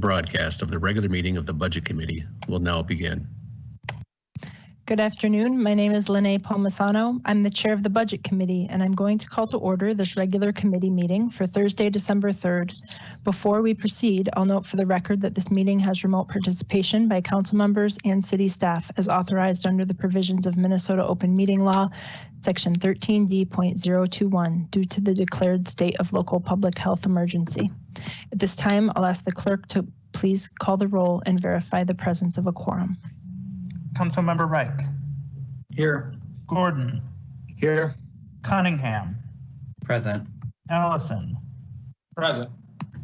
broadcast of the regular meeting of the Budget Committee will now begin. Good afternoon. My name is Lene Palmisano. I'm the chair of the Budget Committee, and I'm going to call to order this regular committee meeting for Thursday, December 3rd. Before we proceed, I'll note for the record that this meeting has remote participation by council members and city staff as authorized under the provisions of Minnesota Open Meeting Law, Section 13D.021, due to the declared state of local public health emergency. At this time, I'll ask the clerk to please call the roll and verify the presence of a quorum. Councilmember Reich. Here. Gordon. Here. Cunningham. Present. Ellison. Present.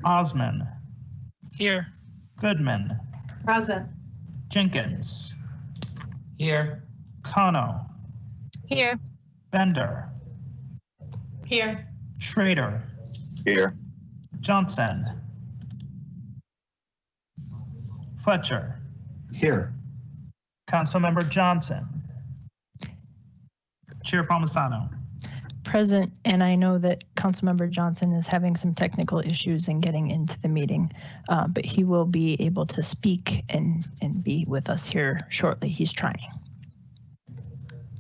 Osman. Here. Goodman. Present. Jenkins. Here. Kano. Here. Bender. Here. Schrader. Here. Johnson. Fletcher. Here. Councilmember Johnson. Chair Palmisano. Present, and I know that Councilmember Johnson is having some technical issues in getting into the meeting, but he will be able to speak and be with us here shortly. He's trying.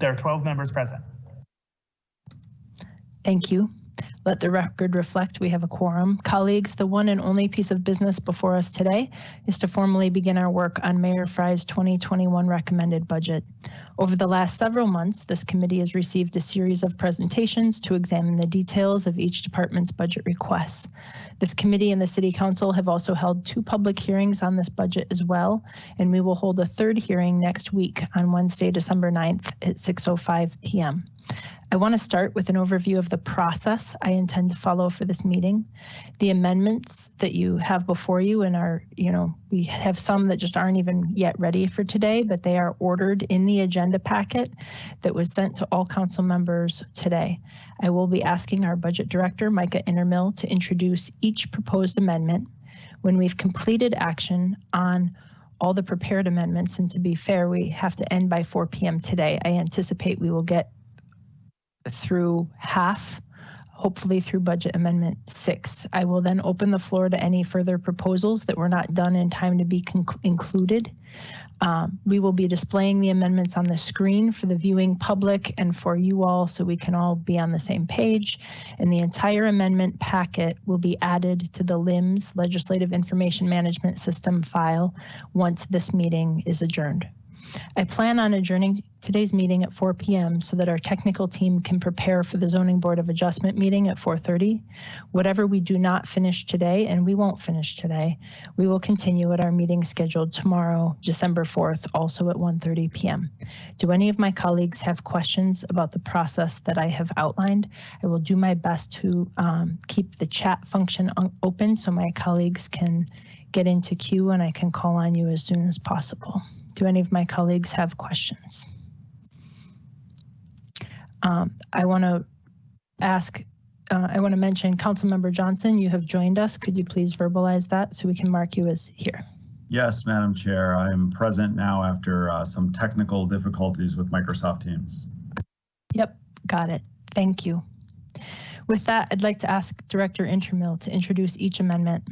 There are 12 members present. Thank you. Let the record reflect we have a quorum. Colleagues, the one and only piece of business before us today is to formally begin our work on Mayor Frye's 2021 recommended budget. Over the last several months, this committee has received a series of presentations to examine the details of each department's budget requests. This committee and the City Council have also held 2 public hearings on this budget as well, and we will hold a 3rd hearing next week on Wednesday, December 9th at 6:05 p.m. I want to start with an overview of the process I intend to follow for this meeting. The amendments that you have before you and are, we have some that just aren't even yet ready for today, but they are ordered in the agenda packet that was sent to all council members today. I will be asking our budget director, Micah Innermill, to introduce each proposed amendment. When we've completed action on all the prepared amendments, and to be fair, we have to end by 4 p.m. today. I anticipate we will get through half, hopefully through budget amendment 6. I will then open the floor to any further proposals that were not done in time to be included. We will be displaying the amendments on the screen for the viewing public and for you all so we can all be on the same page. And the entire amendment packet will be added to the LIMS, Legislative Information Management System file, once this meeting is adjourned. I plan on adjourning today's meeting at 4 p.m. so that our technical team can prepare for the Zoning Board of Adjustment meeting at 4:30. Whatever we do not finish today, and we won't finish today, we will continue at our meeting scheduled tomorrow, December 4th, also at 1:30 p.m. Do any of my colleagues have questions about the process that I have outlined? I will do my best to keep the chat function open so my colleagues can get into queue and I can call on you as soon as possible. Do any of my colleagues have questions? I want to mention Councilmember Johnson, you have joined us. Could you please verbalize that so we can mark you as here? Yes, Madam Chair. I am present now after some technical difficulties with Microsoft Teams. Yep, got it. Thank you. With that, I'd like to ask Director Innermill to introduce each amendment.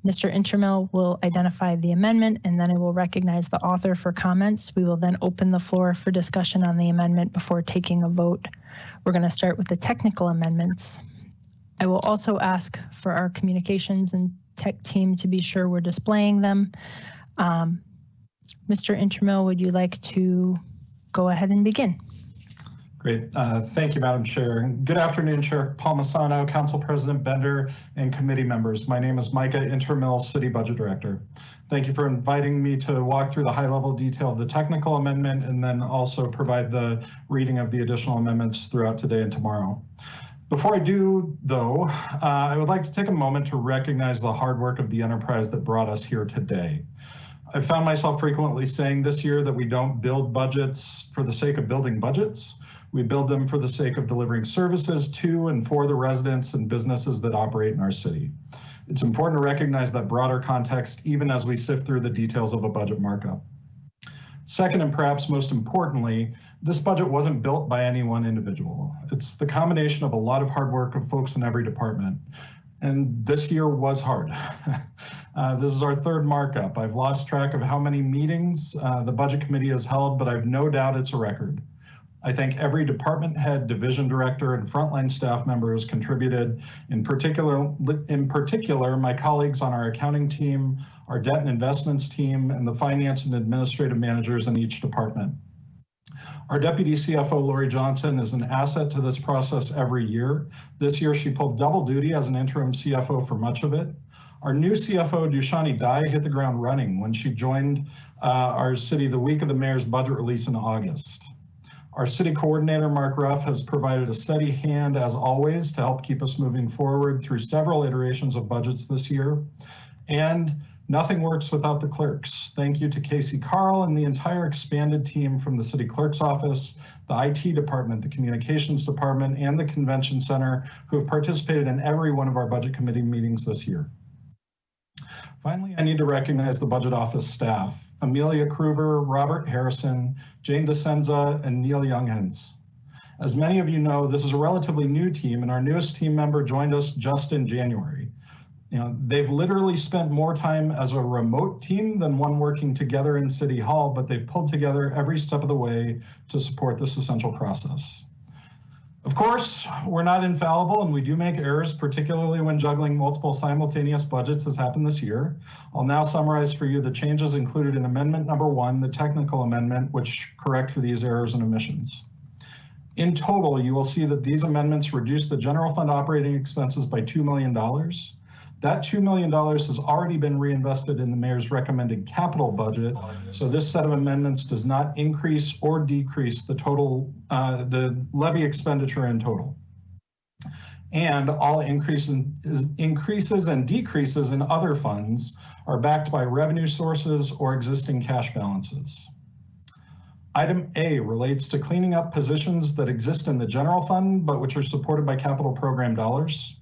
Mr. Innermill will identify the amendment, and then I will recognize the author for comments. We will then open the floor for discussion on the amendment before taking a vote. We're going to start with the technical amendments. I will also ask for our communications and tech team to be sure we're displaying them. Mr. Innermill, would you like to go ahead and begin? Great. Thank you, Madam Chair. Good afternoon, Chair Palmisano, Council President Bender, and committee members. My name is Micah Innermill, City Budget Director. Thank you for inviting me to walk through the high-level detail of the technical amendment and then also provide the reading of the additional amendments throughout today and tomorrow. Before I do, though, I would like to take a moment to recognize the hard work of the enterprise that brought us here today. I found myself frequently saying this year that we don't build budgets for the sake of building budgets. We build them for the sake of delivering services to and for the residents and businesses that operate in our city. It's important to recognize that broader context even as we sift through the details of a budget markup. Second, and perhaps most importantly, this budget wasn't built by any one individual. It's the combination of a lot of hard work of folks in every department. And this year was hard. This is our third markup. I've lost track of how many meetings the Budget Committee has held, but I've no doubt it's a record. I thank every department head, division director, and frontline staff member who's contributed. In particular, my colleagues on our accounting team, our debt and investments team, and the finance and administrative managers in each department. Our Deputy CFO, Lori Johnson, is an asset to this process every year. This year, she pulled double duty as an interim CFO for much of it. Our new CFO, Dushani Dai, hit the ground running when she joined our city the week of the mayor's budget release in August. Our city coordinator, Mark Ruff, has provided a steady hand, as always, to help keep us moving forward through several iterations of budgets this year. And nothing works without the clerks. Thank you to Casey Carl and the entire expanded team from the city clerk's office, the IT department, the communications department, and the convention center who have participated in every one of our budget committee meetings this year. Finally, I need to recognize the budget office staff. Amelia Kruver, Robert Harrison, Jane DeSenza, and Neil Younghens. As many of you know, this is a relatively new team, and our newest team member joined us just in January. They've literally spent more time as a remote team than one working together in City Hall, but they've pulled together every step of the way to support this essential process. Of course, we're not infallible and we do make errors, particularly when juggling multiple simultaneous budgets as happened this year. I'll now summarize for you the changes included in amendment number 1, the technical amendment, which correct for these errors and omissions. In total, you will see that these amendments reduce the general fund operating expenses by $2 million. That $2 million has already been reinvested in the mayor's recommended capital budget, so this set of amendments does not increase or decrease the total, the levy expenditure in total. And all increases and decreases in other funds are backed by revenue sources or existing cash balances. Item A relates to cleaning up positions that exist in the general fund, but which are supported by capital program dollars.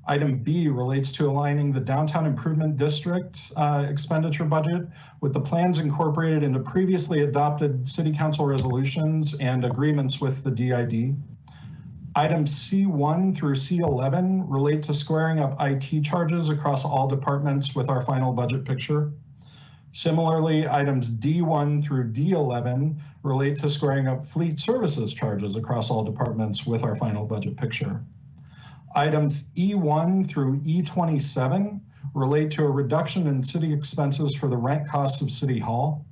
Item B relates to aligning the Downtown Improvement District expenditure budget with the plans incorporated into previously adopted City Council resolutions and agreements with the DID. Items C1 through C11 relate to squaring up IT charges across all departments with our final budget picture. Similarly, items D1 through D11 relate to squaring up fleet services charges across all departments with our final budget picture. Items E1 through E27 relate to a reduction in city expenses for the rent costs of City Hall.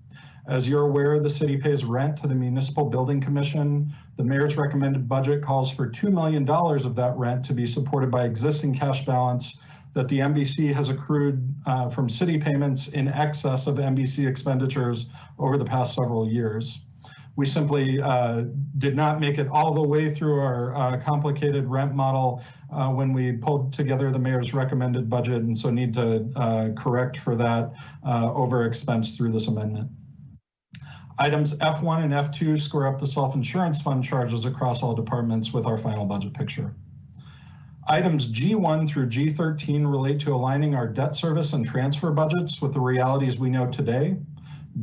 As you're aware, the city pays rent to the Municipal Building Commission. The mayor's recommended budget calls for $2 million of that rent to be supported by existing cash balance that the MBC has accrued from city payments in excess of MBC expenditures over the past several years. We simply did not make it all the way through our complicated rent model when we pulled together the mayor's recommended budget, and so need to correct for that over expense through this amendment. Items F1 and F2 square up the self-insurance fund charges across all departments with our final budget picture. Items G1 through G13 relate to aligning our debt service and transfer budgets with the realities we know today.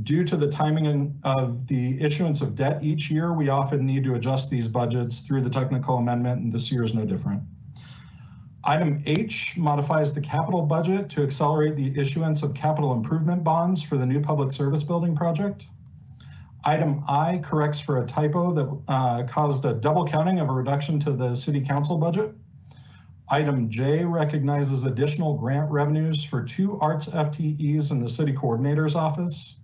Due to the timing of the issuance of debt each year, we often need to adjust these budgets through the technical amendment, and this year is no different. Item H modifies the capital budget to accelerate the issuance of capital improvement bonds for the new public service building project. Item I corrects for a typo that caused a double counting of a reduction to the city council budget. Item J recognizes additional grant revenues for 2 arts FTEs in the city coordinator's office.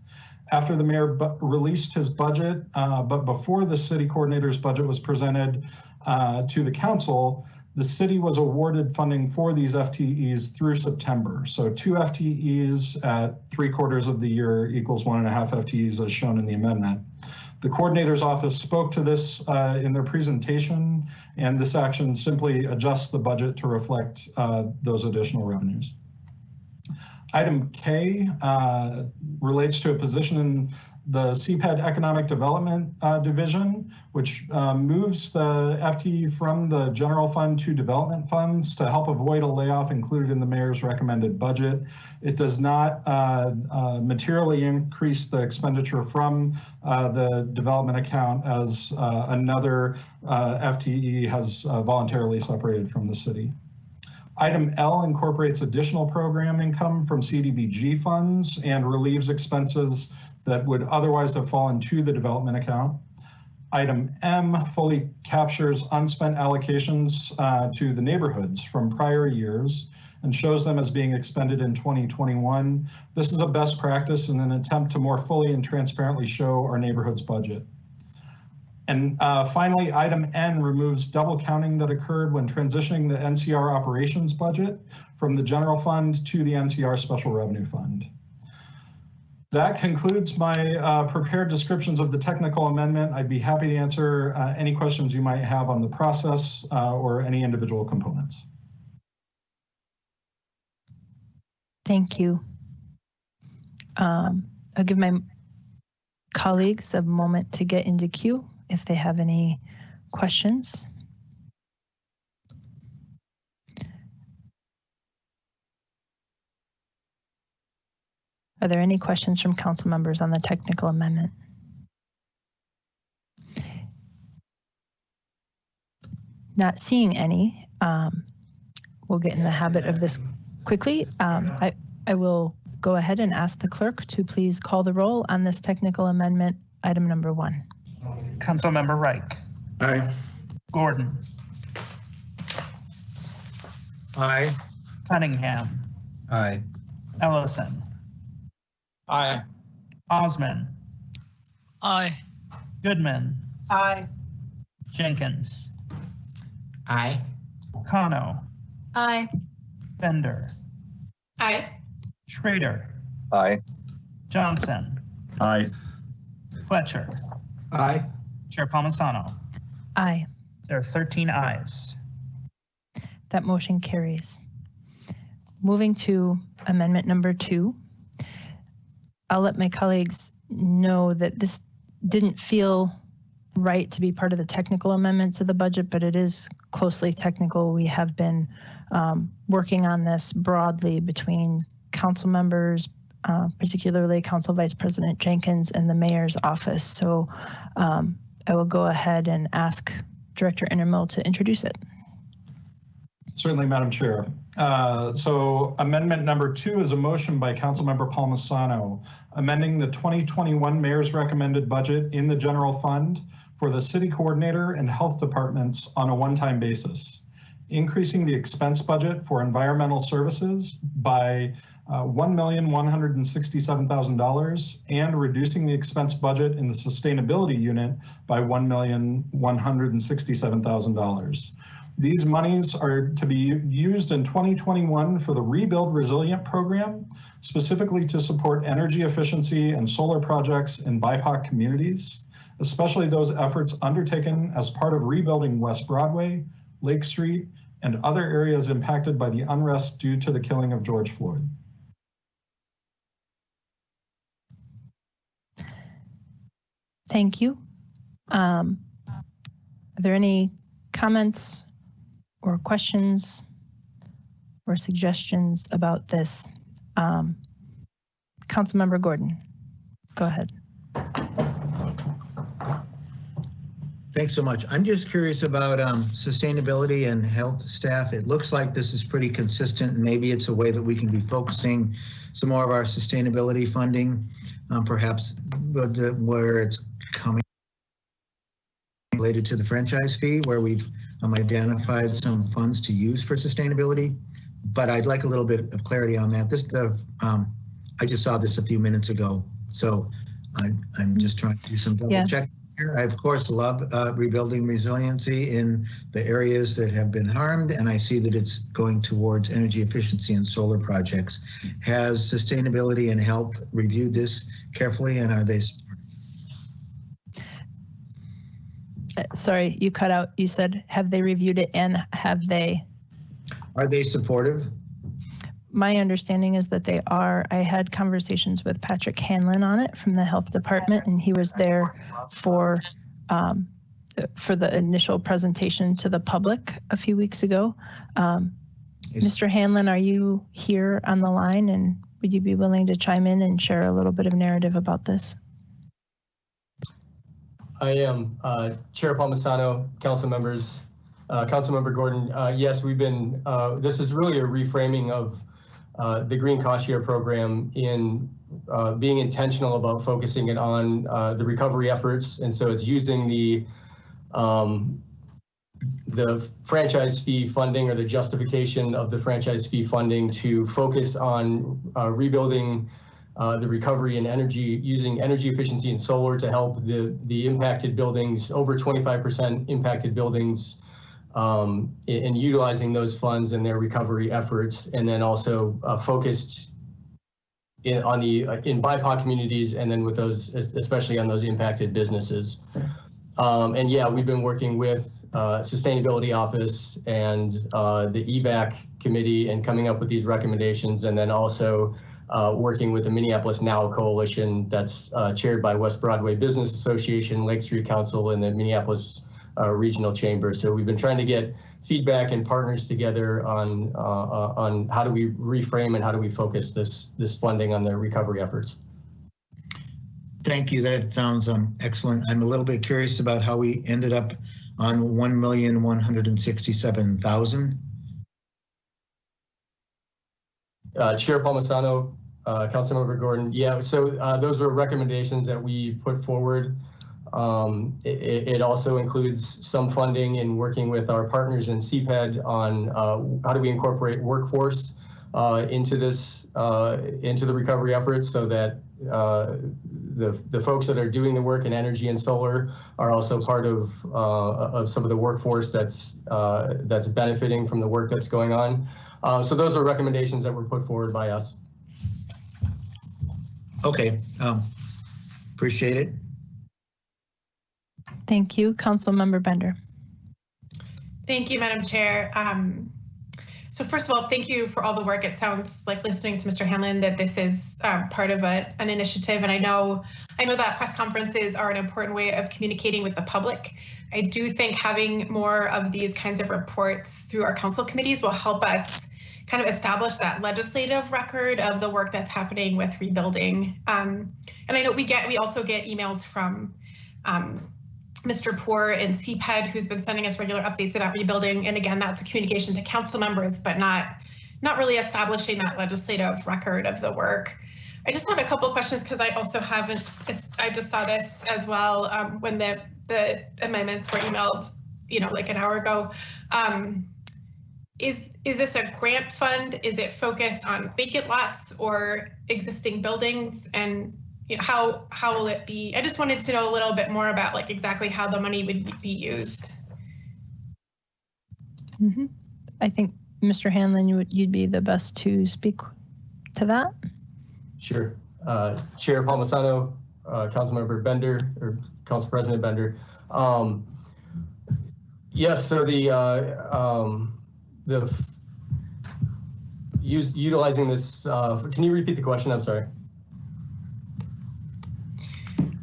After the mayor released his budget, but before the city coordinator's budget was presented to the council, the city was awarded funding for these FTEs through September. So 2 FTEs at 3/4 of the year equals 1.5 FTEs as shown in the amendment. The coordinator's office spoke to this in their presentation, and this action simply adjusts the budget to reflect those additional revenues. Item K relates to a position in the CPED Economic Development Division, which moves the FTE from the general fund to development funds to help avoid a layoff included in the mayor's recommended budget. It does not materially increase the expenditure from the development account as another FTE has voluntarily separated from the city. Item L incorporates additional program income from CDBG funds and relieves expenses that would otherwise have fallen to the development account. Item M fully captures unspent allocations to the neighborhoods from prior years and shows them as being expended in 2021. This is a best practice in an attempt to more fully and transparently show our neighborhood's budget. And finally, item N removes double counting that occurred when transitioning the NCR operations budget from the general fund to the NCR special revenue fund. That concludes my prepared descriptions of the technical amendment. I'd be happy to answer any questions you might have on the process or any individual components. Thank you. I'll give my colleagues a moment to get into queue if they have any questions. Are there any questions from council members on the technical amendment? Not seeing any. We'll get in the habit of this quickly. I will go ahead and ask the clerk to please call the roll on this technical amendment, item number 1. Councilmember Reich. Aye. Gordon. Aye. Cunningham. Aye. Ellison. Aye. Osman. Aye. Goodman. Aye. Jenkins. Aye. Kano. Aye. Bender. Aye. Schrader. Aye. Johnson. Aye. Fletcher. Aye. Chair Palmisano. Aye. There are 13 ayes. That motion carries. Moving to amendment number 2. I'll let my colleagues know that this didn't feel right to be part of the technical amendments of the budget, but it is closely technical. We have been working on this broadly between council members, particularly Council Vice President Jenkins and the mayor's office. So I will go ahead and ask Director Indermill to introduce it. Certainly, Madam Chair. So amendment number 2 is a motion by Councilmember Palmisano, amending the 2021 mayor's recommended budget in the general fund for the city coordinator and health departments on a one-time basis, increasing the expense budget for environmental services by $1,167,000 and reducing the expense budget in the sustainability unit by $1,167,000. These monies are to be used in 2021 for the Rebuild Resilient program, specifically to support energy efficiency and solar projects in BIPOC communities, especially those efforts undertaken as part of rebuilding West Broadway, Lake Street, and other areas impacted by the unrest due to the killing of George Floyd. Thank you. Are there any comments or questions or suggestions about this? Councilmember Gordon, go ahead. Thanks so much. I'm just curious about sustainability and health staff. It looks like this is pretty consistent. Maybe it's a way that we can be focusing some more of our sustainability funding, perhaps where it's coming related to the franchise fee, where we've identified some funds to use for sustainability. But I'd like a little bit of clarity on that. I just saw this a few minutes ago, so I'm just trying to do some double check here. I, of course, love rebuilding resiliency in the areas that have been harmed, and I see that it's going towards energy efficiency and solar projects. Has sustainability and health reviewed this carefully, and are they supportive? Sorry, you cut out. You said, have they reviewed it and have they? Are they supportive? My understanding is that they are. I had conversations with Patrick Hanlon on it from the health department, and he was there for the initial presentation to the public a few weeks ago. Mr. Hanlon, are you here on the line, and would you be willing to chime in and share a little bit of narrative about this? I am. Chair Palmisano, council members, Councilmember Gordon, yes, we've been, this is really a reframing of the Green Cost Share program in being intentional about focusing it on the recovery efforts. And so it's using the franchise fee funding or the justification of the franchise fee funding to focus on rebuilding the recovery and energy, using energy efficiency and solar to help the impacted buildings, over 25% impacted buildings, in utilizing those funds in their recovery efforts, and then also focused in BIPOC communities, and then with those, especially on those impacted businesses. And yeah, we've been working with Sustainability Office and the EVAC committee and coming up with these recommendations, and then also working with the Minneapolis Now Coalition that's chaired by West Broadway Business Association, Lake Street Council, and the Minneapolis Regional Chamber. So we've been trying to get feedback and partners together on how do we reframe and how do we focus this funding on the recovery efforts. Thank you. That sounds excellent. I'm a little bit curious about how we ended up on 1,167,000. Chair Palmisano, Councilmember Gordon. Yeah, so those were recommendations that we put forward. It also includes some funding in working with our partners in CPED on how do we incorporate workforce into this, into the recovery efforts, so that the folks that are doing the work in energy and solar are also part of some of the workforce that's benefiting from the work that's going on. So those are recommendations that were put forward by us. Okay, appreciate it. Thank you. Councilmember Bender. Thank you, Madam Chair. So first of all, thank you for all the work. It sounds like, listening to Mr. Hanlon, that this is part of an initiative, and I know that press conferences are an important way of communicating with the public. I do think having more of these kinds of reports through our council committees will help us kind of establish that legislative record of the work that's happening with rebuilding. And I know we also get emails from Mr. Poor and CPED, who's been sending us regular updates about rebuilding. And again, that's a communication to council members, but not really establishing that legislative record of the work. I just had a couple of questions, because I also haven't, I just saw this as well when the amendments were emailed, like an hour ago. Is this a grant fund? Is it focused on vacant lots or existing buildings? And how will it be? I just wanted to know a little bit more about exactly how the money would be used. Mm-hmm. I think Mr. Hanlon, you'd be the best to speak to that. Sure. Chair Palmisano, Councilmember Bender, or Council President Bender. Yes, so utilizing this. Can you repeat the question? I'm sorry.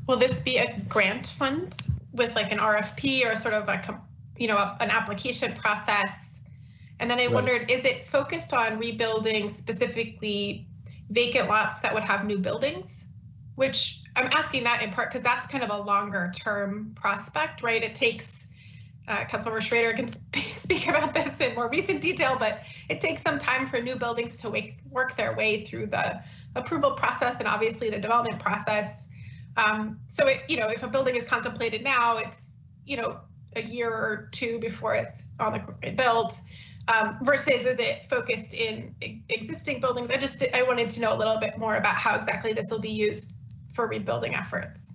Will this be a grant fund with an RFP or sort of an application process? And then I wondered, is it focused on rebuilding specifically vacant lots that would have new buildings? Which I'm asking that in part because that's kind of a longer term prospect, right? It takes, Councilmember Schrader can speak about this in more recent detail, but it takes some time for new buildings to work their way through the approval process and obviously the development process. So if a building is contemplated now, it's a year or two before it's built. Versus is it focused in existing buildings? I wanted to know a little bit more about how exactly this will be used for rebuilding efforts.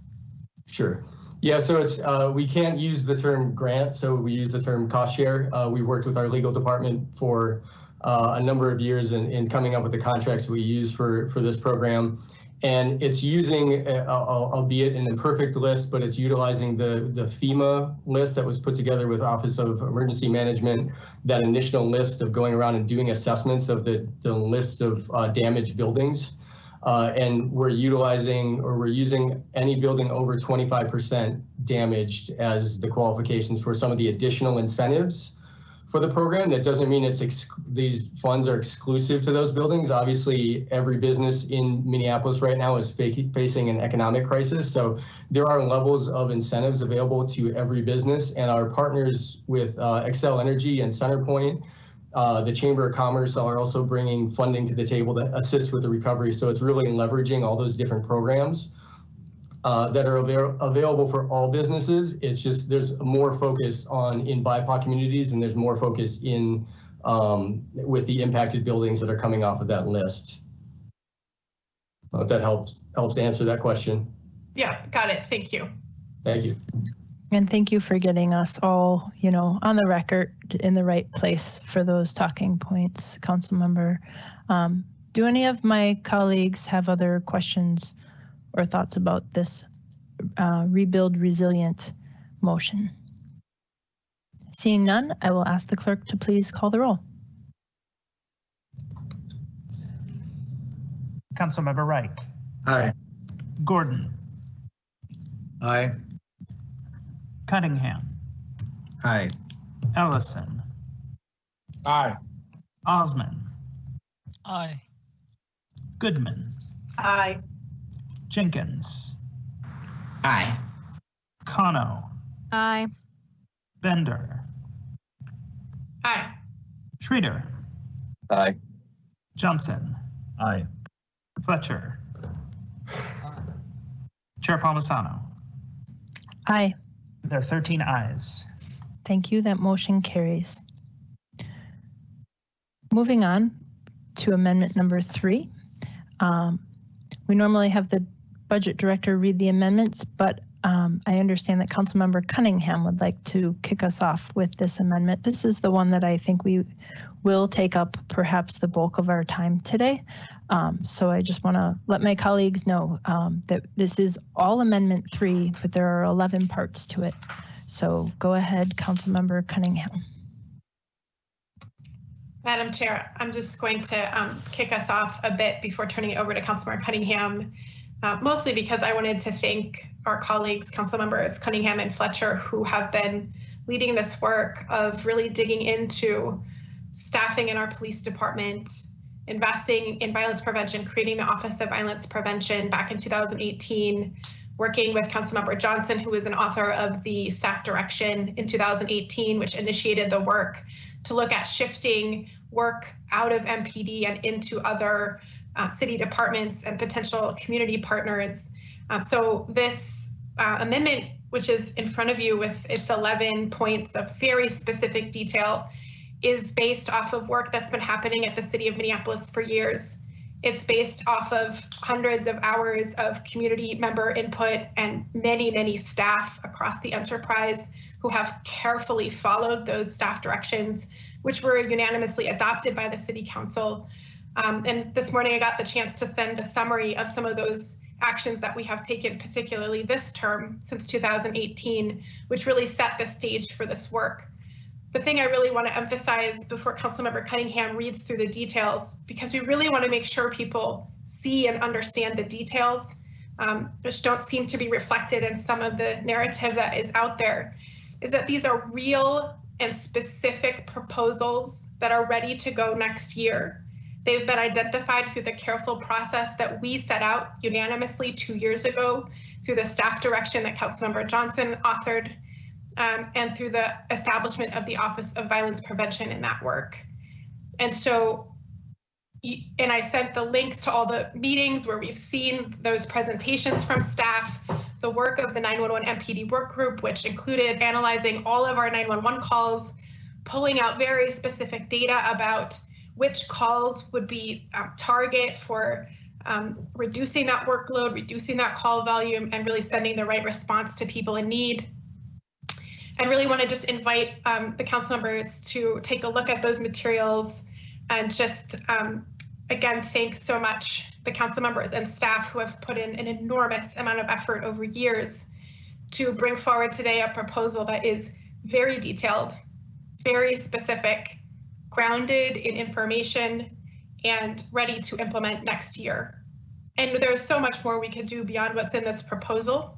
Sure. Yeah, so it's we can't use the term grant, so we use the term cost share. We worked with our legal department for a number of years in coming up with the contracts we use for this program. And it's using, albeit an imperfect list, but it's utilizing the FEMA list that was put together with Office of Emergency Management, that initial list of going around and doing assessments of the list of damaged buildings. And we're using any building over 25% damaged as the qualifications for some of the additional incentives for the program. That doesn't mean these funds are exclusive to those buildings. Obviously, every business in Minneapolis right now is facing an economic crisis. So there are levels of incentives available to every business, and our partners with Xcel Energy and CenterPoint, the Chamber of Commerce, are also bringing funding to the table to assist with the recovery. So it's really leveraging all those different programs that are available for all businesses. It's just there's more focus in BIPOC communities, and there's more focus in with the impacted buildings that are coming off of that list. I hope that helps answer that question. Yeah, got it. Thank you. Thank you. And thank you for getting us all, on the record in the right place for those talking points, Councilmember. Do any of my colleagues have other questions or thoughts about this Rebuild Resilient motion? Seeing none, I will ask the clerk to please call the roll. Councilmember Reich. Aye. Gordon. Aye. Cunningham. Aye. Ellison. Aye. Osman. Aye. Goodman. Aye. Jenkins. Aye. Kano. Aye. Bender. Aye. Schrader. Aye. Johnson. Aye. Fletcher. Chair Palmisano. Aye. There are 13 ayes. Thank you. That motion carries. Moving on to amendment number 3. We normally have the budget director read the amendments, but I understand that Councilmember Cunningham would like to kick us off with this amendment. This is the one that I think we will take up perhaps the bulk of our time today. So I just want to let my colleagues know that this is all Amendment 3, but there are 11 parts to it. So go ahead, Councilmember Cunningham. Madam Chair, I'm just going to kick us off a bit before turning it over to Councilmember Cunningham, mostly because I wanted to thank our colleagues, Councilmembers Cunningham and Fletcher, who have been leading this work of really digging into staffing in our police department, investing in violence prevention, creating the Office of Violence Prevention back in 2018, working with Councilmember Johnson, who was an author of the staff direction in 2018, which initiated the work to look at shifting work out of MPD and into other city departments and potential community partners. So this amendment, which is in front of you with its 11 points of very specific detail, is based off of work that's been happening at the city of Minneapolis for years. It's based off of hundreds of hours of community member input and many, many staff across the enterprise who have carefully followed those staff directions, which were unanimously adopted by the city council. And this morning I got the chance to send a summary of some of those actions that we have taken, particularly this term since 2018, which really set the stage for this work. The thing I really want to emphasize before Councilmember Cunningham reads through the details, because we really want to make sure people see and understand the details, which don't seem to be reflected in some of the narrative that is out there, is that these are real and specific proposals that are ready to go next year. They've been identified through the careful process that we set out unanimously 2 years ago through the staff direction that Councilmember Johnson authored, and through the establishment of the Office of Violence Prevention in that work. And so, and I sent the links to all the meetings where we've seen those presentations from staff, the work of the 911 MPD work group, which included analyzing all of our 911 calls, pulling out very specific data about which calls would be target for reducing that workload, reducing that call volume, and really sending the right response to people in need. And really want to just invite the council members to take a look at those materials and just, again, thank so much the council members and staff who have put in an enormous amount of effort over years to bring forward today a proposal that is very detailed, very specific, grounded in information, and ready to implement next year. And there's so much more we could do beyond what's in this proposal,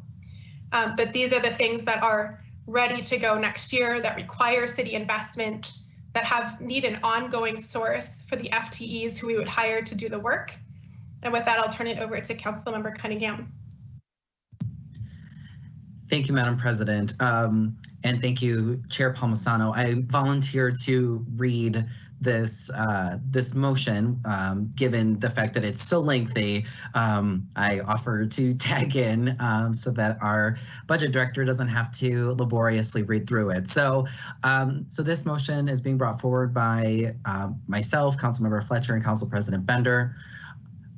but these are the things that are ready to go next year, that require city investment, that need an ongoing source for the FTEs who we would hire to do the work. And with that, I'll turn it over to Councilmember Cunningham. Thank you, Madam President. And thank you, Chair Palmisano. I volunteered to read this motion, given the fact that it's so lengthy. I offer to tag in so that our budget director doesn't have to laboriously read through it. So this motion is being brought forward by myself, Councilmember Fletcher, and Council President Bender,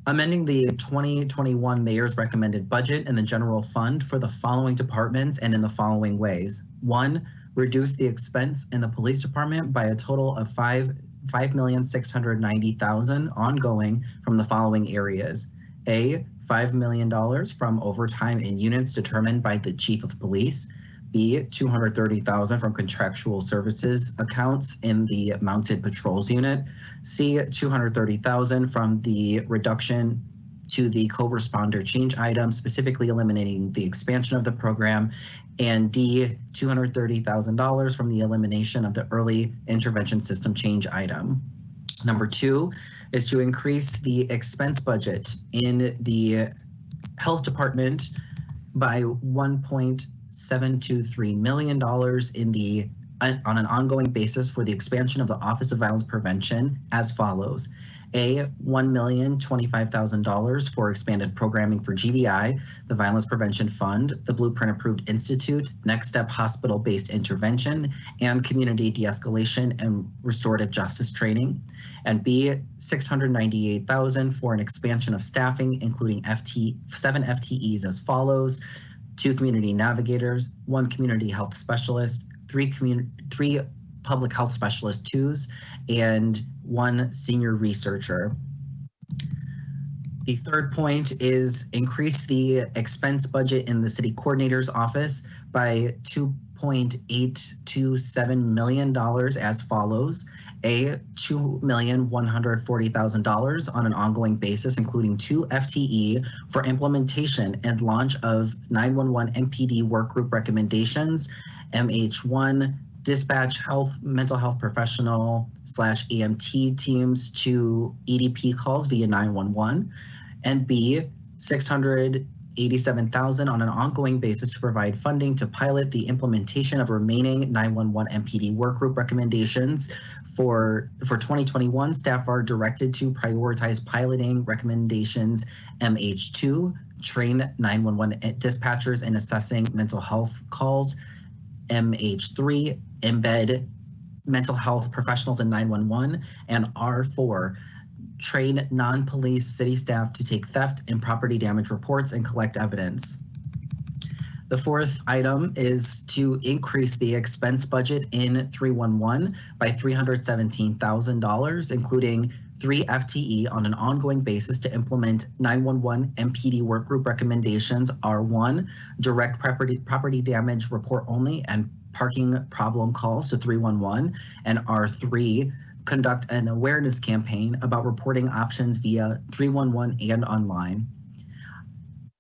amending the 2021 Mayor's recommended budget in the general fund for the following departments and in the following ways. 1, reduce the expense in the police department by a total of $5,690,000 ongoing from the following areas. A, $5 million from overtime in units determined by the Chief of Police. B, $230,000 from contractual services accounts in the Mounted Patrols Unit. C, $230,000 from the reduction to the co-responder change item, specifically eliminating the expansion of the program. And D, $230,000 from the elimination of the early intervention system change item. Number 2 is to increase the expense budget in the health department by $1.723 million on an ongoing basis for the expansion of the Office of Violence Prevention as follows. A, $1,025,000 for expanded programming for GVI, the Violence Prevention Fund, the Blueprint Approved Institute, Next Step Hospital-Based Intervention, and Community De-escalation and Restorative Justice Training. And B, $698,000 for an expansion of staffing, including 7 FTEs as follows: 2 community navigators, 1 community health specialist, 3 public health specialist 2s, and 1 senior researcher. The third point is increase the expense budget in the city coordinator's office by $2.827 million as follows. A, $2,140,000 on an ongoing basis, including 2 FTE for implementation and launch of 911 MPD work group recommendations, MH1, dispatch mental health professional / EMT teams to EDP calls via 911, and B, $687,000 on an ongoing basis to provide funding to pilot the implementation of remaining 911 MPD work group recommendations. For 2021, staff are directed to prioritize piloting recommendations MH2, train 911 dispatchers in assessing mental health calls, MH3, embed mental health professionals in 911, and R4, train non-police city staff to take theft and property damage reports and collect evidence. The fourth item is to increase the expense budget in 311 by $317,000, including 3 FTE on an ongoing basis to implement 911 MPD workgroup recommendations R1, direct property damage report only and parking problem calls to 311, and R3, conduct an awareness campaign about reporting options via 311 and online.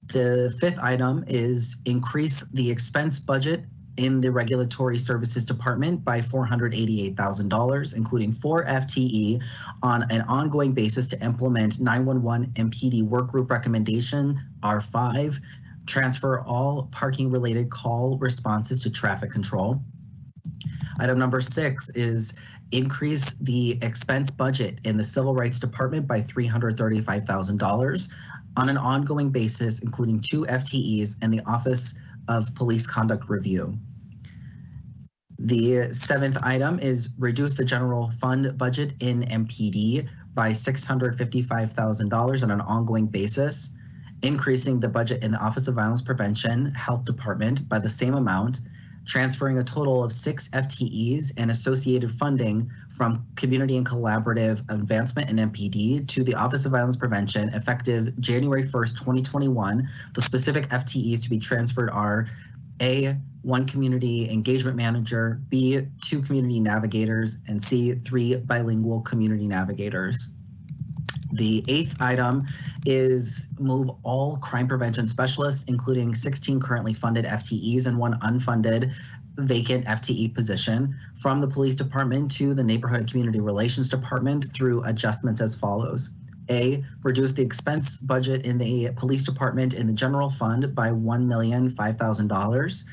The fifth item is increase the expense budget in the Regulatory Services Department by $488,000, including 4 FTE on an ongoing basis to implement 911 MPD workgroup recommendation R5, transfer all parking-related call responses to traffic control. Item number 6 is increase the expense budget in the Civil Rights Department by $335,000 on an ongoing basis, including 2 FTEs in the Office of Police Conduct Review. The 7th item is reduce the general fund budget in MPD by $655,000 on an ongoing basis, increasing the budget in the Office of Violence Prevention Health Department by the same amount, transferring a total of 6 FTEs and associated funding from Community and Collaborative Advancement in MPD to the Office of Violence Prevention effective January 1st, 2021. The specific FTEs to be transferred are A, 1 community engagement manager, B, 2 community navigators, and C, 3 bilingual community navigators. The 8th item is move all crime prevention specialists, including 16 currently funded FTEs and 1 unfunded vacant FTE position from the police department to the neighborhood and community relations department through adjustments as follows. A, reduce the expense budget in the police department in the general fund by $1,005,000.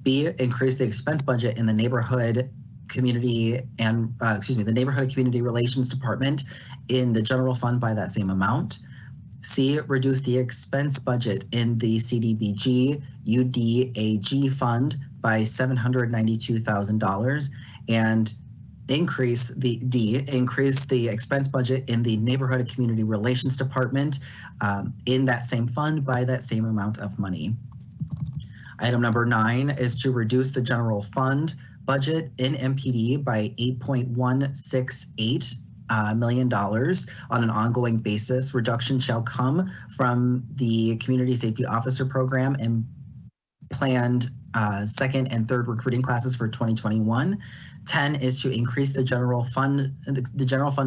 B, increase the expense budget in the neighborhood community and the neighborhood and community relations department in the general fund by that same amount. C, reduce the expense budget in the CDBG UDAG fund by $792,000 and increase the expense budget in the neighborhood and community relations department in that same fund by that same amount of money. Item number 9 is to reduce the general fund budget in MPD by $8.168 million on an ongoing basis. Reduction shall come from the Community Safety Officer Program and planned second and third recruiting classes for 2021. 10 is to increase the general fund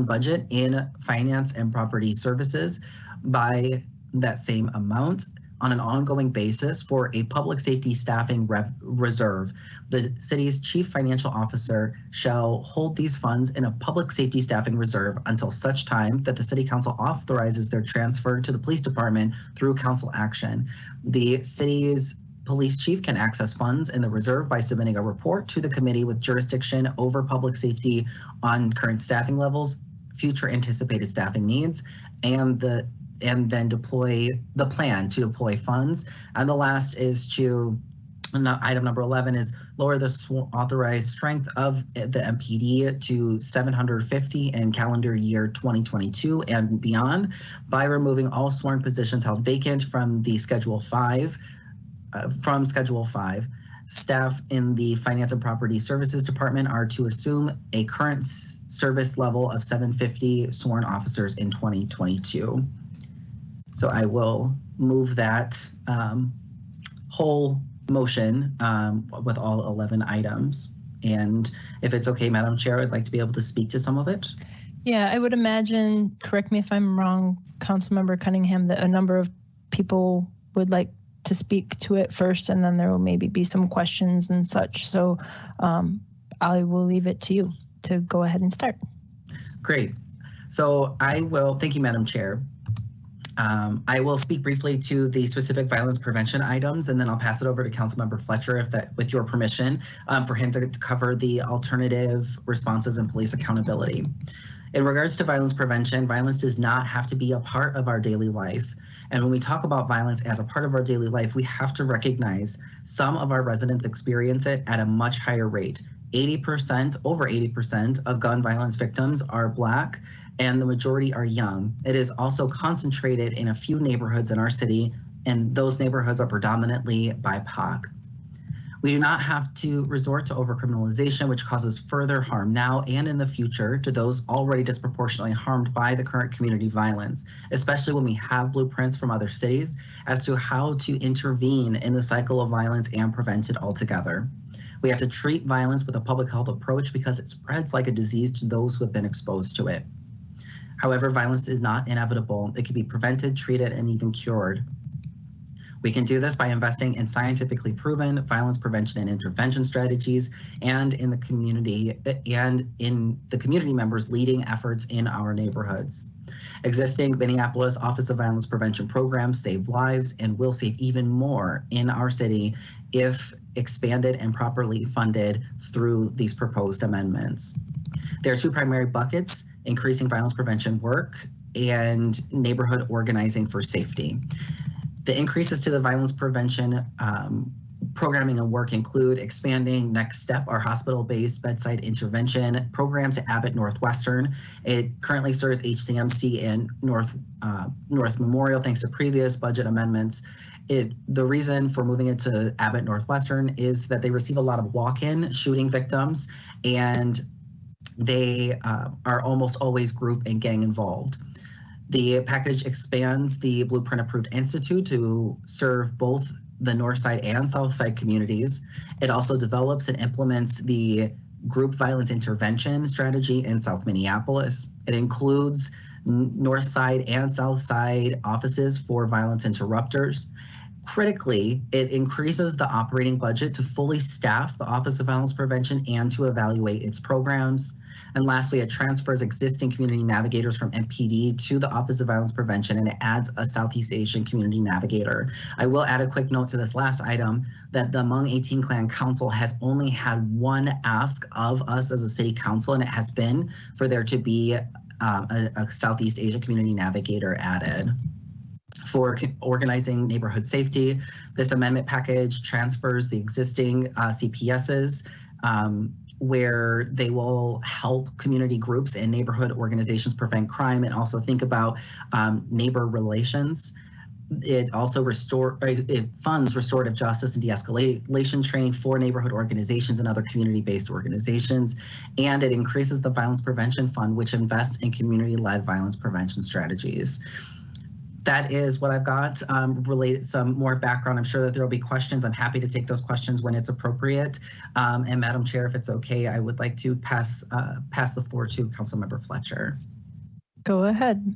budget in finance and property services by that same amount on an ongoing basis for a public safety staffing reserve. The city's chief financial officer shall hold these funds in a public safety staffing reserve until such time that the city council authorizes their transfer to the police department through council action. The city's police chief can access funds in the reserve by submitting a report to the committee with jurisdiction over public safety on current staffing levels, future anticipated staffing needs, and then deploy the plan to deploy funds. And the last is to, item number 11 is lower the authorized strength of the MPD to 750 in calendar year 2022 and beyond by removing all sworn positions held vacant from the Schedule 5. Staff in the Finance and Property Services Department are to assume a current service level of 750 sworn officers in 2022. So I will move that whole motion with all 11 items. And if it's okay, Madam Chair, I'd like to be able to speak to some of it. Yeah, I would imagine, correct me if I'm wrong, Councilmember Cunningham, that a number of people would like to speak to it first, and then there will maybe be some questions and such. So I will leave it to you to go ahead and start. Great. So I will, thank you, Madam Chair. I will speak briefly to the specific violence prevention items, and then I'll pass it over to Councilmember Fletcher, if that, with your permission, for him to cover the alternative responses and police accountability. In regards to violence prevention, violence does not have to be a part of our daily life. And when we talk about violence as a part of our daily life, we have to recognize some of our residents experience it at a much higher rate. 80%, over 80% of gun violence victims are Black, and the majority are young. It is also concentrated in a few neighborhoods in our city, and those neighborhoods are predominantly BIPOC. We do not have to resort to overcriminalization, which causes further harm now and in the future to those already disproportionately harmed by the current community violence, especially when we have blueprints from other cities as to how to intervene in the cycle of violence and prevent it altogether. We have to treat violence with a public health approach because it spreads like a disease to those who have been exposed to it. However, violence is not inevitable. It can be prevented, treated, and even cured. We can do this by investing in scientifically proven violence prevention and intervention strategies and in the community members leading efforts in our neighborhoods. Existing Minneapolis Office of Violence Prevention programs save lives and will save even more in our city if expanded and properly funded through these proposed amendments. There are two primary buckets: increasing violence prevention work and neighborhood organizing for safety. The increases to the violence prevention programming and work include expanding Next Step, our hospital-based bedside intervention program, to Abbott Northwestern. It currently serves HCMC and North Memorial, thanks to previous budget amendments. The reason for moving it to Abbott Northwestern is that they receive a lot of walk-in shooting victims, and they are almost always group and gang involved. The package expands the Blueprint Approved Institute to serve both the North Side and South Side communities. It also develops and implements the group violence intervention strategy in South Minneapolis. It includes North Side and South Side offices for violence interrupters, Critically, it increases the operating budget to fully staff the Office of Violence Prevention and to evaluate its programs. And lastly, it transfers existing community navigators from MPD to the Office of Violence Prevention, and it adds a Southeast Asian community navigator. I will add a quick note to this last item that the Hmong 18 Clan Council has only had one ask of us as a city council, and it has been for there to be a Southeast Asia community navigator added. For organizing neighborhood safety, this amendment package transfers the existing CPSs where they will help community groups and neighborhood organizations prevent crime and also think about neighbor relations. It also it funds restorative justice and de-escalation training for neighborhood organizations and other community-based organizations. And it increases the Violence Prevention Fund, which invests in community-led violence prevention strategies. That is what I've got. Related some more background. I'm sure that there will be questions. I'm happy to take those questions when it's appropriate. And Madam Chair, if it's okay, I would like to pass the floor to Councilmember Fletcher. Go ahead.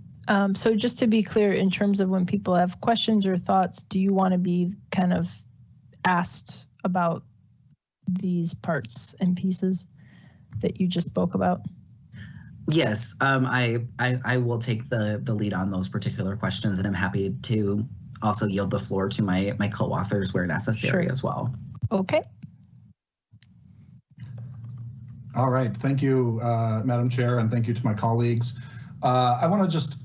So just to be clear, in terms of when people have questions or thoughts, do you want to be kind of asked about these parts and pieces that you just spoke about? Yes, I will take the lead on those particular questions, and I'm happy to also yield the floor to my co-authors where necessary as well. Okay. All right, thank you, Madam Chair, and thank you to my colleagues. I want to just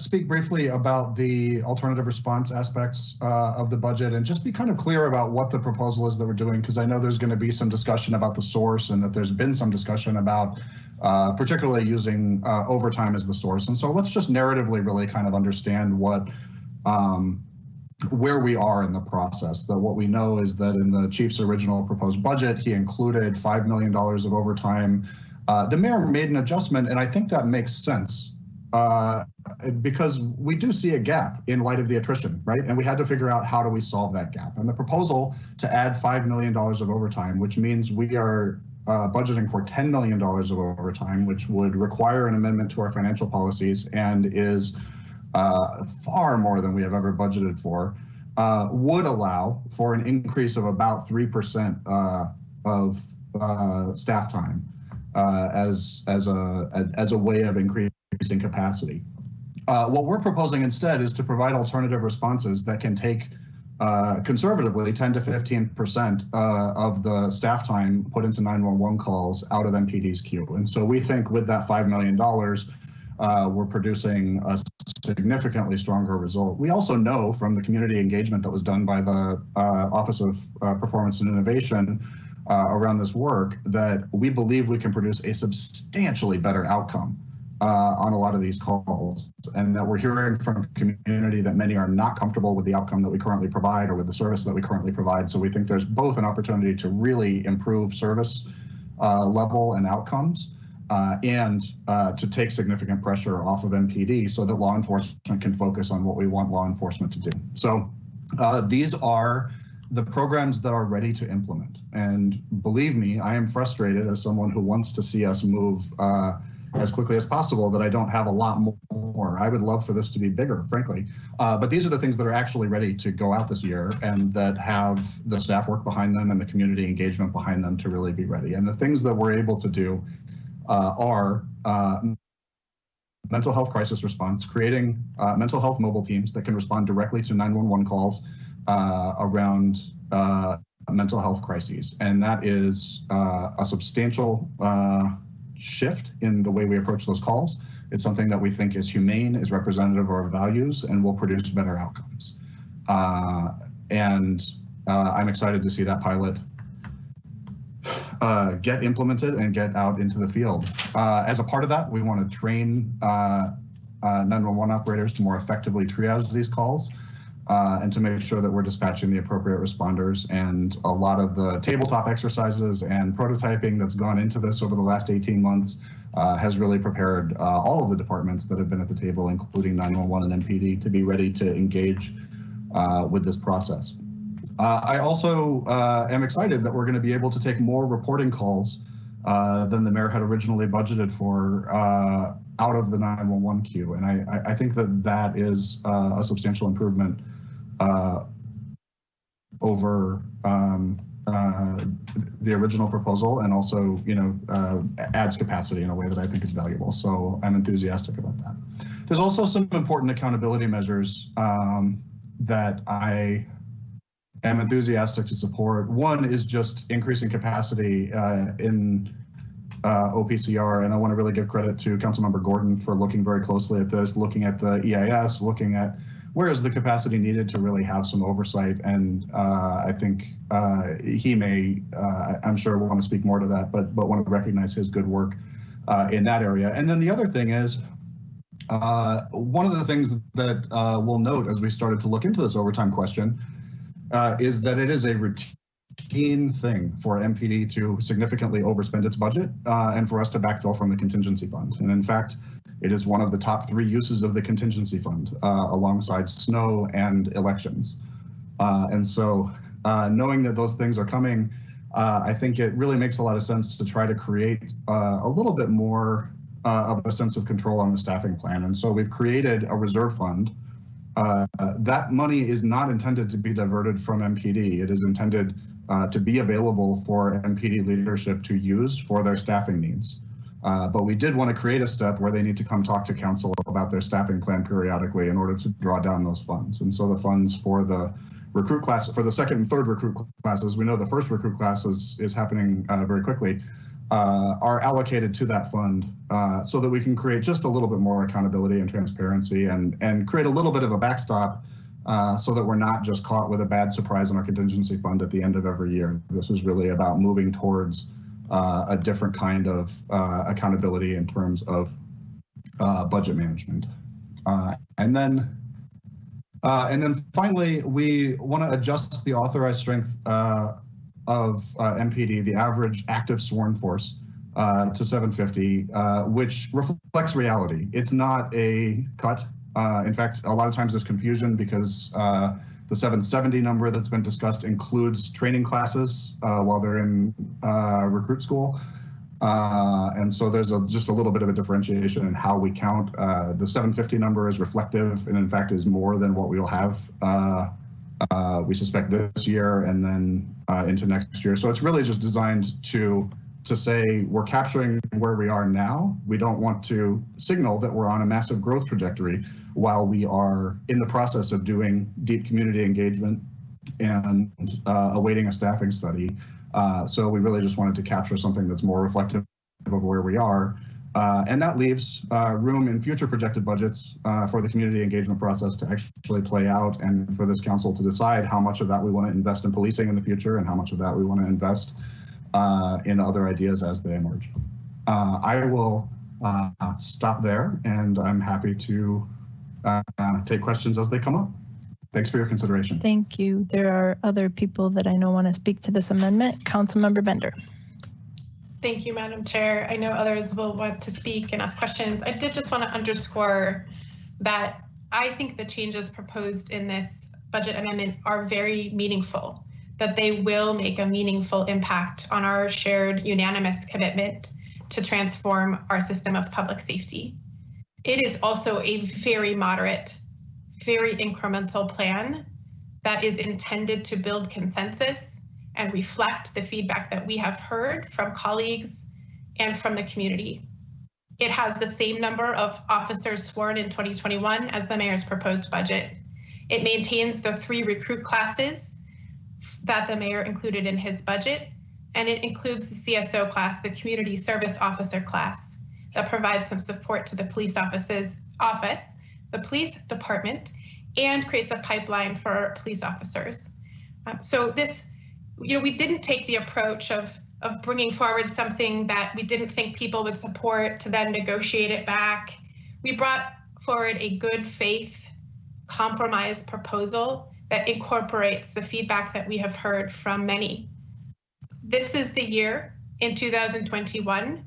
speak briefly about the alternative response aspects of the budget and just be kind of clear about what the proposal is that we're doing, because I know there's going to be some discussion about the source and that there's been some discussion about particularly using overtime as the source. And so let's just narratively really kind of understand what where we are in the process. That what we know is that in the chief's original proposed budget, he included $5 million of overtime. The mayor made an adjustment, and I think that makes sense because we do see a gap in light of the attrition, right? And we had to figure out how do we solve that gap. And the proposal to add $5 million of overtime, which means we are budgeting for $10 million of overtime, which would require an amendment to our financial policies and is far more than we have ever budgeted for, would allow for an increase of about 3% of staff time as a way of increasing capacity. What we're proposing instead is to provide alternative responses that can take conservatively 10 to 15% of the staff time put into 911 calls out of MPD's queue. And so we think with that $5 million, we're producing a significantly stronger result. We also know from the community engagement that was done by the Office of Performance and Innovation around this work that we believe we can produce a substantially better outcome on a lot of these calls, and that we're hearing from community that many are not comfortable with the outcome that we currently provide or with the service that we currently provide. So we think there's both an opportunity to really improve service level and outcomes and to take significant pressure off of MPD so that law enforcement can focus on what we want law enforcement to do. So these are the programs that are ready to implement. And believe me, I am frustrated as someone who wants to see us move as quickly as possible that I don't have a lot more. I would love for this to be bigger, frankly. But these are the things that are actually ready to go out this year and that have the staff work behind them and the community engagement behind them to really be ready. And the things that we're able to do are mental health crisis response, creating mental health mobile teams that can respond directly to 911 calls around mental health crises. And that is a substantial shift in the way we approach those calls. It's something that we think is humane, is representative of our values, and will produce better outcomes. And I'm excited to see that pilot get implemented and get out into the field. As a part of that, we want to train 911 operators to more effectively triage these calls and to make sure that we're dispatching the appropriate responders. And a lot of the tabletop exercises and prototyping that's gone into this over the last 18 months has really prepared all of the departments that have been at the table, including 911 and MPD, to be ready to engage with this process. I also am excited that we're going to be able to take more reporting calls than the mayor had originally budgeted for out of the 911 queue. And I think that that is a substantial improvement over the original proposal, and also, adds capacity in a way that I think is valuable. So I'm enthusiastic about that. There's also some important accountability measures that I am enthusiastic to support. One is just increasing capacity in OPCR, and I want to really give credit to Councilmember Gordon for looking very closely at this, looking at the EIS, looking at where is the capacity needed to really have some oversight. And I think he may, I'm sure we'll want to speak more to that, but want to recognize his good work in that area. And then the other thing is, one of the things that we'll note as we started to look into this overtime question is that it is a routine thing for MPD to significantly overspend its budget and for us to backfill from the contingency fund. And in fact, it is one of the top 3 uses of the contingency fund alongside snow and elections. And so knowing that those things are coming, I think it really makes a lot of sense to try to create a little bit more of a sense of control on the staffing plan. And so we've created a reserve fund. That money is not intended to be diverted from MPD. It is intended to be available for MPD leadership to use for their staffing needs. But we did want to create a step where they need to come talk to council about their staffing plan periodically in order to draw down those funds. And so the funds for the recruit class, for the second and third recruit classes, we know the first recruit class is happening very quickly, are allocated to that fund so that we can create just a little bit more accountability and transparency and create a little bit of a backstop so that we're not just caught with a bad surprise in our contingency fund at the end of every year. This is really about moving towards a different kind of accountability in terms of budget management. And then finally, we want to adjust the authorized strength of MPD, the average active sworn force, to 750, which reflects reality. It's not a cut. In fact, a lot of times there's confusion because the 770 number that's been discussed includes training classes while they're in recruit school. And so there's just a little bit of a differentiation in how we count. The 750 number is reflective and in fact is more than what we will have, we suspect, this year and then into next year. So it's really just designed to say we're capturing where we are now. We don't want to signal that we're on a massive growth trajectory while we are in the process of doing deep community engagement and awaiting a staffing study. So we really just wanted to capture something that's more reflective of where we are. And that leaves room in future projected budgets for the community engagement process to actually play out and for this council to decide how much of that we want to invest in policing in the future and how much of that we want to invest in other ideas as they emerge. I will stop there, and I'm happy to take questions as they come up. Thanks for your consideration. Thank you. There are other people that I know want to speak to this amendment. Councilmember Bender. Thank you, Madam Chair. I know others will want to speak and ask questions. I did just want to underscore that I think the changes proposed in this budget amendment are very meaningful, that they will make a meaningful impact on our shared unanimous commitment to transform our system of public safety. It is also a very moderate, very incremental plan that is intended to build consensus and reflect the feedback that we have heard from colleagues and from the community. It has the same number of officers sworn in 2021 as the mayor's proposed budget. It maintains the 3 recruit classes that the mayor included in his budget, and it includes the CSO class, the community service officer class, that provides some support to the police office, the police department, and creates a pipeline for police officers. So this, we didn't take the approach of bringing forward something that we didn't think people would support to then negotiate it back. We brought forward a good faith compromise proposal that incorporates the feedback that we have heard from many. This is the year in 2021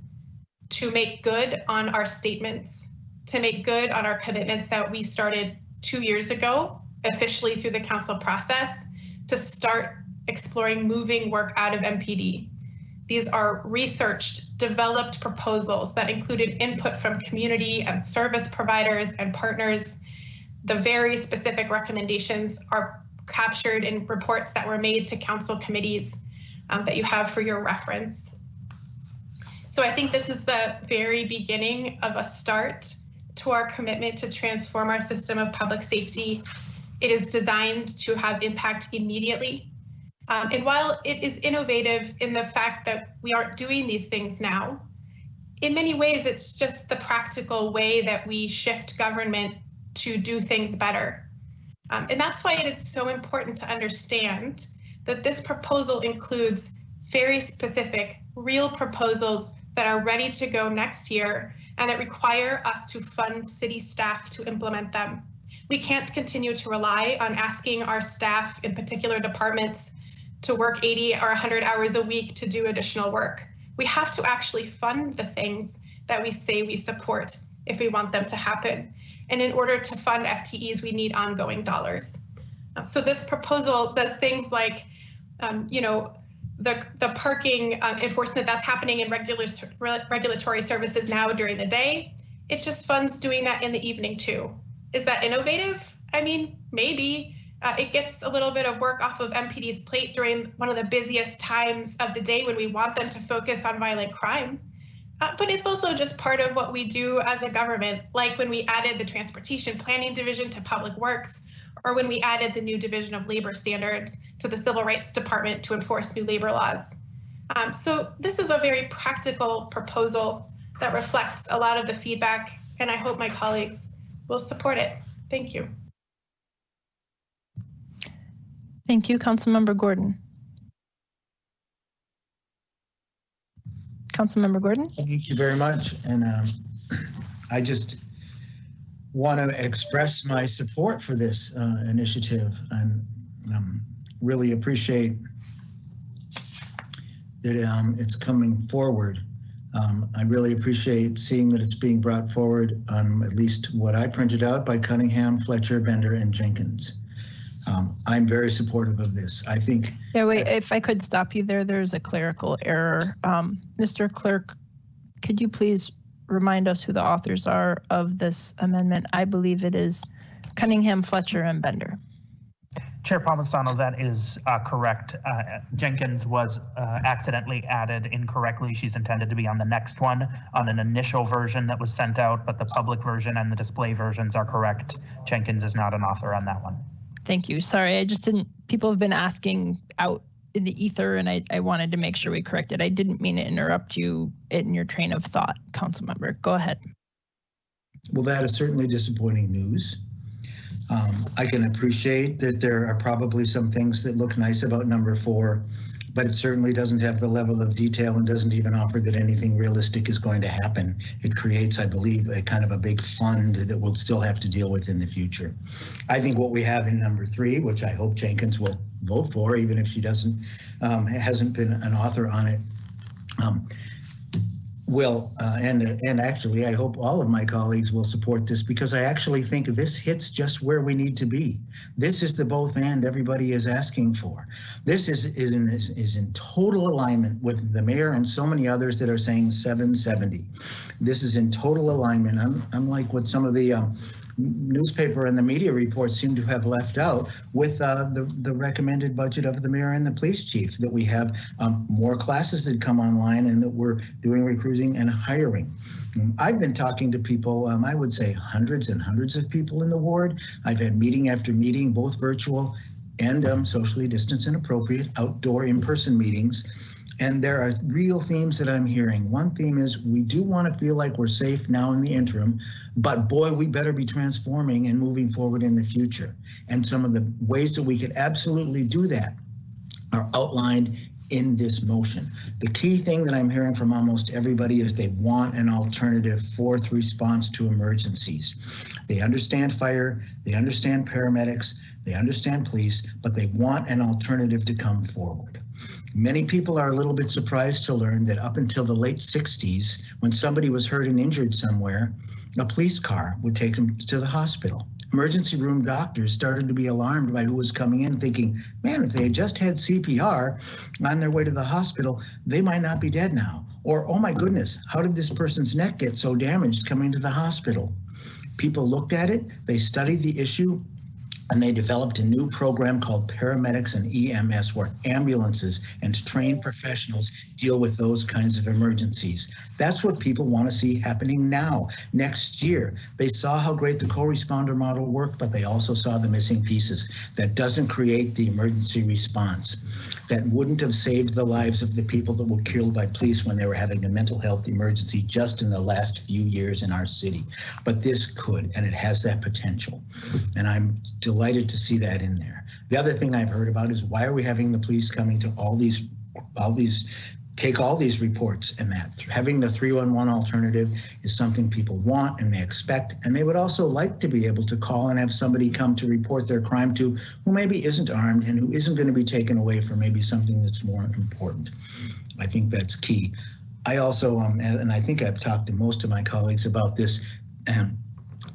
to make good on our statements, to make good on our commitments that we started 2 years ago, officially through the council process, to start exploring moving work out of MPD. These are researched, developed proposals that included input from community and service providers and partners. The very specific recommendations are captured in reports that were made to council committees that you have for your reference. So I think this is the very beginning of a start to our commitment to transform our system of public safety. It is designed to have impact immediately. And while it is innovative in the fact that we aren't doing these things now, in many ways, it's just the practical way that we shift government to do things better. And that's why it is so important to understand that this proposal includes very specific, real proposals that are ready to go next year and that require us to fund city staff to implement them. We can't continue to rely on asking our staff in particular departments to work 80 or 100 hours a week to do additional work. We have to actually fund the things that we say we support if we want them to happen. And in order to fund FTEs, we need ongoing dollars. So this proposal does things like, the parking enforcement that's happening in regulatory services now during the day. It just funds doing that in the evening too. Is that innovative? I mean, maybe. It gets a little bit of work off of MPD's plate during one of the busiest times of the day when we want them to focus on violent crime. But it's also just part of what we do as a government, like when we added the Transportation Planning Division to Public Works, or when we added the new Division of Labor Standards to the Civil Rights Department to enforce new labor laws. So this is a very practical proposal that reflects a lot of the feedback, and I hope my colleagues will support it. Thank you. Thank you, Councilmember Gordon. Councilmember Gordon. Thank you very much. And I just want to express my support for this initiative and really appreciate that it's coming forward. I really appreciate seeing that it's being brought forward on at least what I printed out by Cunningham, Fletcher, Bender, and Jenkins. I'm very supportive of this. I think. Yeah, wait, if I could stop you there, there's a clerical error. Mr. Clerk, could you please remind us who the authors are of this amendment? I believe it is Cunningham, Fletcher, and Bender. Chair Palmisano, that is correct. Jenkins was accidentally added incorrectly. She's intended to be on the next one on an initial version that was sent out, but the public version and the display versions are correct. Jenkins is not an author on that one. Thank you. Sorry, I just didn't, people have been asking out in the ether and I wanted to make sure we corrected. I didn't mean to interrupt you in your train of thought, Councilmember. Go ahead. Well, that is certainly disappointing news. I can appreciate that there are probably some things that look nice about number 4, but it certainly doesn't have the level of detail and doesn't even offer that anything realistic is going to happen. It creates, I believe, a kind of a big fund that we'll still have to deal with in the future. I think what we have in number 3, which I hope Jenkins will vote for, even if she doesn't, hasn't been an author on it, and actually, I hope all of my colleagues will support this because I actually think this hits just where we need to be. This is the both and everybody is asking for. This is in total alignment with the mayor and so many others that are saying 770. This is in total alignment. I'm like what some of the newspaper and the media reports seem to have left out with the recommended budget of the mayor and the police chief, that we have more classes that come online and that we're doing recruiting and hiring. I've been talking to people, I would say hundreds and hundreds of people in the ward. I've had meeting after meeting, both virtual and socially distanced and appropriate outdoor in-person meetings. And there are real themes that I'm hearing. One theme is we do want to feel like we're safe now in the interim, but boy, we better be transforming and moving forward in the future. And some of the ways that we could absolutely do that are outlined in this motion. The key thing that I'm hearing from almost everybody is they want an alternative fourth response to emergencies. They understand fire, they understand paramedics, they understand police, but they want an alternative to come forward. Many people are a little bit surprised to learn that up until the late 60s, when somebody was hurt and injured somewhere, a police car would take them to the hospital. Emergency room doctors started to be alarmed by who was coming in, thinking, man, if they had just had CPR on their way to the hospital, they might not be dead now. Or, oh my goodness, how did this person's neck get so damaged coming to the hospital? People looked at it, they studied the issue, And they developed a new program called Paramedics and EMS, where ambulances and trained professionals deal with those kinds of emergencies. That's what people want to see happening now, next year. They saw how great the co-responder model worked, but they also saw the missing pieces. That doesn't create the emergency response. That wouldn't have saved the lives of the people that were killed by police when they were having a mental health emergency just in the last few years in our city. But this could, and it has that potential. And I'm delighted to see that in there. The other thing I've heard about is, why are we having the police coming to take all these reports, and that having the 311 alternative is something people want and they expect, and they would also like to be able to call and have somebody come to report their crime to who maybe isn't armed and who isn't going to be taken away for maybe something that's more important. I think that's key. I also, and I think I've talked to most of my colleagues about this,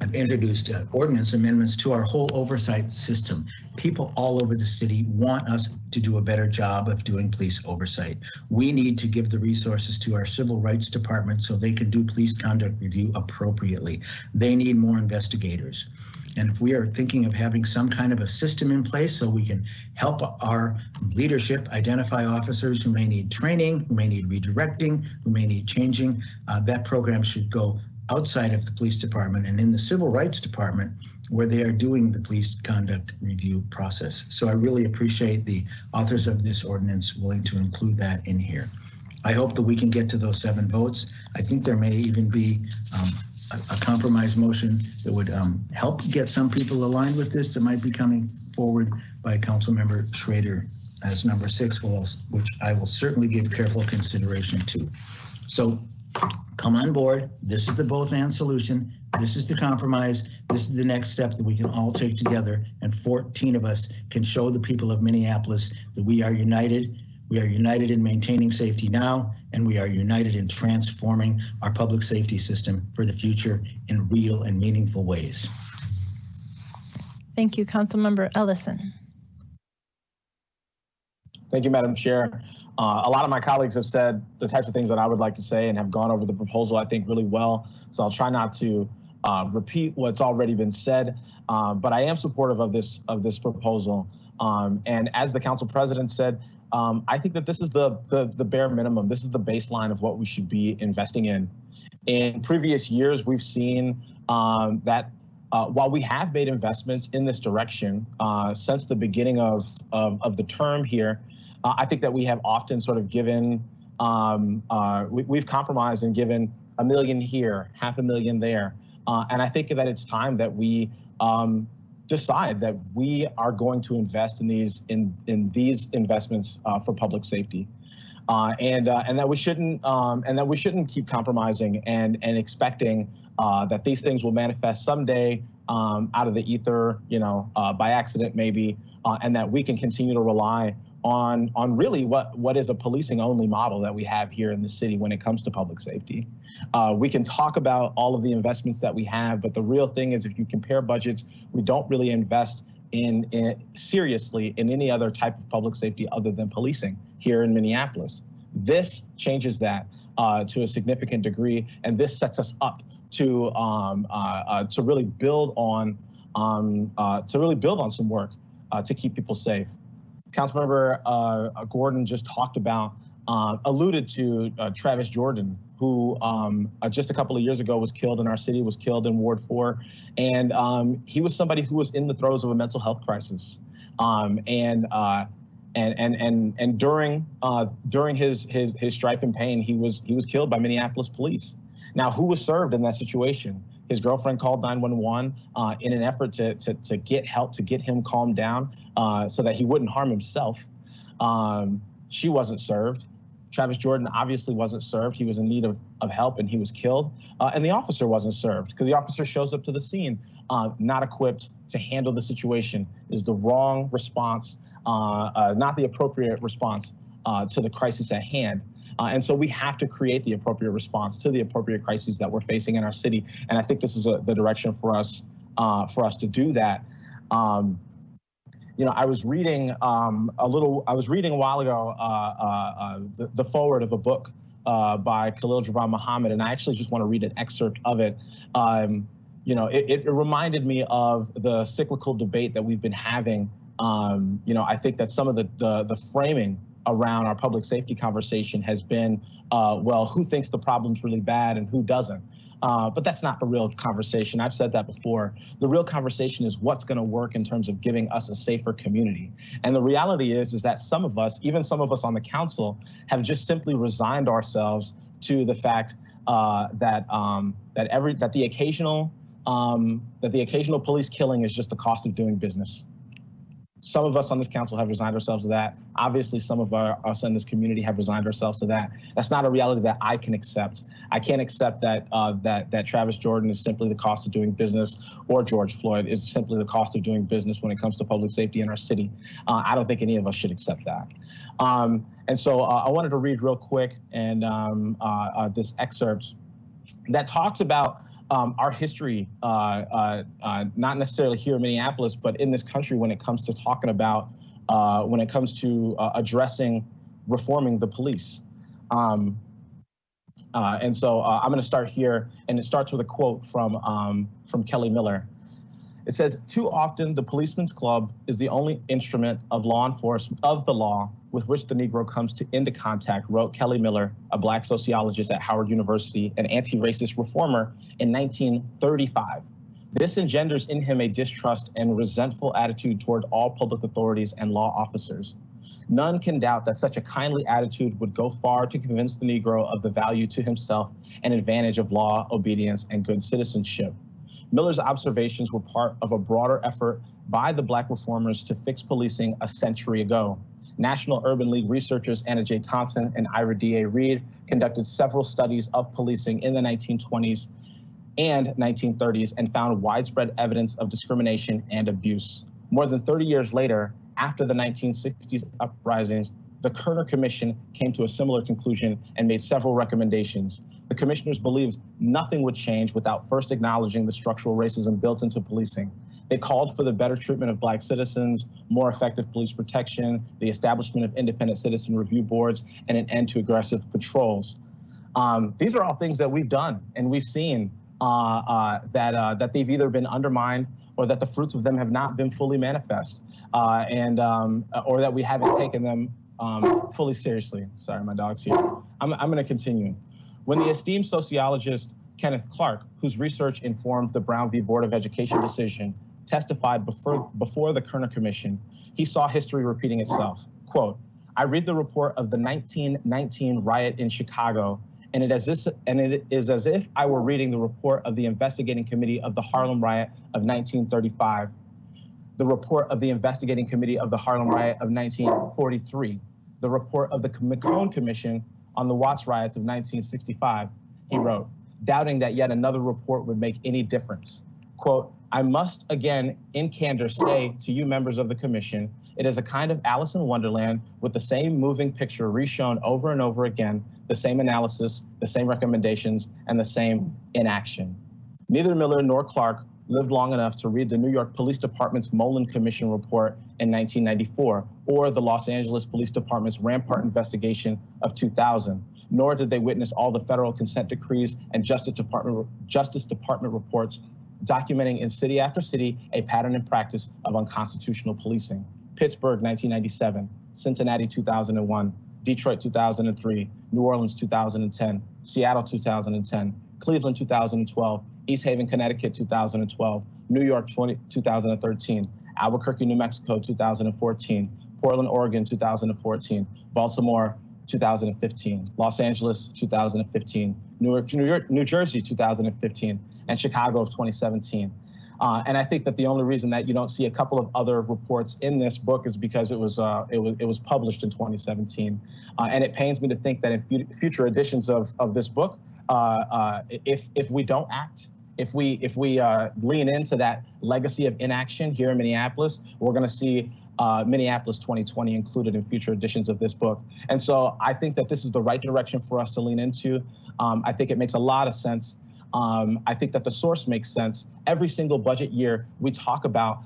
I've introduced ordinance amendments to our whole oversight system. People all over the city want us to do a better job of doing police oversight. We need to give the resources to our civil rights department so they can do police conduct review appropriately. They need more investigators. And if we are thinking of having some kind of a system in place so we can help our leadership identify officers who may need training, who may need redirecting, who may need changing, that program should go outside of the police department and in the civil rights department, where they are doing the police conduct review process. So I really appreciate the authors of this ordinance willing to include that in here. I hope that we can get to those 7 votes. I think there may even be a compromise motion that would help get some people aligned with this, that might be coming forward by Councilmember Schrader as number 6, which I will certainly give careful consideration to. So come on board. This is the both-and solution. This is the compromise. This is the next step that we can all take together, and 14 of us can show the people of Minneapolis that we are united. We are united in maintaining safety now, and we are united in transforming our public safety system for the future in real and meaningful ways. Thank you, Councilmember Ellison. Thank you, Madam Chair. A lot of my colleagues have said the types of things that I would like to say and have gone over the proposal, I think, really well. So I'll try not to repeat what's already been said, but I am supportive of this proposal. And as the council president said, I think that this is the bare minimum. This is the baseline of what we should be investing in. In previous years, we've seen that while we have made investments in this direction since the beginning of the term here, I think that we have often sort of given, we've compromised and given $1 million here, $500,000 there. And I think that it's time that we decide that we are going to invest in these investments for public safety, and that we shouldn't keep compromising and expecting that these things will manifest someday out of the ether, by accident maybe, and that we can continue to rely on really what is a policing only model that we have here in the city when it comes to public safety. We can talk about all of the investments that we have, but the real thing is, if you compare budgets, we don't really invest seriously in any other type of public safety other than policing here in Minneapolis. This changes that to a significant degree, and this sets us up to really build on some work to keep people safe. Councilmember Gordon just talked about, alluded to Travis Jordan, who just a couple of years ago was killed in our city, was killed in Ward 4. And he was somebody who was in the throes of a mental health crisis. And during his strife and pain, he was killed by Minneapolis police. Now, who was served in that situation? His girlfriend called 911 in an effort to get help, to get him calmed down so that he wouldn't harm himself. She wasn't served. Travis Jordan obviously wasn't served. He was in need of help, and he was killed. And the officer wasn't served, because the officer shows up to the scene not equipped to handle the situation. Is the wrong response, not the appropriate response to the crisis at hand. And so we have to create the appropriate response to the appropriate crises that we're facing in our city. And I think this is the direction for us to do that. I was reading a while ago the foreword of a book by Khalil Gibran Muhammad, and I actually just want to read an excerpt of it. it reminded me of the cyclical debate that we've been having. I think that some of the framing around our public safety conversation has been, well, who thinks the problem's really bad and who doesn't? But that's not the real conversation. I've said that before. The real conversation is what's going to work in terms of giving us a safer community. And the reality is that some of us, even some of us on the council, have just simply resigned ourselves to the fact that the occasional police killing is just the cost of doing business. Some of us on this council have resigned ourselves to that. Obviously, some of us in this community have resigned ourselves to that. That's not a reality that I can accept. I can't accept that that Travis Jordan is simply the cost of doing business, or George Floyd is simply the cost of doing business when it comes to public safety in our city. I don't think any of us should accept that. And so I wanted to read real quick and this excerpt that talks about our history, not necessarily here in Minneapolis, but in this country when it comes to talking about, when it comes to addressing reforming the police. And so I'm going to start here, and it starts with a quote from Kelly Miller. It says, "Too often, the policeman's club is the only instrument of law enforcement, of the law, with which the Negro comes into contact," wrote Kelly Miller, a Black sociologist at Howard University, an anti-racist reformer in 1935. This engenders in him a distrust and resentful attitude toward all public authorities and law officers. None can doubt that such a kindly attitude would go far to convince the Negro of the value to himself and advantage of law, obedience, and good citizenship. Miller's observations were part of a broader effort by the Black reformers to fix policing a century ago. National Urban League researchers Anna J. Thompson and Ira D.A. Reed conducted several studies of policing in the 1920s and 1930s and found widespread evidence of discrimination and abuse. More than 30 years later, after the 1960s uprisings, the Kerner Commission came to a similar conclusion and made several recommendations. The commissioners believed nothing would change without first acknowledging the structural racism built into policing. They called for the better treatment of Black citizens, more effective police protection, the establishment of independent citizen review boards, and an end to aggressive patrols. These are all things that we've done, and we've seen that they've either been undermined or that the fruits of them have not been fully manifest, or that we haven't taken them fully seriously. Sorry, my dog's here. I'm going to continue. When the esteemed sociologist Kenneth Clark, whose research informed the Brown v. Board of Education decision, testified before the Kerner Commission, he saw history repeating itself. Quote, "I read the report of the 1919 riot in Chicago, and it is as if I were reading the report of the investigating committee of the Harlem riot of 1935, the report of the investigating committee of the Harlem riot of 1943, the report of the McCone Commission on the Watts riots of 1965, he wrote, doubting that yet another report would make any difference. Quote, "I must again, in candor, say to you members of the commission, it is a kind of Alice in Wonderland with the same moving picture reshown over and over again, the same analysis, the same recommendations, and the same inaction." Neither Miller nor Clark lived long enough to read the New York Police Department's Mullen Commission report in 1994, or the Los Angeles Police Department's Rampart investigation of 2000, nor did they witness all the federal consent decrees and Justice Department reports documenting in city after city a pattern and practice of unconstitutional policing. Pittsburgh, 1997, Cincinnati, 2001, Detroit, 2003, New Orleans, 2010, Seattle, 2010, Cleveland, 2012, East Haven, Connecticut, 2012, New York, 2013, Albuquerque, New Mexico, 2014, Portland, Oregon, 2014, Baltimore, 2015, Los Angeles, 2015, New Jersey, 2015, and Chicago of 2017. And I think that the only reason that you don't see a couple of other reports in this book is because it was published in 2017. And it pains me to think that in future editions of this book, if we don't act, if we lean into that legacy of inaction here in Minneapolis, we're going to see Minneapolis 2020 included in future editions of this book. And so I think that this is the right direction for us to lean into. I think it makes a lot of sense. I think that the source makes sense. Every single budget year, we talk about,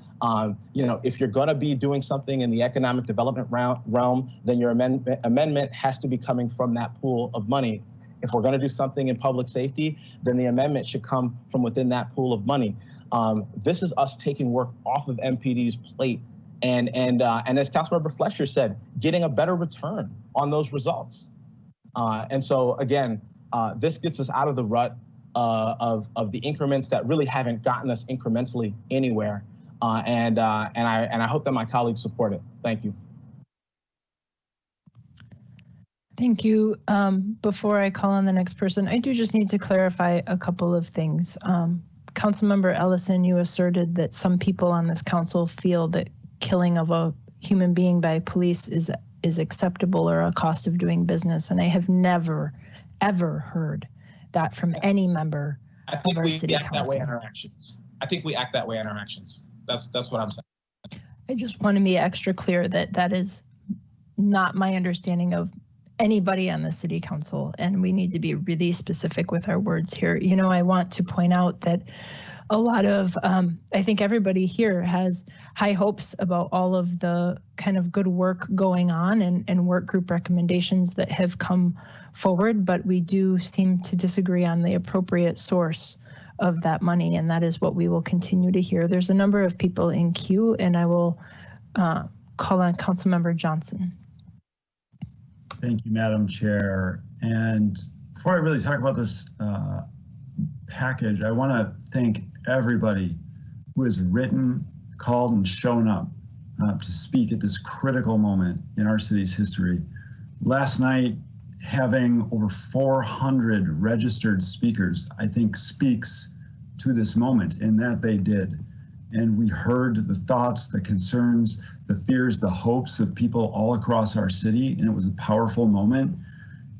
if you're going to be doing something in the economic development realm, then your amendment has to be coming from that pool of money. If we're going to do something in public safety, then the amendment should come from within that pool of money. This is us taking work off of MPD's plate, and as Councilmember Fletcher said, getting a better return on those results. And so again, this gets us out of the rut of the increments that really haven't gotten us incrementally anywhere. And I hope that my colleagues support it. Thank you. Thank you. Before I call on the next person, I do just need to clarify a couple of things. Councilmember Ellison, you asserted that some people on this council feel that killing of a human being by police is acceptable or a cost of doing business, and I have never, ever heard that from any member of our city council. That way in our actions. I think we act that way in our actions. That's what I'm saying. I just want to be extra clear that that is not my understanding of anybody on the city council, and we need to be really specific with our words here. You know, I want to point out that a lot of, I think everybody here has high hopes about all of the kind of good work going on and work group recommendations that have come forward, but we do seem to disagree on the appropriate source of that money, and that is what we will continue to hear. There's a number of people in queue, and I will call on Councilmember Johnson. Thank you, Madam Chair. And before I really talk about this package, I want to thank everybody who has written, called, and shown up to speak at this critical moment in our city's history. Last night, having over 400 registered speakers, I think speaks to this moment in that they did. And we heard the thoughts, the concerns, the fears, the hopes of people all across our city, and it was a powerful moment.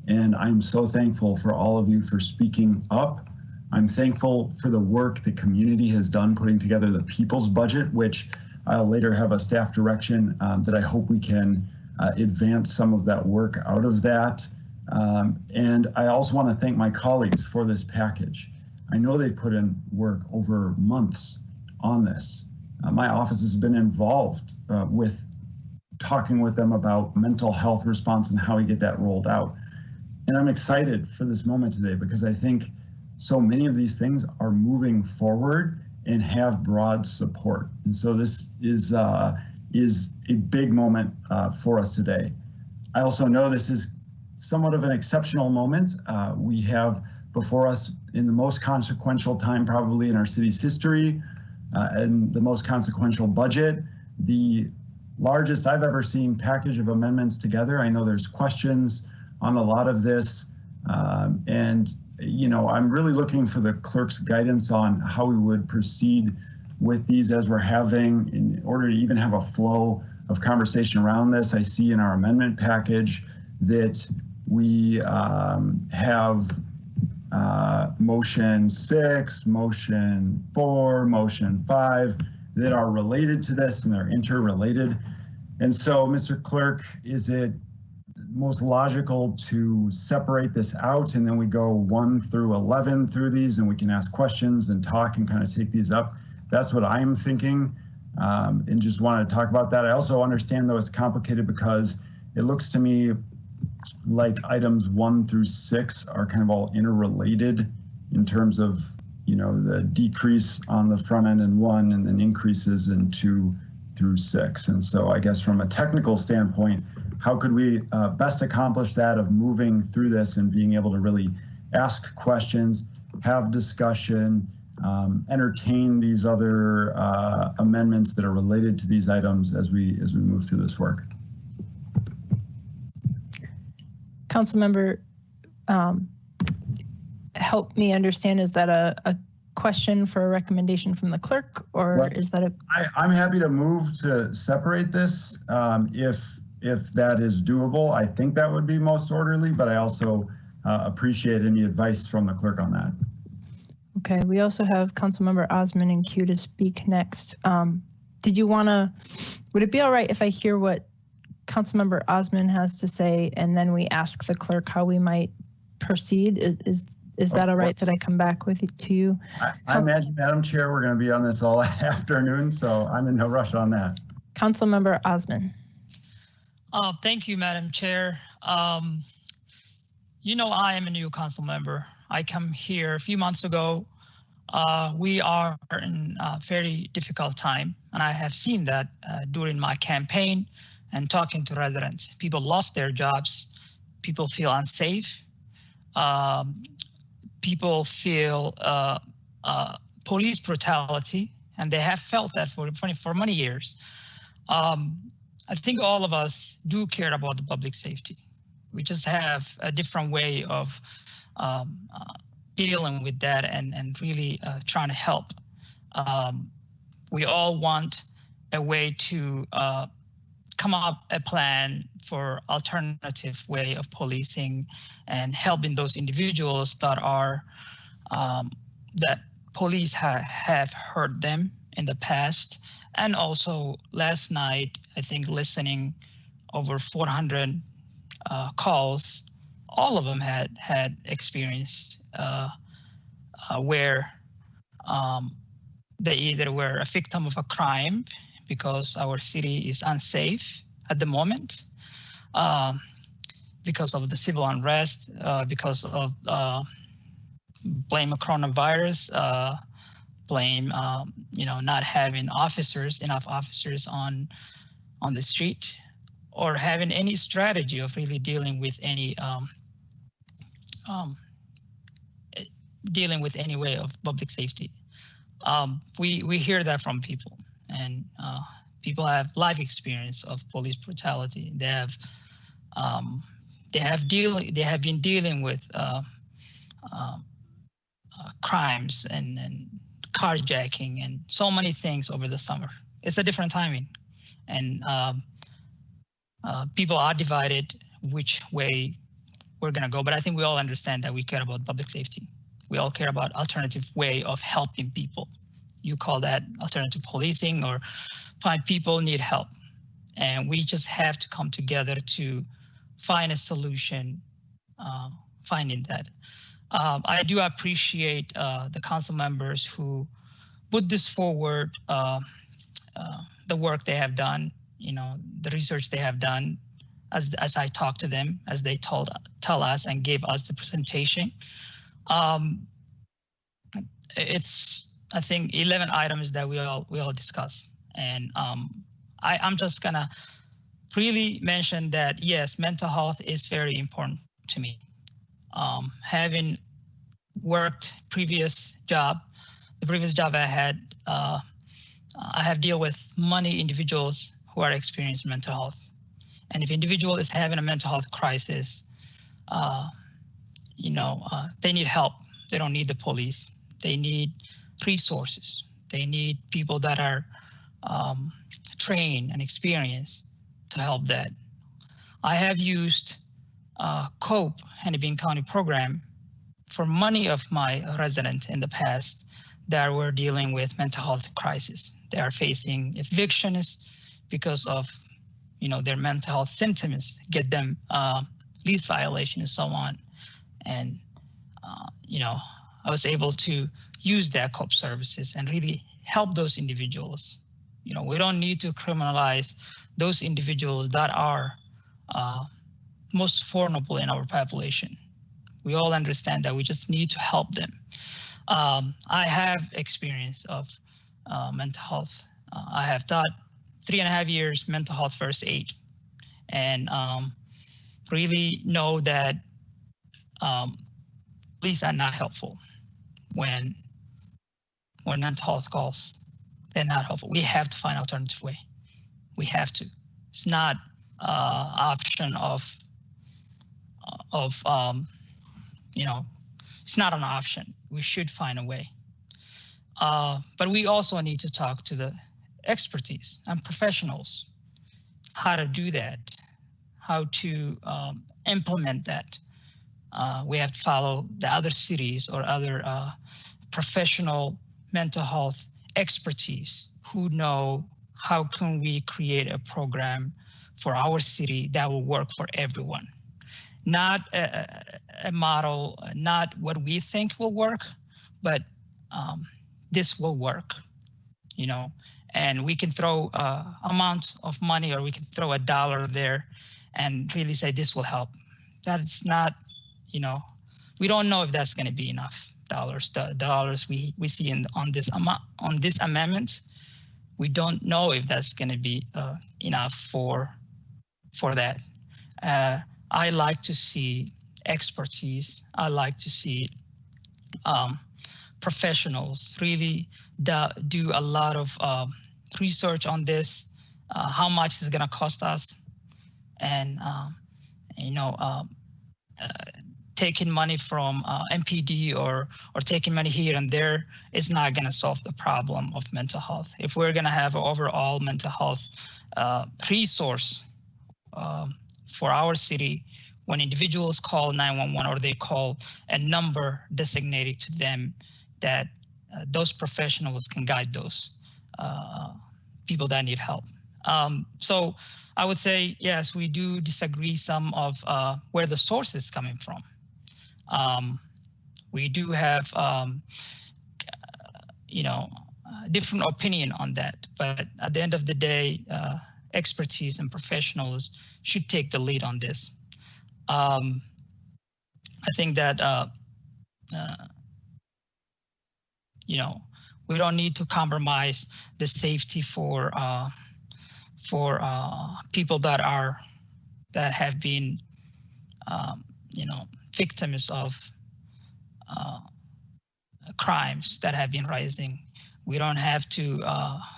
And I'm so thankful for all of you for speaking up. I'm thankful for the work the community has done putting together the people's budget, which I'll later have a staff direction that I hope we can advance some of that work out of that. And I also want to thank my colleagues for this package. I know they put in work over months on this. My office has been involved with talking with them about mental health response and how we get that rolled out. And I'm excited for this moment today because I think so many of these things are moving forward and have broad support. And so this is a big moment for us today. I also know this is somewhat of an exceptional moment. We have before us in the most consequential time probably in our city's history, and the most consequential budget, the largest I've ever seen package of amendments together. I know there's questions on a lot of this, and you know, I'm really looking for the clerk's guidance on how we would proceed with these as we're having in order to even have a flow of conversation around this. I see in our amendment package that we have motion 6, motion 4, motion 5 that are related to this, and they're interrelated. And so, Mr. Clerk, is it most logical to separate this out and then we go 1 through 11 through these and we can ask questions and talk and kind of take these up? That's what I'm thinking, and just wanted to talk about that. I also understand though it's complicated because it looks to me like items 1 through 6 are kind of all interrelated in terms of, you know, the decrease on the front end in 1 and then increases in 2 through 6. And so I guess from a technical standpoint, how could we best accomplish that of moving through this and being able to really ask questions, have discussion, entertain these other amendments that are related to these items as we move through this work? Councilmember, help me understand, is that a question for a recommendation from the clerk, or right. Is that a... I'm happy to move to separate this if that is doable. I think that would be most orderly, but I also appreciate any advice from the clerk on that. Okay, we also have Councilmember Osman in queue to speak next. Did you want to, would it be all right if I hear what Councilmember Osman has to say and then we ask the clerk how we might proceed? Is that all right that I come back with it to you? I imagine, Madam Chair, we're going to be on this all afternoon, so I'm in no rush on that. Councilmember Osman. Thank you, Madam Chair. You know, I am a new council member. I come here a few months ago. We are in a very difficult time, and I have seen that during my campaign and talking to residents. People lost their jobs. People feel unsafe. People feel police brutality, and they have felt that for many years. I think all of us do care about the public safety. We just have a different way of dealing with that and really trying to help. We all want a way to come up a plan for alternative way of policing and helping those individuals that are that police have hurt them in the past. And also last night, I think listening over 400 calls, all of them had experienced where they either were a victim of a crime because our city is unsafe at the moment, because of the civil unrest, because of blame coronavirus, blame not having enough officers on the street, or having any strategy of really dealing with any way of public safety. We hear that from people, and people have life experience of police brutality. They have been dealing with crimes and carjacking and so many things over the summer. It's a different timing, and people are divided which way we're going to go. But I think we all understand that we care about public safety. We all care about alternative way of helping people. You call that alternative policing, or find people need help. And we just have to come together to find a solution, finding that. I do appreciate the council members who put this forward, the work they have done, the research they have done, as I talked to them, as they tell us and gave us the presentation. It's, I think, 11 items that we all discussed. And I'm just gonna really mention that, yes, mental health is very important to me. Having worked the previous job I had, I have dealt with many individuals who are experiencing mental health. And if individual is having a mental health crisis, they need help. They don't need the police. They need resources. They need people that are trained and experienced to help that. I have used COPE, Hennepin County program, for many of my residents in the past that were dealing with mental health crisis. They are facing evictions because of their mental health symptoms, get them lease violation and so on. And I was able to use that COPE services and really help those individuals. We don't need to criminalize those individuals that are most vulnerable in our population. We all understand that we just need to help them. I have experience of mental health. I have taught 3.5 years mental health first aid, and really know that police are not helpful when mental health calls. They're not helpful. We have to find an alternative way. We have to. It's not option it's not an option. We should find a way. But we also need to talk to the expertise and professionals, how to do that, how to implement that. We have to follow the other cities or other professional mental health expertise who know how can we create a program for our city that will work for everyone. Not a model, not what we think will work, but this will work, and we can throw amount of money, or we can throw $1 there and really say this will help. That's not we don't know if that's going to be enough dollars. The dollars we see on this amendment, we don't know if that's going to be enough for that. I like to see expertise. I like to see professionals really do a lot of research on this. How much is going to cost us, and taking money from MPD or taking money here and there is not going to solve the problem of mental health. If we're going to have an overall mental health resource for our city, when individuals call 911 or they call a number designated to them, that those professionals can guide those people that need help. So I would say, yes, we do disagree some of where the source is coming from. We do have, different opinion on that, but at the end of the day, expertise and professionals should take the lead on this. I think that, we don't need to compromise the safety for people that have been, victims of crimes that have been rising. We don't have to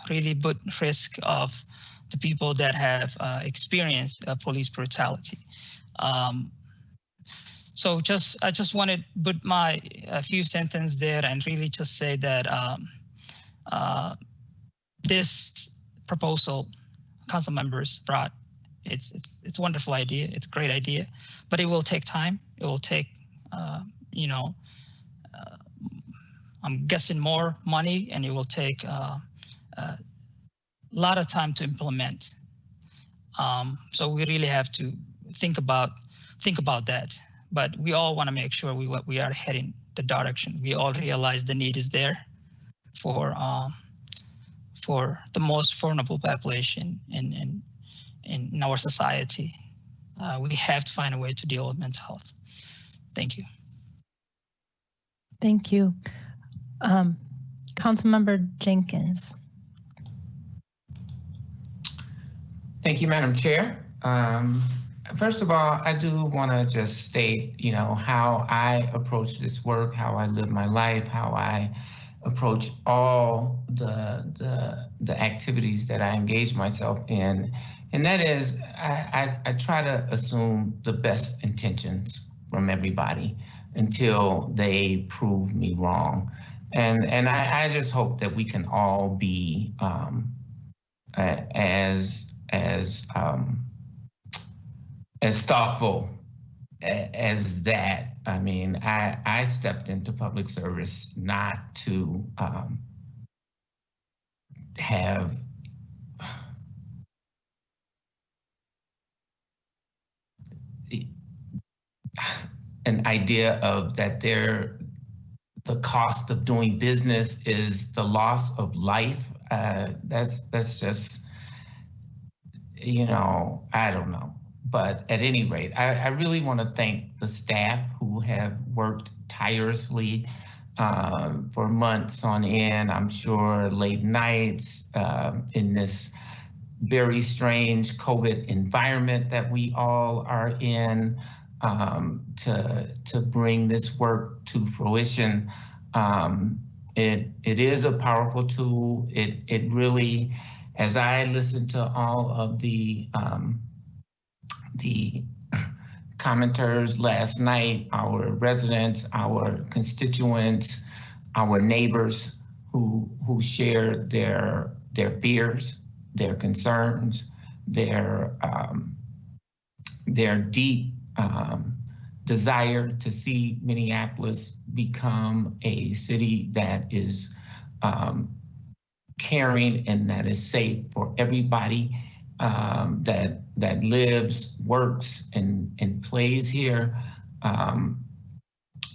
really put risk of the people that have experienced police brutality. So I just want to put a few sentences there and really just say that this proposal council members brought, it's a wonderful idea. It's a great idea, but it will take time. It will take, I'm guessing more money, and it will take a lot of time to implement. So we really have to think about that. But we all want to make sure we are heading the direction. We all realize the need is there for the most vulnerable population in our society. We have to find a way to deal with mental health. Thank you. Thank you. Councilmember Jenkins. Thank you, Madam Chair. First of all, I do want to just state, how I approach this work, how I live my life, how I approach all the activities that I engage myself in. And that is, I try to assume the best intentions from everybody until they prove me wrong. And I just hope that we can all be as thoughtful as that. I mean, I stepped into public service not to have an idea of that the cost of doing business is the loss of life. That's just, I don't know. But at any rate, I really want to thank the staff who have worked tirelessly for months on end. I'm sure late nights in this very strange COVID environment that we all are in, to bring this work to fruition. It is a powerful tool. It really, as I listened to all of the commenters last night, our residents, our constituents, our neighbors who shared their fears, their concerns, their deep desire to see Minneapolis become a city that is caring and that is safe for everybody that lives, works, and plays here.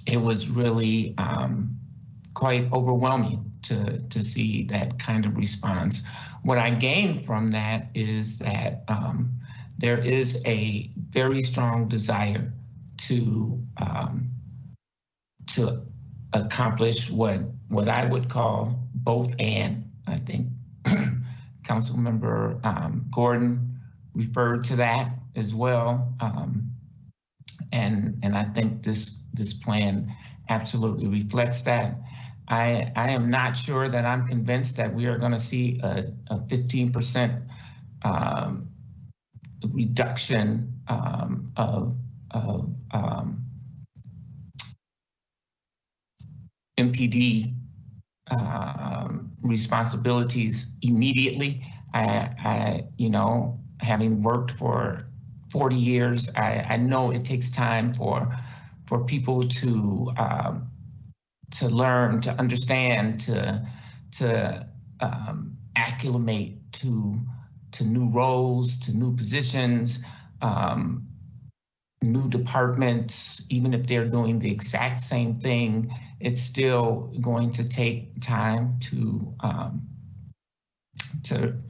It was really quite overwhelming to see that kind of response. What I gained from that is that there is a very strong desire to accomplish what I would call both and. I think Councilmember Gordon referred to that as well, and I think this plan absolutely reflects that. I am not sure that I'm convinced that we are going to see a 15% reduction of MPD responsibilities immediately. You know, having worked for 40 years, I know it takes time for people to learn, to understand, to acclimate to new roles, to new positions, new departments. Even if they're doing the exact same thing, it's still going to take time to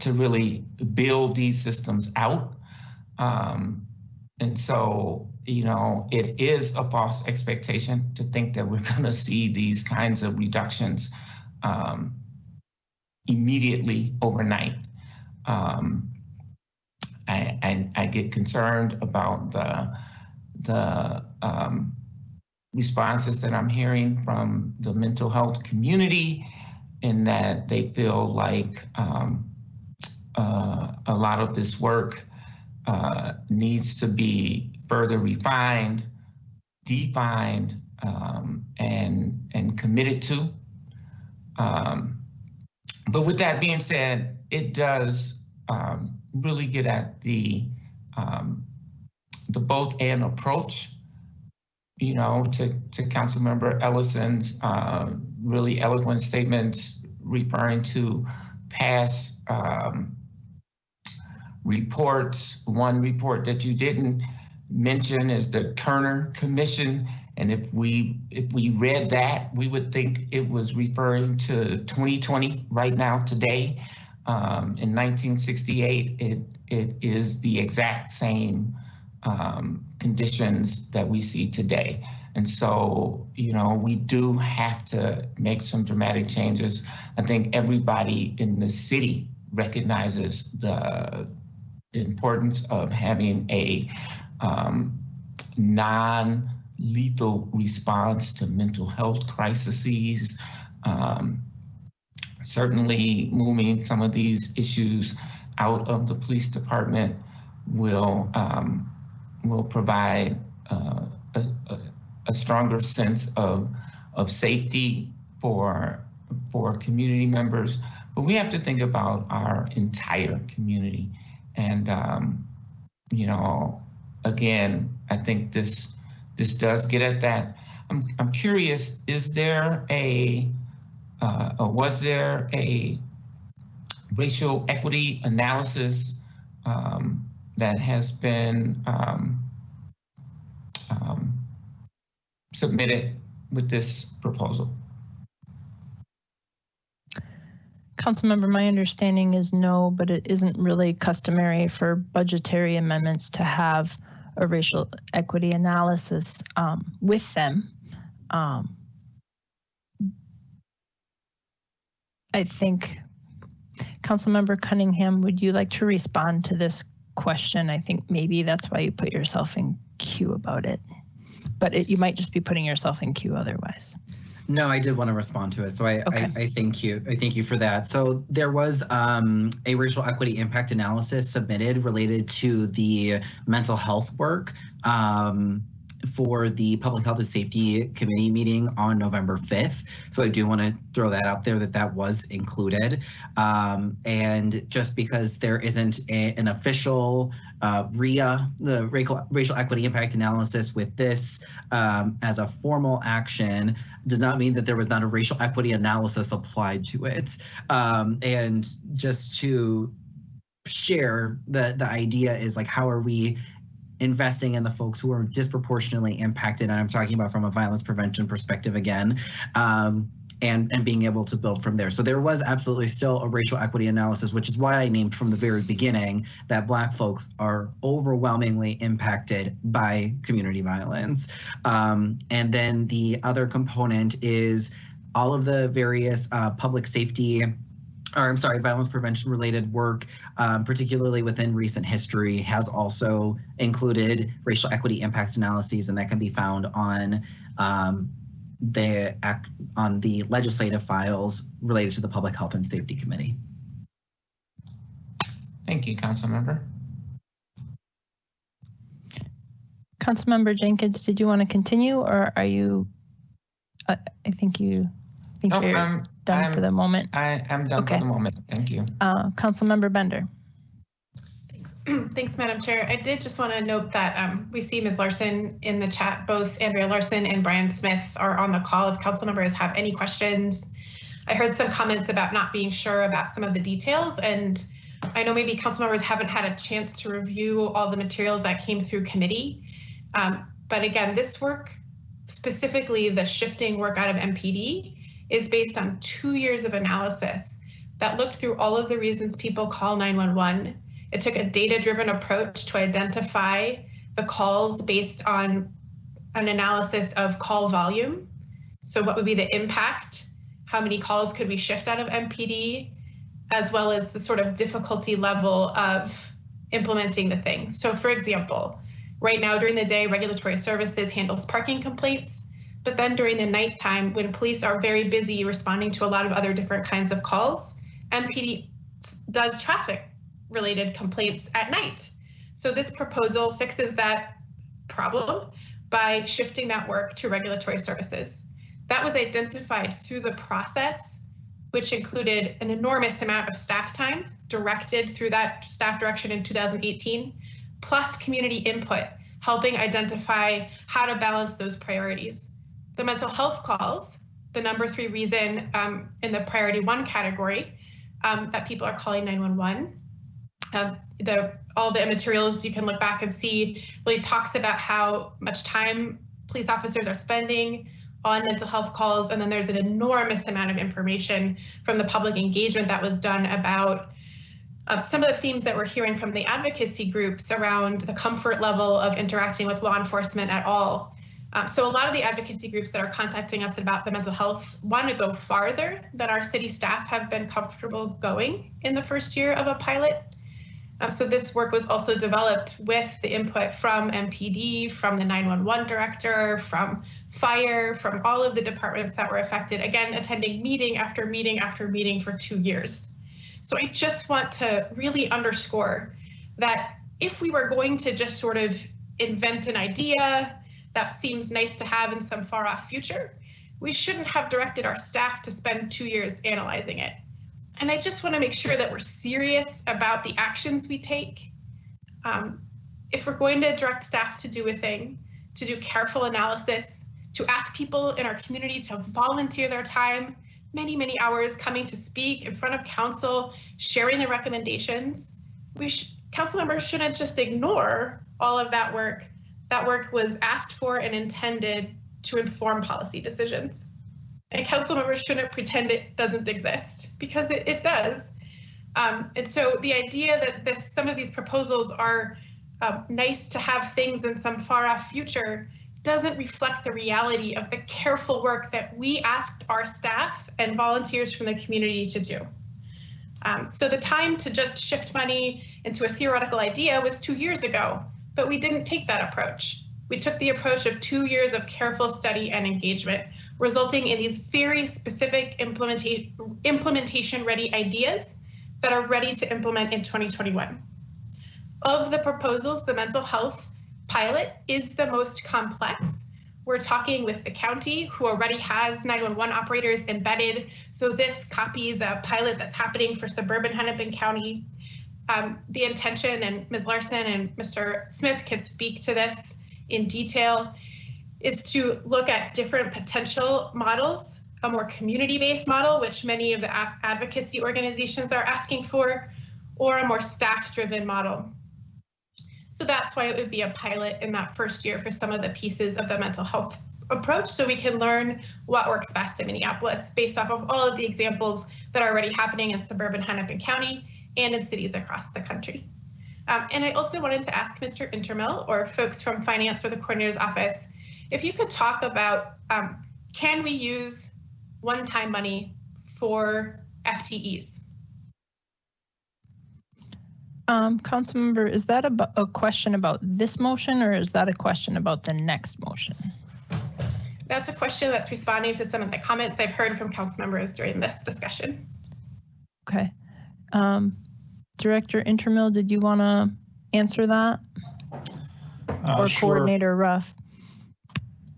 really build these systems out. And so, you know, it is a false expectation to think that we're going to see these kinds of reductions immediately overnight. I get concerned about the responses that I'm hearing from the mental health community, in that they feel like a lot of this work needs to be further refined, defined, and committed to. But with that being said, it does really get at the both and approach. You know, to Councilmember Ellison's really eloquent statements referring to past reports. One report that you didn't mention is the Kerner Commission. And if we read that, we would think it was referring to 2020 right now, today. In 1968, it is the exact same conditions that we see today. And so, you know, we do have to make some dramatic changes. I think everybody in the city recognizes the importance of having a non-lethal response to mental health crises. Certainly moving some of these issues out of the police department will provide a stronger sense of safety for community members. But we have to think about our entire community. And, you know, again, I think this does get at that. I'm curious, is there was there a racial equity analysis that has been submitted with this proposal? Councilmember, my understanding is no, but it isn't really customary for budgetary amendments to have a racial equity analysis with them. I think, Councilmember Cunningham, would you like to respond to this question? I think maybe that's why you put yourself in queue about it, but you might just be putting yourself in queue otherwise. No, I did want to respond to it. So I thank you. I thank you for that. So there was a racial equity impact analysis submitted related to the mental health work for the Public Health and Safety Committee meeting on November 5th. So I do want to throw that out there that was included. And just because there isn't an official RIA, the racial equity impact analysis with this as a formal action, does not mean that there was not a racial equity analysis applied to it. And just to share, the idea is like, how are we investing in the folks who are disproportionately impacted? And I'm talking about from a violence prevention perspective again. and being able to build from there. So there was absolutely still a racial equity analysis, which is why I named from the very beginning that Black folks are overwhelmingly impacted by community violence. And then the other component is all of the various public safety, or I'm sorry, violence prevention related work, particularly within recent history, has also included racial equity impact analyses, and that can be found on the legislative files related to the Public Health and Safety Committee. Thank you, Councilmember. Councilmember Jenkins, did you want to continue, or are you? I think you're done for the moment. I'm done for the moment. Thank you. Councilmember Bender. Thanks, Madam Chair. I did just want to note that we see Ms. Larson in the chat. Both Andrea Larson and Brian Smith are on the call if council members have any questions. I heard some comments about not being sure about some of the details, and I know maybe council members haven't had a chance to review all the materials that came through committee. But again, this work, specifically the shifting work out of MPD, is based on 2 years of analysis that looked through all of the reasons people call 911. It took a data-driven approach to identify the calls based on an analysis of call volume. So what would be the impact? How many calls could we shift out of MPD? As well as the sort of difficulty level of implementing the thing. So for example, right now during the day, regulatory services handles parking complaints, but then during the nighttime, when police are very busy responding to a lot of other different kinds of calls, MPD does traffic related complaints at night. So this proposal fixes that problem by shifting that work to regulatory services. That was identified through the process, which included an enormous amount of staff time directed through that staff direction in 2018, plus community input, helping identify how to balance those priorities. The mental health calls, the number 3 reason in the priority 1 category that people are calling 911. All the materials you can look back and see really talks about how much time police officers are spending on mental health calls, and then there's an enormous amount of information from the public engagement that was done about some of the themes that we're hearing from the advocacy groups around the comfort level of interacting with law enforcement at all. So a lot of the advocacy groups that are contacting us about the mental health want to go farther than our city staff have been comfortable going in the first year of a pilot. So this work was also developed with the input from MPD, from the 911 director, from fire, from all of the departments that were affected, again, attending meeting after meeting after meeting for 2 years. So I just want to really underscore that if we were going to just sort of invent an idea that seems nice to have in some far off future, we shouldn't have directed our staff to spend 2 years analyzing it. And I just want to make sure that we're serious about the actions we take. If we're going to direct staff to do a thing, to do careful analysis, to ask people in our community to volunteer their time, many, many hours coming to speak in front of council, sharing their recommendations, council members shouldn't just ignore all of that work. That work was asked for and intended to inform policy decisions. And council members shouldn't pretend it doesn't exist, because it does. And so the idea that some of these proposals are nice to have things in some far off future doesn't reflect the reality of the careful work that we asked our staff and volunteers from the community to do. So the time to just shift money into a theoretical idea was 2 years ago, but we didn't take that approach. We took the approach of 2 years of careful study and engagement, resulting in these very specific implementation-ready ideas that are ready to implement in 2021. Of the proposals, the mental health pilot is the most complex. We're talking with the county, who already has 911 operators embedded. So this copies a pilot that's happening for suburban Hennepin County. The intention, and Ms. Larson and Mr. Smith can speak to this in detail, is to look at different potential models, a more community-based model, which many of the advocacy organizations are asking for, or a more staff-driven model. So that's why it would be a pilot in that first year for some of the pieces of the mental health approach so we can learn what works best in Minneapolis based off of all of the examples that are already happening in suburban Hennepin County and in cities across the country. And I also wanted to ask Mr. Intermill or folks from finance or the coordinator's office, if you could talk about, can we use one-time money for FTEs? Councilmember, is that a question about this motion or is that a question about the next motion? That's a question that's responding to some of the comments I've heard from council members during this discussion. Okay. Director Intermill, did you want to answer that? Or sure. Coordinator Ruff?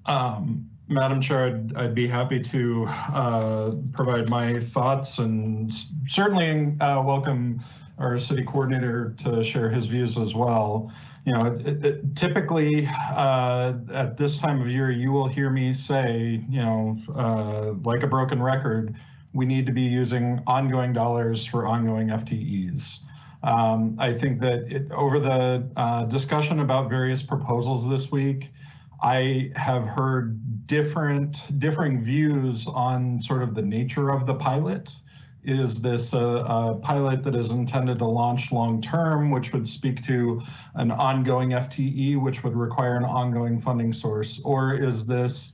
Madam Chair, I'd be happy to provide my thoughts and certainly welcome our city coordinator to share his views as well. You know, typically at this time of year, you will hear me say, you know, like a broken record, we need to be using ongoing dollars for ongoing FTEs. I think that over the discussion about various proposals this week, I have heard differing views on sort of the nature of the pilot. Is this a pilot that is intended to launch long-term, which would speak to an ongoing FTE, which would require an ongoing funding source? Or is this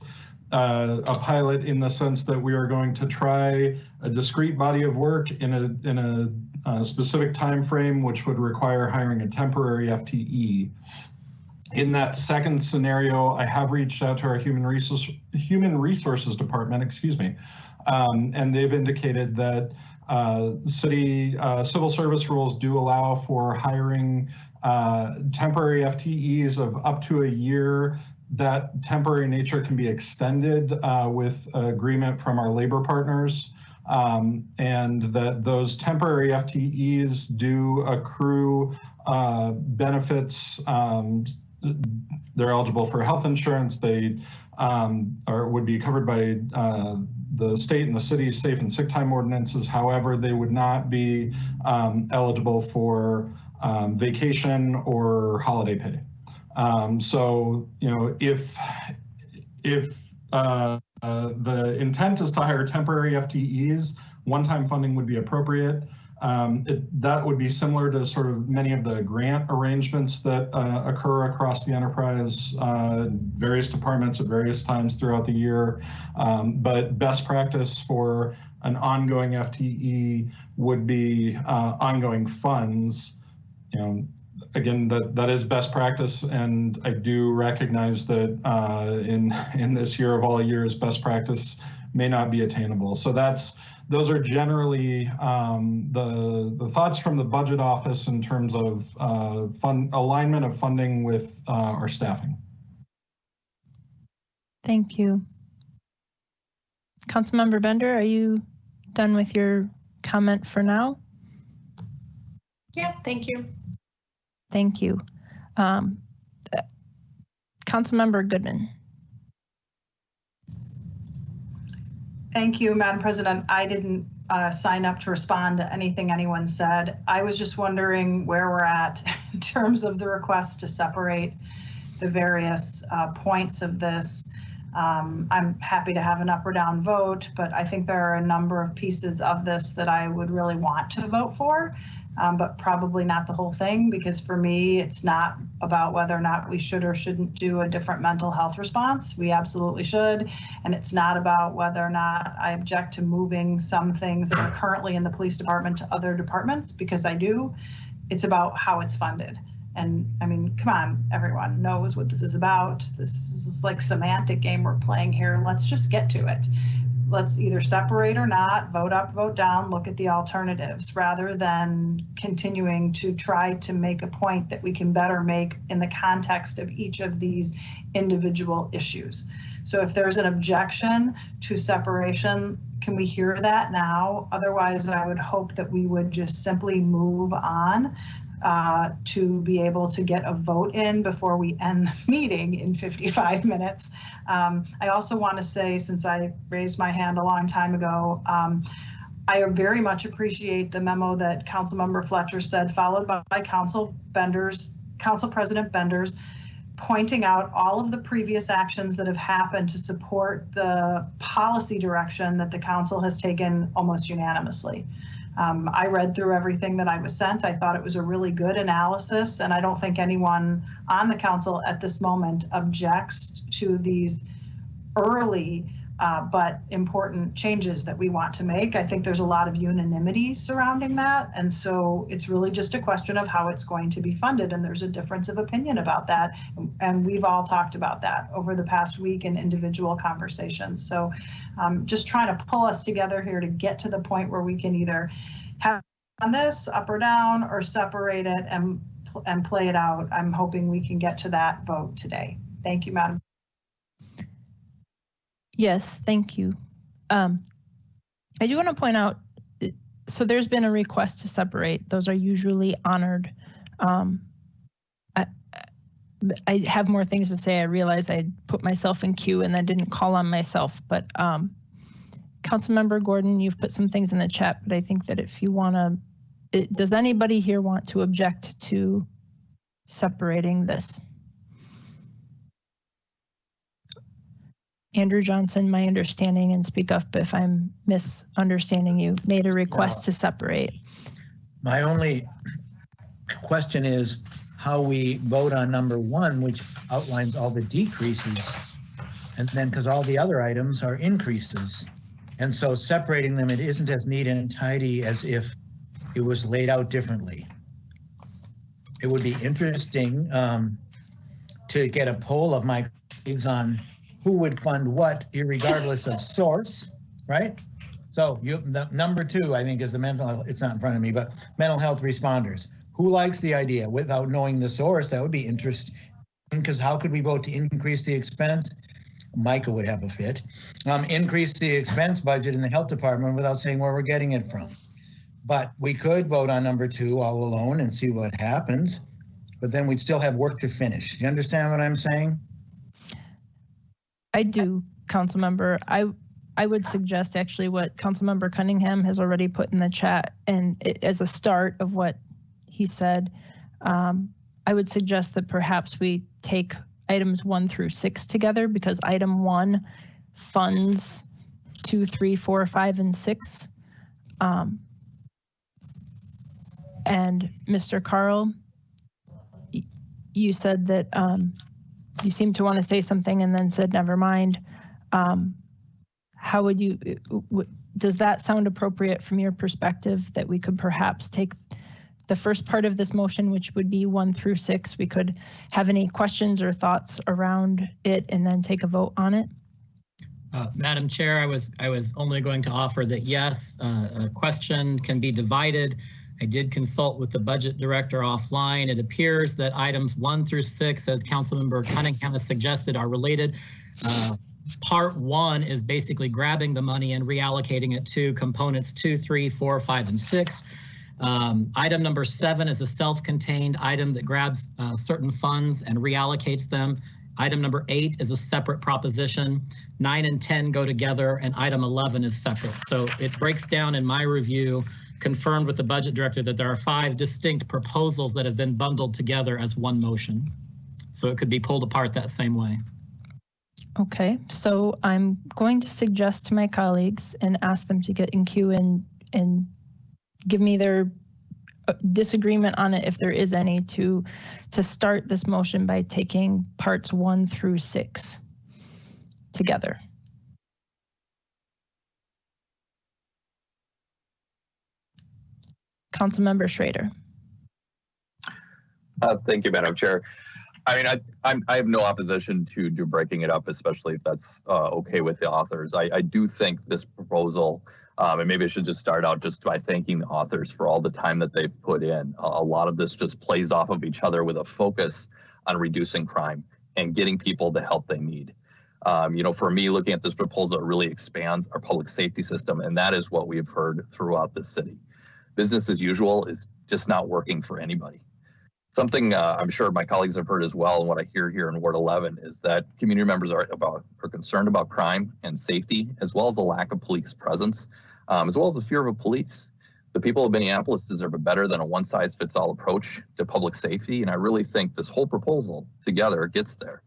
a pilot in the sense that we are going to try a discrete body of work in a specific time frame, which would require hiring a temporary FTE? In that second scenario, I have reached out to our human resources department, excuse me, and they've indicated that city civil service rules do allow for hiring temporary FTEs of up to a year. That temporary nature can be extended with agreement from our labor partners, and that those temporary FTEs do accrue benefits. They're eligible for health insurance. They would be covered by the state and the city's safe and sick time ordinances. However, they would not be eligible for vacation or holiday pay. So, you know, if the intent is to hire temporary FTEs, one-time funding would be appropriate. That would be similar to sort of many of the grant arrangements that occur across the enterprise, various departments at various times throughout the year. But best practice for an ongoing FTE would be ongoing funds. You know, again, that is best practice, and I do recognize that in this year of all years, best practice may not be attainable. So those are generally the thoughts from the budget office in terms of alignment of funding with our staffing. Thank you. Councilmember Bender, are you done with your comment for now? Yeah, thank you. Thank you. Councilmember Goodman. Thank you, Madam President. I didn't sign up to respond to anything anyone said. I was just wondering where we're at in terms of the request to separate the various points of this. I'm happy to have an up or down vote, but I think there are a number of pieces of this that I would really want to vote for, but probably not the whole thing, because for me, it's not about whether or not we should or shouldn't do a different mental health response. We absolutely should. And it's not about whether or not I object to moving some things that are currently in the police department to other departments, because I do. It's about how it's funded. And I mean, come on, everyone knows what this is about. This is like semantic game we're playing here. Let's just get to it. Let's either separate or not, vote up, vote down, look at the alternatives, rather than continuing to try to make a point that we can better make in the context of each of these individual issues. So if there's an objection to separation, can we hear that now? Otherwise, I would hope that we would just simply move on to be able to get a vote in before we end the meeting in 55 minutes. I also want to say, since I raised my hand a long time ago, I very much appreciate the memo that Councilmember Fletcher said, followed by Council President Bender's pointing out all of the previous actions that have happened to support the policy direction that the council has taken almost unanimously. I read through everything that I was sent. I thought it was a really good analysis, and I don't think anyone on the council at this moment objects to these early but important changes that we want to make. I think there's a lot of unanimity surrounding that. And so it's really just a question of how it's going to be funded. And there's a difference of opinion about that. And we've all talked about that over the past week in individual conversations. So just trying to pull us together here to get to the point where we can either have on this up or down or separate it and play it out. I'm hoping we can get to that vote today. Thank you, Madam. Yes, thank you. I do want to point out, so there's been a request to separate. Those are usually honored. I have more things to say. I realize I put myself in queue and then didn't call on myself, but Councilmember Gordon, you've put some things in the chat, but I think that if you want to, does anybody here want to object to separating this? Andrew Johnson, my understanding, and speak up if I'm misunderstanding you, made a request to separate. My only question is how we vote on number 1, which outlines all the decreases, and then because all the other items are increases. And so separating them, it isn't as neat and tidy as if it was laid out differently. It would be interesting to get a poll of my colleagues on who would fund what, irregardless of source, right? So the number 2, I think, is the mental, it's not in front of me, but mental health responders. Who likes the idea without knowing the source? That would be interesting, because how could we vote to increase the expense? Micah would have a fit. Increase the expense budget in the health department without saying where we're getting it from. But we could vote on number 2 all alone and see what happens, but then we'd still have work to finish. You understand what I'm saying? I do, Councilmember. I would suggest actually what Councilmember Cunningham has already put in the chat, and as a start of what he said, I would suggest that perhaps we take items 1 through 6 together, because item 1 funds 2, 3, 4, 5, and 6. And Mr. Carl, you said that you seemed to want to say something and then said, never mind. How would you, does that sound appropriate from your perspective, that we could perhaps take the first part of this motion, which would be 1 through 6, we could have any questions or thoughts around it and then take a vote on it? Madam Chair, I was only going to offer that yes, a question can be divided. I did consult with the budget director offline. It appears that items 1 through 6, as Councilmember Cunningham has suggested, are related. Part 1 is basically grabbing the money and reallocating it to components 2, 3, 4, 5, and 6. Item number 7 is a self-contained item that grabs certain funds and reallocates them. Item number 8 is a separate proposition. 9 and 10 go together, and item 11 is separate. So it breaks down in my review, confirmed with the budget director, that there are 5 distinct proposals that have been bundled together as one motion. So it could be pulled apart that same way. Okay, so I'm going to suggest to my colleagues and ask them to get in queue and give me their disagreement on it, if there is any, to start this motion by taking parts 1 through 6 together. Councilmember Schrader. Thank you, Madam Chair. I mean, I have no opposition to breaking it up, especially if that's okay with the authors. I do think this proposal, and maybe I should just start out just by thanking the authors for all the time that they've put in. A lot of this just plays off of each other with a focus on reducing crime and getting people the help they need. You know, for me, looking at this proposal, it really expands our public safety system, and that is what we've heard throughout the city. Business as usual is just not working for anybody. Something I'm sure my colleagues have heard as well, and what I hear here in Ward 11 is that community members are concerned about crime and safety, as well as the lack of police presence, as well as the fear of police. The people of Minneapolis deserve a better than a one-size-fits-all approach to public safety, and I really think this whole proposal together gets there.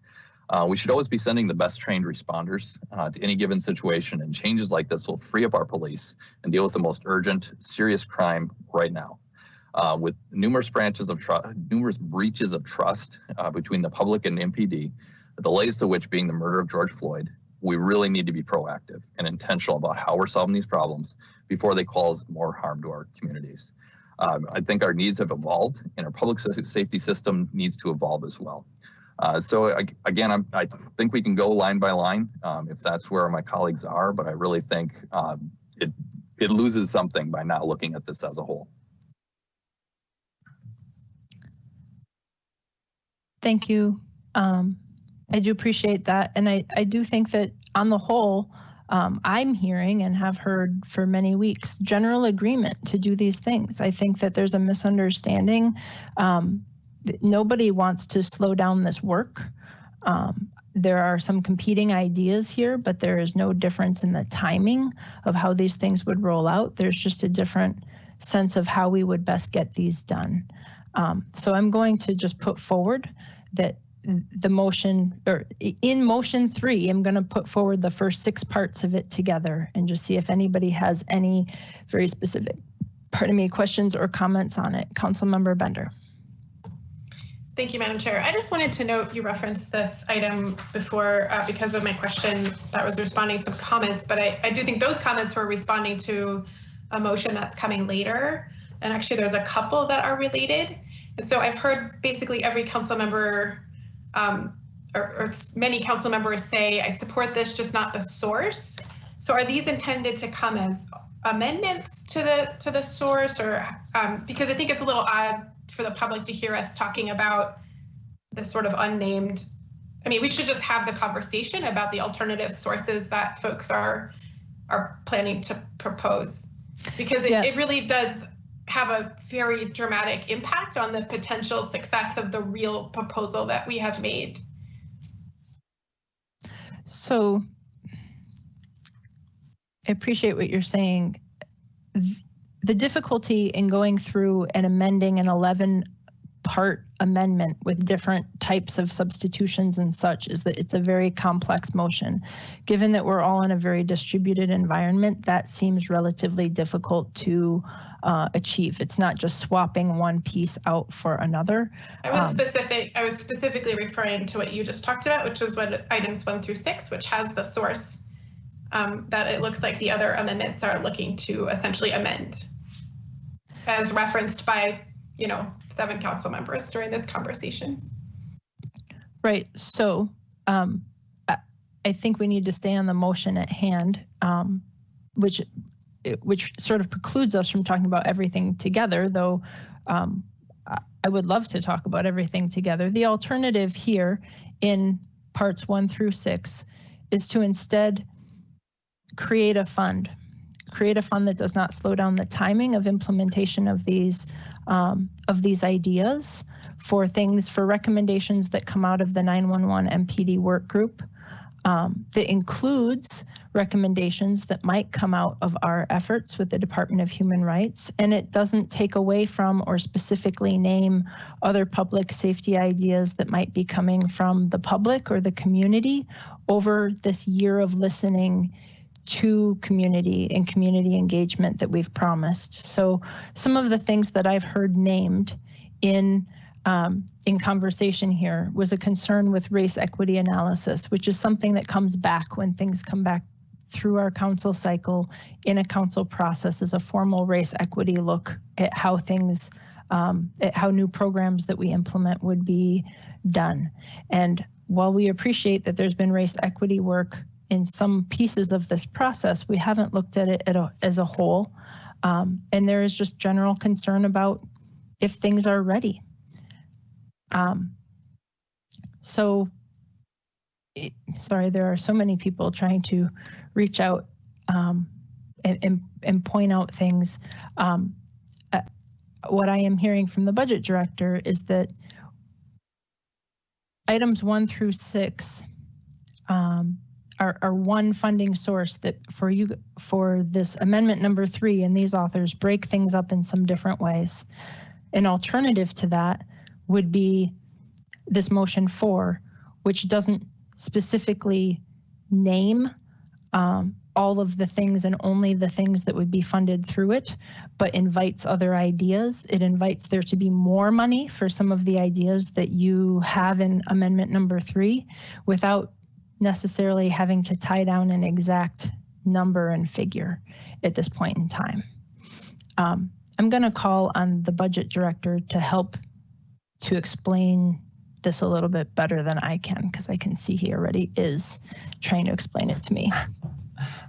We should always be sending the best trained responders to any given situation, and changes like this will free up our police and deal with the most urgent, serious crime right now. With numerous breaches of trust between the public and MPD, the latest of which being the murder of George Floyd, we really need to be proactive and intentional about how we're solving these problems before they cause more harm to our communities. I think our needs have evolved, and our public safety system needs to evolve as well. So again, I think we can go line by line if that's where my colleagues are, but I really think it loses something by not looking at this as a whole. Thank you. I do appreciate that. And I do think that on the whole, I'm hearing and have heard for many weeks, general agreement to do these things. I think that there's a misunderstanding. Nobody wants to slow down this work. There are some competing ideas here, but there is no difference in the timing of how these things would roll out. There's just a different sense of how we would best get these done. So I'm going to just put forward that the motion, or in motion 3, I'm going to put forward the first 6 parts of it together and just see if anybody has any very specific, questions or comments on it. Councilmember Bender. Thank you, Madam Chair. I just wanted to note you referenced this item before because of my question that was responding to some comments, but I do think those comments were responding to a motion that's coming later. And actually there's a couple that are related. And so I've heard basically every council member or many council members say, I support this, just not the source. So are these intended to come as amendments to the source, or because I think it's a little odd for the public to hear us talking about the sort of unnamed, I mean, we should just have the conversation about the alternative sources that folks are planning to propose, because it really does have a very dramatic impact on the potential success of the real proposal that we have made. So I appreciate what you're saying. The difficulty in going through and amending an 11-part amendment with different types of substitutions and such is that it's a very complex motion. Given that we're all in a very distributed environment, that seems relatively difficult to achieve. It's not just swapping one piece out for another. I was specifically referring to what you just talked about, which was what items 1 through 6, which has the source that it looks like the other amendments are looking to essentially amend, as referenced by 7 council members during this conversation. Right. So I think we need to stay on the motion at hand, which sort of precludes us from talking about everything together, though I would love to talk about everything together. The alternative here in parts 1 through 6 is to instead create a fund that does not slow down the timing of implementation of these ideas for recommendations that come out of the 911 MPD work group, that includes recommendations that might come out of our efforts with the Department of Human Rights, and it doesn't take away from or specifically name other public safety ideas that might be coming from the public or the community over this year of listening to community and community engagement that we've promised. So some of the things that I've heard named in conversation here was a concern with race equity analysis, which is something that comes back when things come back through our council cycle in a council process, is a formal race equity look at how things, at how new programs that we implement would be done. And while we appreciate that there's been race equity work in some pieces of this process, we haven't looked at it as a whole. And there is just general concern about if things are ready. Sorry, there are so many people trying to reach out and point out things. What I am hearing from the budget director is that items 1 through 6 our one funding source that for this amendment number 3, and these authors break things up in some different ways. An alternative to that would be this motion 4, which doesn't specifically name all of the things and only the things that would be funded through it, but invites other ideas. It invites there to be more money for some of the ideas that you have in amendment number 3 without necessarily having to tie down an exact number and figure at this point in time. I'm going to call on the budget director to help to explain this a little bit better than I can, because I can see he already is trying to explain it to me.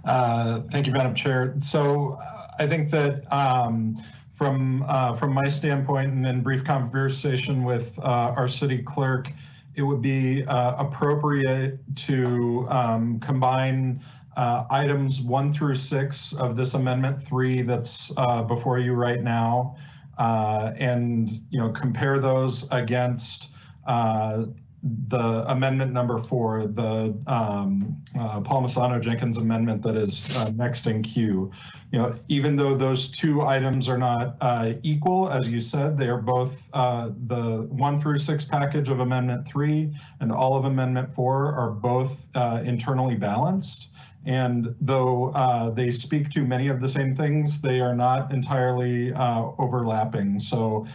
Thank you, Madam Chair. So I think that from my standpoint and in brief conversation with our city clerk, it would be appropriate to combine items 1 through 6 of this amendment 3 that's before you right now, and compare those against the amendment number 4, the Palmisano-Jenkins amendment that is next in queue. Even though those 2 items are not equal, as you said, they are both the 1 through 6 package of amendment 3 and all of amendment 4 are both internally balanced. And though they speak to many of the same things, they are not entirely overlapping. So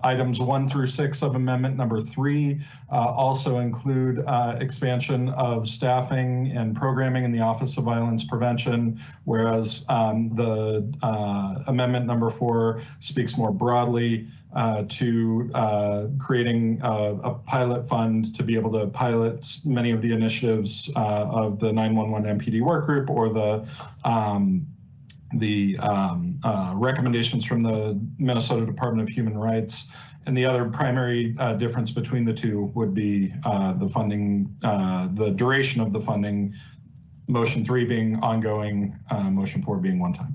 items 1 through 6 of amendment number 3 also include expansion of staffing and programming in the Office of Violence Prevention, whereas the amendment number 4 speaks more broadly to creating a pilot fund to be able to pilot many of the initiatives of the 911 MPD work group or the recommendations from the Minnesota Department of Human Rights. And the other primary difference between the 2 would be the funding, the duration of the funding, motion 3 being ongoing, motion 4 being one time.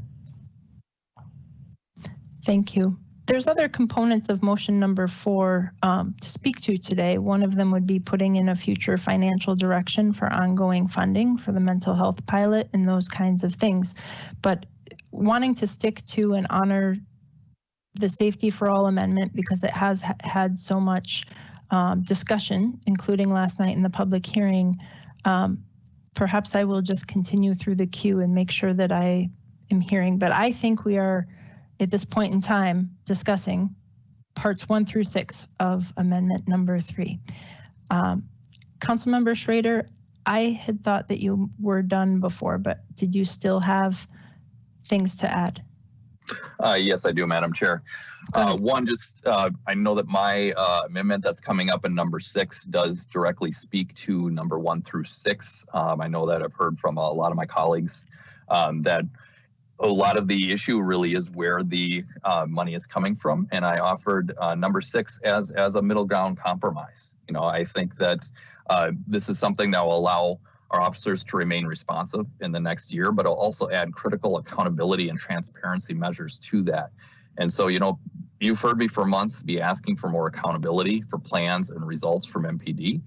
Thank you. There's other components of motion number 4 to speak to today. One of them would be putting in a future financial direction for ongoing funding for the mental health pilot and those kinds of things. But wanting to stick to and honor the Safety for All amendment because it has had so much discussion, including last night in the public hearing, perhaps I will just continue through the queue and make sure that I am hearing. But I think we are at this point in time discussing parts 1 through 6 of amendment number 3. Councilmember Schrader, I had thought that you were done before, but did you still have things to add? Yes, I do, Madam Chair. One, just I know that my amendment that's coming up in number 6 does directly speak to number 1 through 6. I know that I've heard from a lot of my colleagues that a lot of the issue really is where the money is coming from, and I offered number 6 as a middle ground compromise. I think that this is something that will allow our officers to remain responsive in the next year, but it'll also add critical accountability and transparency measures to that. And so, you've heard me for months be asking for more accountability for plans and results from MPD.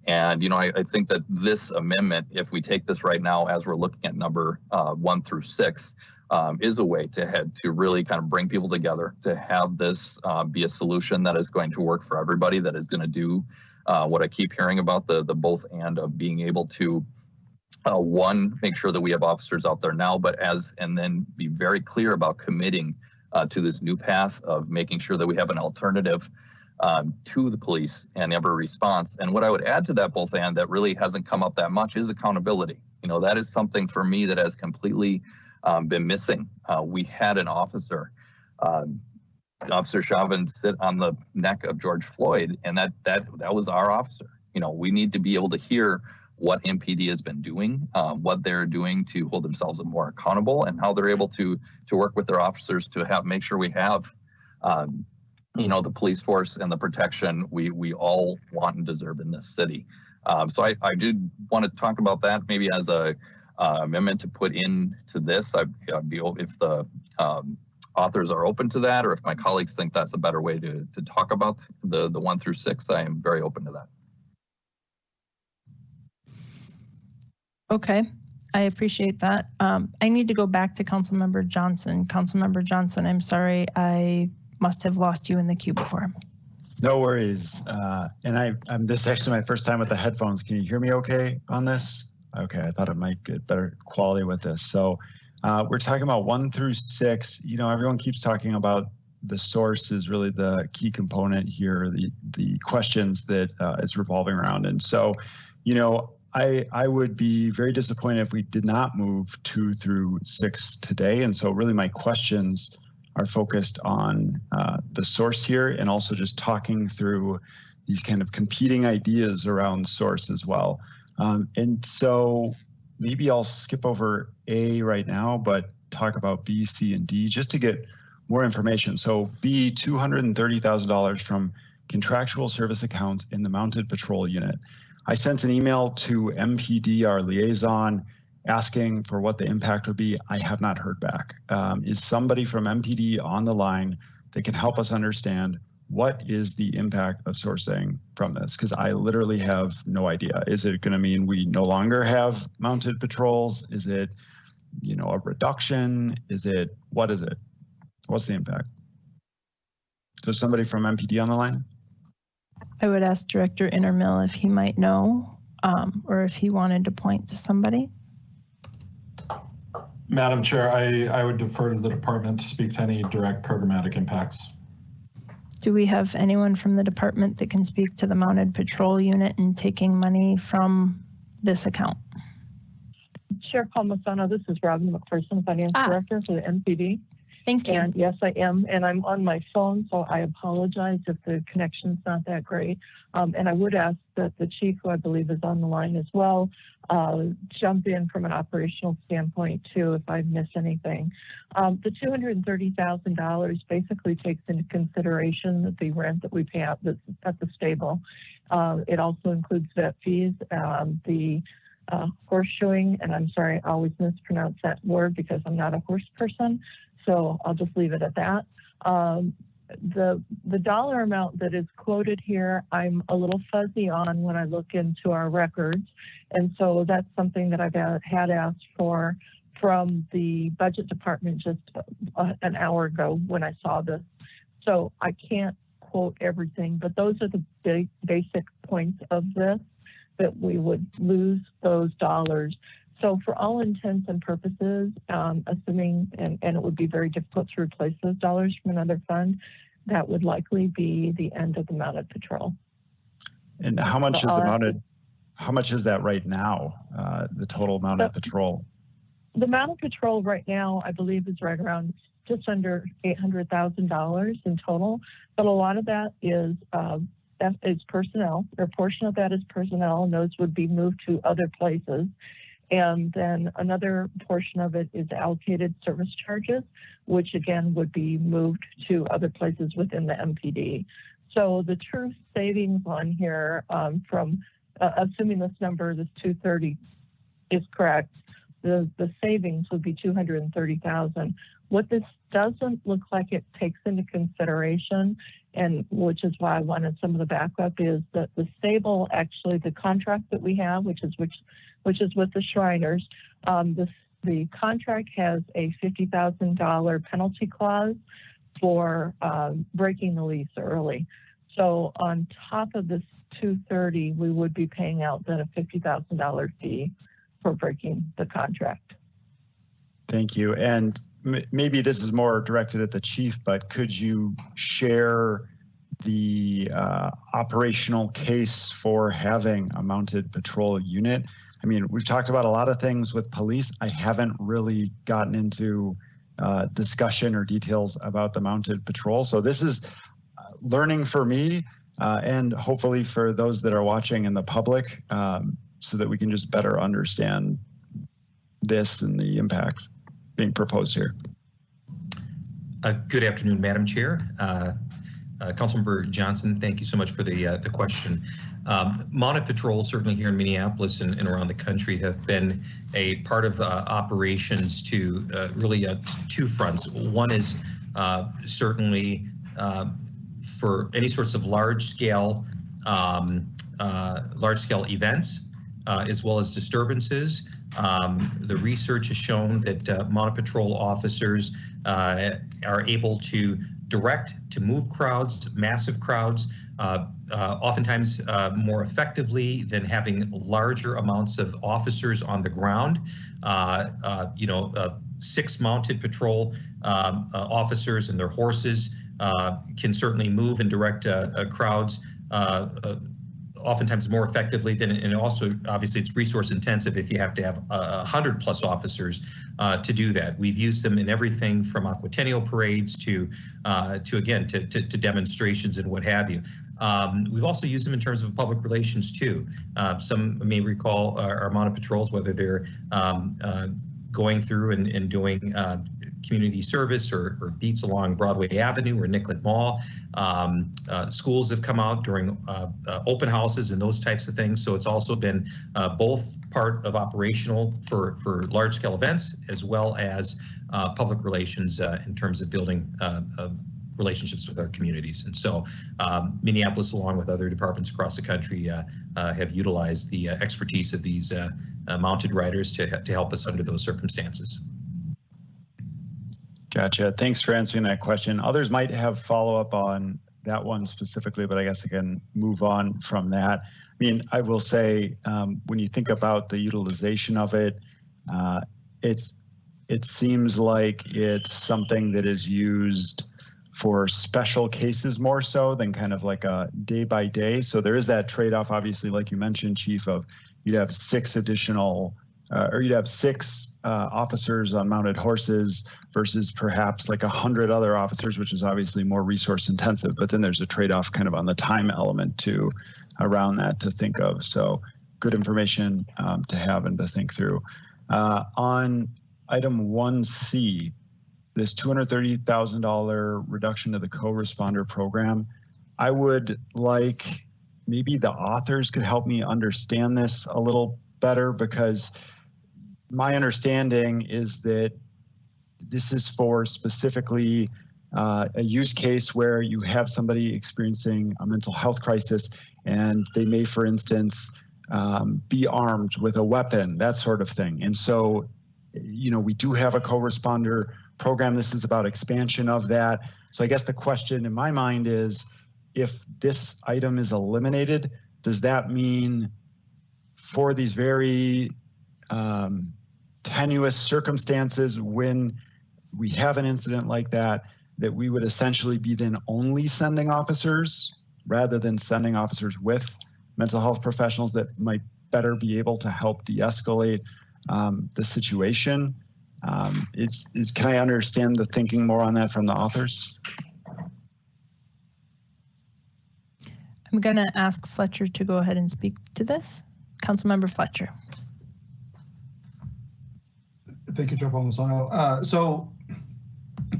And, I think that this amendment, if we take this right now as we're looking at number 1 through 6, is a way to really kind of bring people together, to have this be a solution that is going to work for everybody, that is going to do what I keep hearing about, the both and of being able to, one, make sure that we have officers out there now, and then be very clear about committing to this new path of making sure that we have an alternative to the police and every response. And what I would add to that both and that really hasn't come up that much is accountability. That is something for me that has completely been missing. We had an officer, Officer Chauvin, sit on the neck of George Floyd, and that was our officer. We need to be able to hear what MPD has been doing, what they're doing to hold themselves more accountable, and how they're able to work with their officers to make sure we have the police force and the protection we all want and deserve in this city. So I did want to talk about that maybe as a amendment to put into this. I'd be, if the authors are open to that, or if my colleagues think that's a better way to talk about the 1 through 6, I am very open to that. Okay, I appreciate that. I need to go back to Councilmember Johnson. Councilmember Johnson, I'm sorry, I must have lost you in the queue before. No worries. And this is actually my first time with the headphones. Can you hear me okay on this? Okay, I thought it might get better quality with this. So we're talking about 1 through 6. You know, everyone keeps talking about the source is really the key component here, the questions that it's revolving around. And so, you know, I would be very disappointed if we did not move 2 through 6 today. And so really my questions are focused on the source here and also just talking through these kind of competing ideas around source as well. And so maybe I'll skip over A right now, but talk about B, C, and D just to get more information. So B, $230,000 from contractual service accounts in the Mounted Patrol Unit. I sent an email to MPD, our liaison, asking for what the impact would be. I have not heard back. Is somebody from MPD on the line that can help us understand what is the impact of sourcing from this? Because I literally have no idea. Is it going to mean we no longer have mounted patrols? Is it, you know, a reduction? Is it, what is it? What's the impact? So somebody from MPD on the line? I would ask Director Intermill if he might know, or if he wanted to point to somebody. Madam Chair, I would defer to the department to speak to any direct programmatic impacts. Do we have anyone from the department that can speak to the Mounted Patrol Unit and taking money from this account? Chair Palmisano, this is Robin McPherson, Finance Director for the MPD. Thank you. And yes, I am, and I'm on my phone, so I apologize if the connection's not that great. And I would ask that the chief, who I believe is on the line as well, jump in from an operational standpoint too, if I miss anything. The $230,000 basically takes into consideration the rent that we pay out at the stable. It also includes vet fees, the horseshoeing, and I'm sorry, I always mispronounce that word because I'm not a horse person. So I'll just leave it at that. The dollar amount that is quoted here, I'm a little fuzzy on when I look into our records. And so that's something that I've had asked for from the budget department just an hour ago when I saw this. So I can't quote everything, but those are the basic points of this, that we would lose those dollars. So for all intents and purposes, assuming, and it would be very difficult to replace those dollars from another fund, that would likely be the end of the Mounted Patrol. And how much is the Mounted, how much is that right now, the total Mounted Patrol? The Mounted Patrol right now, I believe, is right around just under $800,000 in total, but a lot of that is personnel, or a portion of that is personnel, and those would be moved to other places. And then another portion of it is allocated service charges, which again would be moved to other places within the MPD. So the true savings on here from, assuming this number, this 230 is correct, the savings would be 230,000. What this doesn't look like it takes into consideration, and which is why I wanted some of the backup, is that the stable, actually the contract that we have, which is with the Shriners, the contract has a $50,000 penalty clause for breaking the lease early. So on top of this 230, we would be paying out then a $50,000 fee for breaking the contract. Thank you. And maybe this is more directed at the chief, but could you share the operational case for having a mounted patrol unit? I mean, we've talked about a lot of things with police. I haven't really gotten into discussion or details about the mounted patrol. So this is learning for me and hopefully for those that are watching in the public, so that we can just better understand this and the impact being proposed here. Good afternoon, Madam Chair. Councilmember Johnson, thank you so much for the question. Mounted patrols, certainly here in Minneapolis and around the country, have been a part of operations to really two fronts. One is certainly for any sorts of large-scale events, as well as disturbances. The research has shown that Mounted Patrol officers are able to move crowds, massive crowds, oftentimes more effectively than having larger amounts of officers on the ground. 6 mounted patrol officers and their horses can certainly move and direct crowds oftentimes more effectively than, and also obviously it's resource intensive if you have to have 100+ officers to do that. We've used them in everything from aquatennial parades to demonstrations and what have you. We've also used them in terms of public relations too. Some may recall our mounted patrols, whether they're going through and doing community service or beats along Broadway Avenue or Nicollet Mall. Schools have come out during open houses and those types of things. So it's also been both part of operational for large-scale events as well as public relations in terms of building relationships with our communities. And so Minneapolis, along with other departments across the country, have utilized the expertise of these mounted riders to help us under those circumstances. Gotcha. Thanks for answering that question. Others might have follow-up on that one specifically, but I guess I can move on from that. I mean, I will say, when you think about the utilization of it, it seems like it's something that is used for special cases more so than kind of like a day by day. So there is that trade-off, obviously, like you mentioned, Chief, of you'd have 6 additional, or you'd have 6 officers on mounted horses versus perhaps like 100 other officers, which is obviously more resource intensive. But then there's a trade-off kind of on the time element too around that to think of. So good information to have and to think through. On item 1C, this $230,000 reduction to the co-responder program, I would like maybe the authors could help me understand this a little better, because my understanding is that this is for specifically a use case where you have somebody experiencing a mental health crisis and they may, for instance, be armed with a weapon, that sort of thing. And so, we do have a co-responder program. This is about expansion of that. So I guess the question in my mind is, if this item is eliminated, does that mean for these very tenuous circumstances when we have an incident like that, that we would essentially be then only sending officers rather than sending officers with mental health professionals that might better be able to help de-escalate the situation? Can I understand the thinking more on that from the authors? I'm going to ask Fletcher to go ahead and speak to this. Councilmember Fletcher. Thank you, Chair Palmisano. So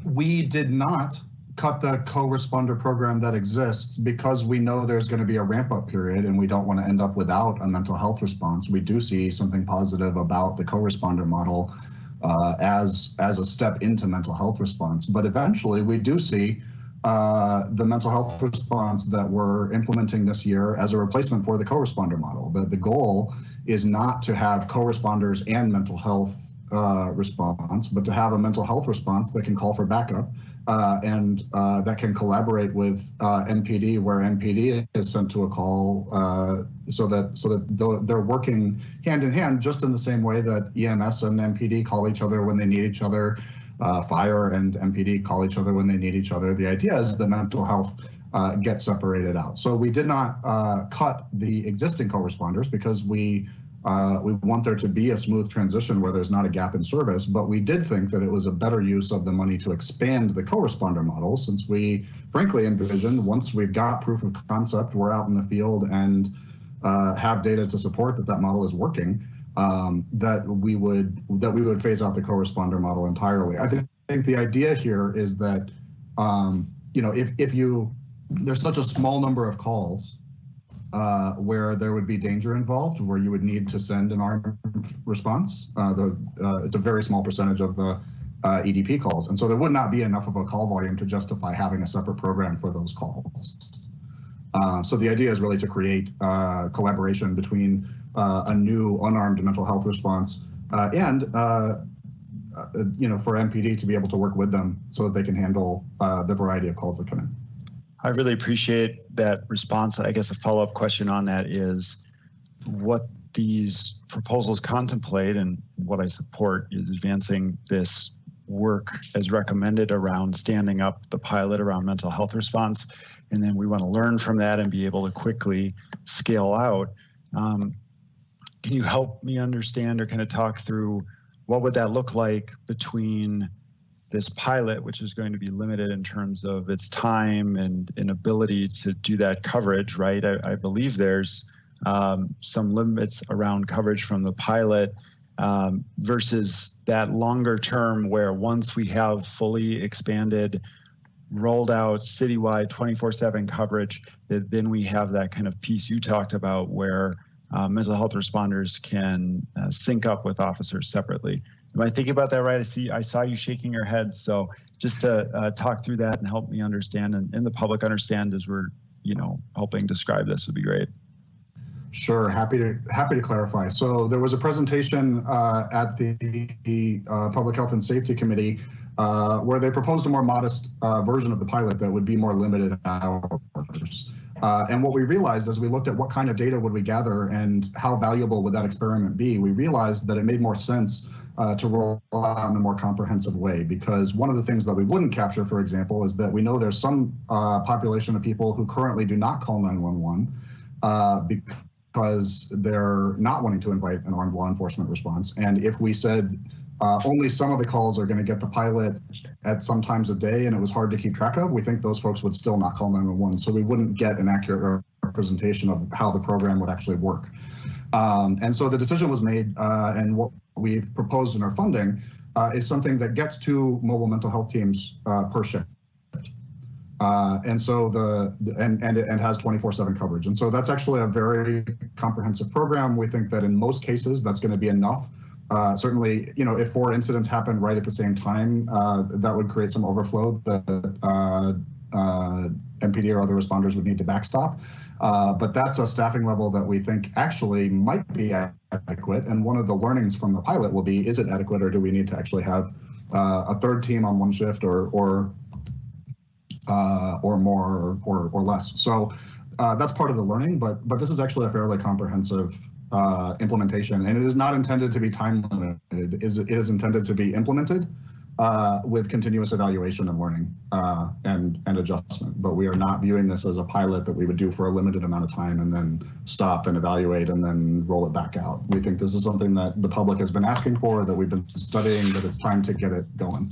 we did not cut the co-responder program that exists because we know there's going to be a ramp-up period and we don't want to end up without a mental health response. We do see something positive about the co-responder model as a step into mental health response. But eventually we do see the mental health response that we're implementing this year as a replacement for the co-responder model. The goal is not to have co-responders and mental health response, but to have a mental health response that can call for backup and that can collaborate with NPD, where NPD is sent to a call, so that they're working hand in hand, just in the same way that EMS and NPD call each other when they need each other. Fire and MPD call each other when they need each other. The idea is the mental health gets separated out. So we did not cut the existing co-responders because we want there to be a smooth transition where there's not a gap in service, but we did think that it was a better use of the money to expand the co-responder model, since we frankly envisioned, once we've got proof of concept, we're out in the field and have data to support that model is working, that we would phase out the co-responder model entirely. I think the idea here is that if there's such a small number of calls where there would be danger involved, where you would need to send an armed response. It's a very small percentage of the EDP calls, and so there would not be enough of a call volume to justify having a separate program for those calls. So the idea is really to create collaboration between a new unarmed mental health response and for MPD to be able to work with them so that they can handle the variety of calls that come in. I really appreciate that response. I guess a follow-up question on that is what these proposals contemplate, and what I support is advancing this work as recommended around standing up the pilot around mental health response. And then we want to learn from that and be able to quickly scale out. Can you help me understand or kind of talk through what would that look like between this pilot, which is going to be limited in terms of its time and ability to do that coverage, right? I believe there's some limits around coverage from the pilot versus that longer term where once we have fully expanded, rolled out citywide 24/7 coverage, that then we have that kind of piece you talked about where mental health responders can sync up with officers separately. Am I thinking about that right? I saw you shaking your head. So just to talk through that and help me understand and the public understand as we're, helping describe this would be great. Sure, happy to clarify. So there was a presentation at the Public Health and Safety Committee where they proposed a more modest version of the pilot that would be more limited hours. And what we realized as we looked at what kind of data would we gather and how valuable would that experiment be, we realized that it made more sense to roll out in a more comprehensive way, because one of the things that we wouldn't capture, for example, is that we know there's some population of people who currently do not call 911 because they're not wanting to invite an armed law enforcement response. And if we said only some of the calls are going to get the pilot at some times of day and it was hard to keep track of, we think those folks would still not call 911. So we wouldn't get an accurate representation of how the program would actually work. And so the decision was made, and what we've proposed in our funding is something that gets 2 mobile mental health teams per shift. And so and has 24/7 coverage. And so that's actually a very comprehensive program. We think that in most cases, that's going to be enough. Certainly, if 4 incidents happen right at the same time, that would create some overflow that MPD or other responders would need to backstop. But that's a staffing level that we think actually might be adequate. And one of the learnings from the pilot will be, is it adequate, or do we need to actually have a 3rd team on one shift or more or less? So that's part of the learning, but this is actually a fairly comprehensive implementation, and it is not intended to be time limited. It is intended to be implemented with continuous evaluation and learning and adjustment. But we are not viewing this as a pilot that we would do for a limited amount of time and then stop and evaluate and then roll it back out. We think this is something that the public has been asking for, that we've been studying, that it's time to get it going.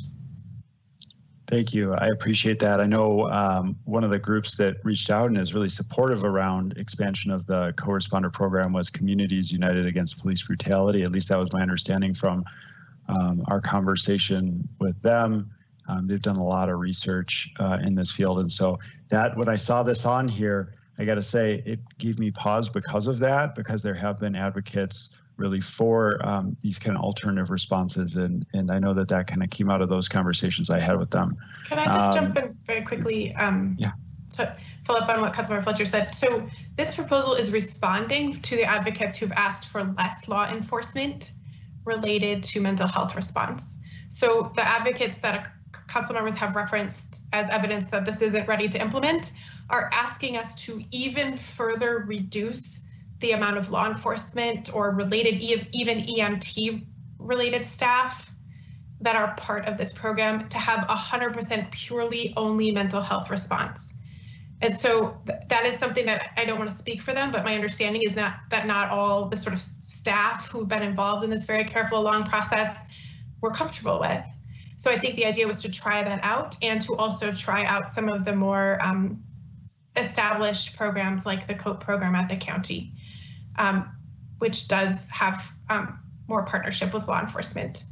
Thank you. I appreciate that. I know one of the groups that reached out and is really supportive around expansion of the co-responder program was Communities United Against Police Brutality. At least that was my understanding from our conversation with them. They've done a lot of research in this field. And so when I saw this on here, I got to say it gave me pause because of that, because there have been advocates really for these kind of alternative responses. And I know that kind of came out of those conversations I had with them. Can I just jump in very quickly to follow up on what Councilmember Fletcher said? So this proposal is responding to the advocates who've asked for less law enforcement related to mental health response. So the advocates that council members have referenced as evidence that this isn't ready to implement are asking us to even further reduce the amount of law enforcement or related, even EMT related staff that are part of this program to have 100% purely only mental health response. And so that is something that I don't want to speak for them, but my understanding is that not all the sort of staff who've been involved in this very careful, long process were comfortable with. So I think the idea was to try that out and to also try out some of the more established programs like the COPE program at the county, which does have more partnership with law enforcement.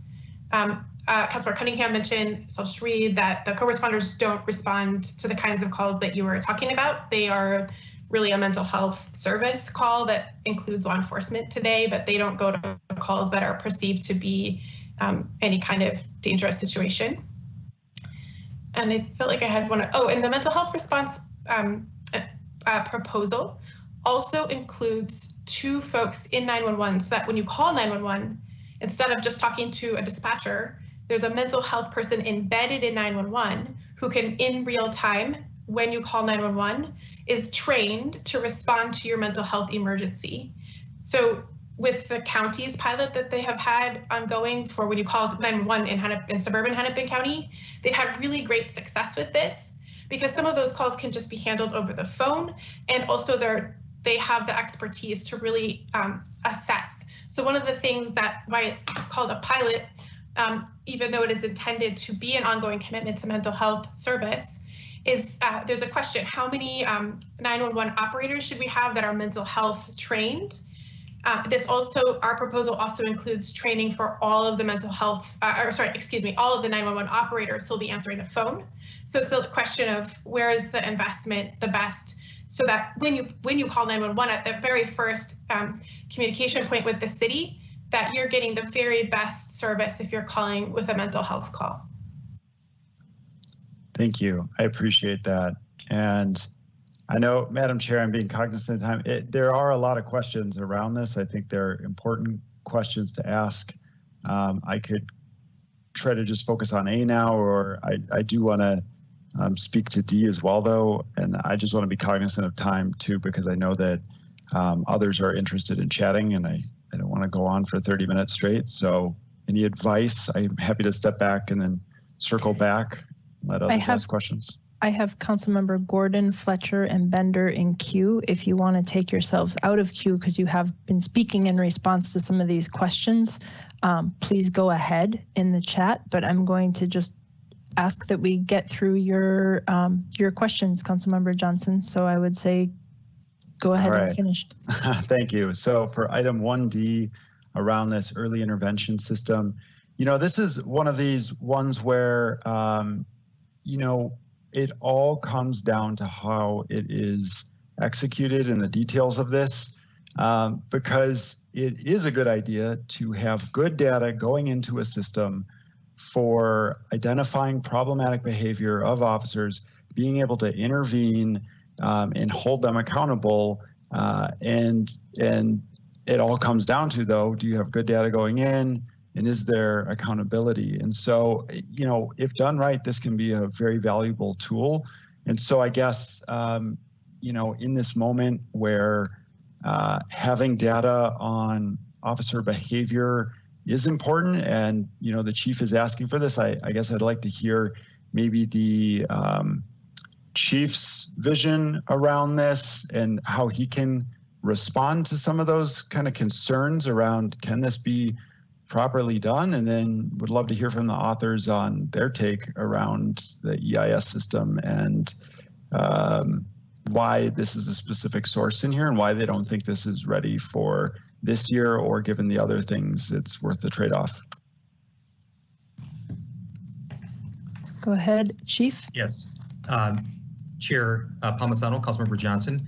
Councilor Cunningham mentioned, so I'll just read that the co-responders don't respond to the kinds of calls that you were talking about. They are really a mental health service call that includes law enforcement today, but they don't go to calls that are perceived to be any kind of dangerous situation. And I felt like I had one, and the mental health response proposal also includes 2 folks in 911 so that when you call 911, instead of just talking to a dispatcher, there's a mental health person embedded in 911 who can, in real time, when you call 911, is trained to respond to your mental health emergency. So with the county's pilot that they have had ongoing for when you call 911 in suburban Hennepin County, they've had really great success with this because some of those calls can just be handled over the phone, and also they have the expertise to really assess. So one of the things why it's called a pilot, even though it is intended to be an ongoing commitment to mental health service, is there's a question: how many 911 operators should we have that are mental health trained? Our proposal also includes training for all of the mental health, all of the 911 operators who will be answering the phone. So it's a question of where is the investment the best, so that when you call 911 at the very first communication point with the city, that you're getting the very best service if you're calling with a mental health call. Thank you. I appreciate that. And I know, Madam Chair, I'm being cognizant of time. There are a lot of questions around this. I think they're important questions to ask. I could try to just focus on A now, or I do want to speak to D as well, though. And I just want to be cognizant of time, too, because I know that others are interested in chatting, and I don't want to go on for 30 minutes straight. So any advice? I'm happy to step back and then circle back, let others ask questions. I have Councilmember Gordon, Fletcher, and Bender in queue. If you want to take yourselves out of queue because you have been speaking in response to some of these questions, please go ahead in the chat. But I'm going to just ask that we get through your questions, Councilmember Johnson. So I would say go ahead and finish. Thank you. So for item 1D around this early intervention system, this is one of these ones where, it all comes down to how it is executed and the details of this, because it is a good idea to have good data going into a system for identifying problematic behavior of officers, being able to intervene and hold them accountable. And it all comes down to, though, do you have good data going in? And is there accountability? And so, if done right, this can be a very valuable tool. And so I guess, in this moment where having data on officer behavior is important, and, the chief is asking for this, I guess I'd like to hear maybe the chief's vision around this and how he can respond to some of those kind of concerns around, can this be properly done? And then would love to hear from the authors on their take around the EIS system and why this is a specific source in here and why they don't think this is ready for this year, or given the other things, it's worth the trade-off. Go ahead, Chief. Yes. Chair Palmisano, Councilmember Johnson.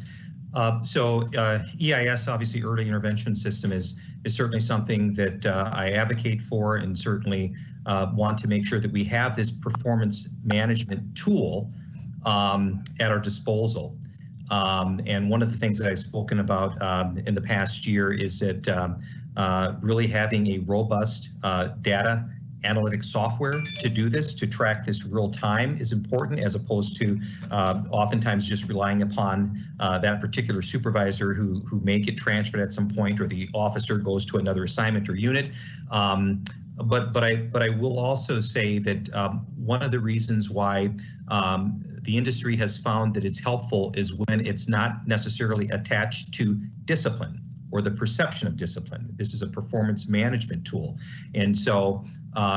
EIS, obviously early intervention system, is certainly something that I advocate for, and certainly want to make sure that we have this performance management tool at our disposal. And one of the things that I've spoken about in the past year is that really having a robust data analytic software to do this, to track this real time, is important, as opposed to oftentimes just relying upon that particular supervisor who may get transferred at some point, or the officer goes to another assignment or unit. But I will also say that one of the reasons why the industry has found that it's helpful is when it's not necessarily attached to discipline or the perception of discipline. This is a performance management tool. And so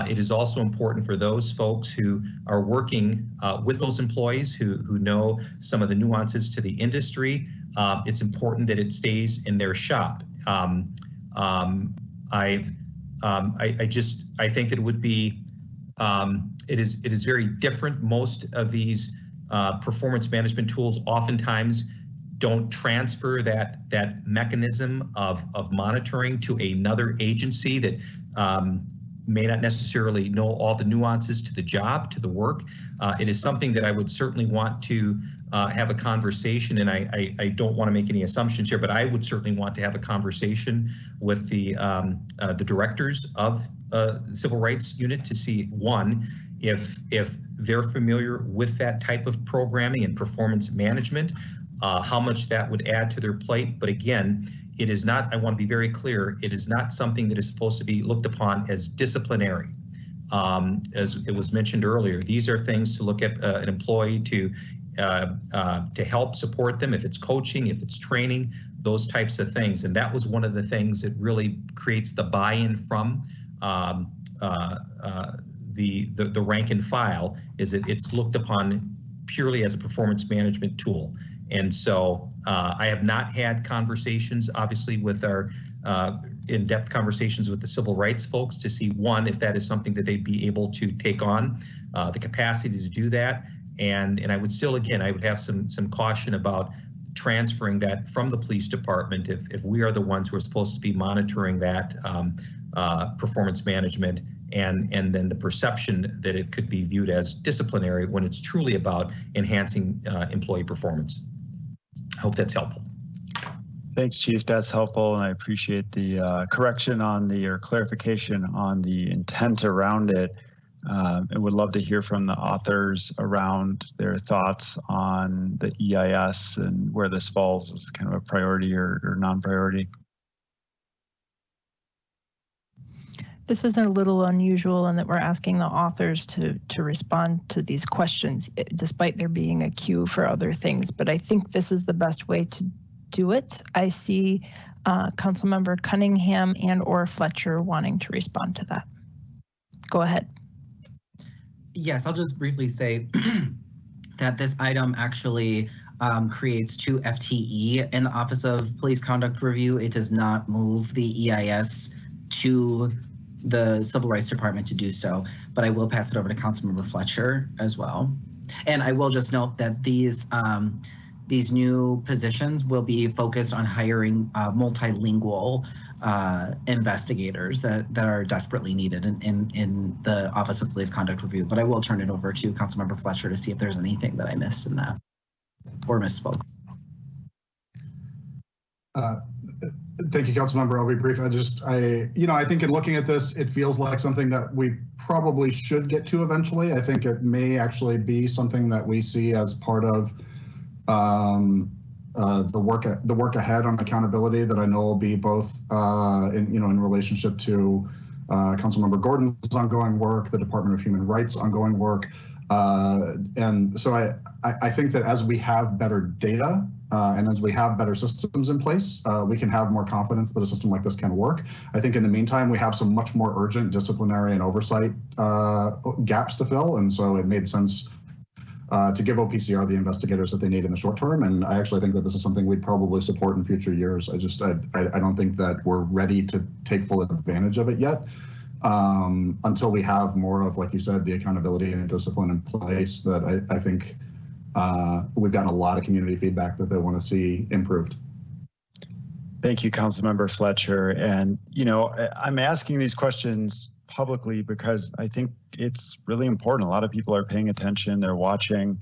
it is also important for those folks who are working with those employees who know some of the nuances to the industry. It's important that it stays in their shop. I think it would be, it is very different. Most of these performance management tools oftentimes don't transfer that mechanism of monitoring to another agency that may not necessarily know all the nuances to the job, to the work. It is something that I would certainly want to have a conversation, and I don't want to make any assumptions here, but I would certainly want to have a conversation with the directors of the Civil Rights Unit to see, one, if they're familiar with that type of programming and performance management, how much that would add to their plate. But again, it is not, I want to be very clear, it is not something that is supposed to be looked upon as disciplinary. As it was mentioned earlier, these are things to look at an employee to help support them, if it's coaching, if it's training, those types of things. And that was one of the things that really creates the buy-in from the rank and file, is that it's looked upon purely as a performance management tool. And so I have not had conversations, obviously, with our in-depth conversations with the civil rights folks to see, one, if that is something that they'd be able to take on, the capacity to do that. And I would still, again, I would have some caution about transferring that from the police department if we are the ones who are supposed to be monitoring that performance management, and then the perception that it could be viewed as disciplinary when it's truly about enhancing employee performance. I hope that's helpful. Thanks, Chief. That's helpful, and I appreciate the correction on the, or clarification on the intent around it. I would love to hear from the authors around their thoughts on the EIS and where this falls as kind of a priority or non-priority. This is a little unusual in that we're asking the authors to respond to these questions, despite there being a queue for other things. But I think this is the best way to do it. I see Councilmember Cunningham and/or Fletcher wanting to respond to that. Go ahead. Yes, I'll just briefly say that this item actually creates 2 FTE in the Office of Police Conduct Review. It does not move the EIS to the Civil Rights Department to do so, but I will pass it over to Councilmember Fletcher as well. And I will just note that these new positions will be focused on hiring multilingual investigators that are desperately needed in the Office of Police Conduct Review. But I will turn it over to Councilmember Fletcher to see if there's anything that I missed in that or misspoke. Thank you, Councilmember. I'll be brief. I think in looking at this, it feels like something that we probably should get to eventually. I think it may actually be something that we see as part of the work ahead on accountability that I know will be both in relationship to Councilmember Gordon's ongoing work, the Department of Human Rights ongoing work. And so I think that as we have better data and as we have better systems in place, we can have more confidence that a system like this can work. I think in the meantime, we have some much more urgent disciplinary and oversight gaps to fill. And so it made sense to give OPCR the investigators that they need in the short term. And I actually think that this is something we'd probably support in future years. I don't think that we're ready to take full advantage of it yet. Until we have more of, like you said, the accountability and discipline in place, that I think we've gotten a lot of community feedback that they want to see improved. Thank you, Councilmember Fletcher. And, I'm asking these questions publicly because I think it's really important. A lot of people are paying attention, they're watching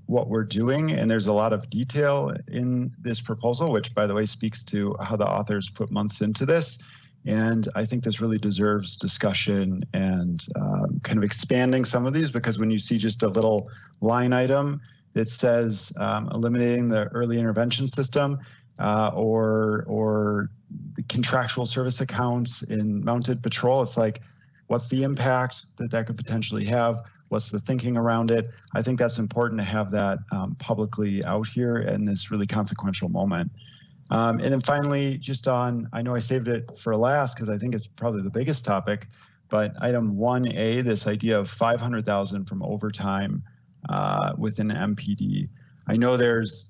what we're doing, and there's a lot of detail in this proposal, which, by the way, speaks to how the authors put months into this. And I think this really deserves discussion and kind of expanding some of these, because when you see just a little line item that says eliminating the early intervention system or the contractual service accounts in mounted patrol, it's like, what's the impact that could potentially have? What's the thinking around it? I think that's important to have that publicly out here in this really consequential moment. And then finally, just on, I know I saved it for last because I think it's probably the biggest topic, but item 1A, this idea of $500,000 from overtime within MPD. I know there's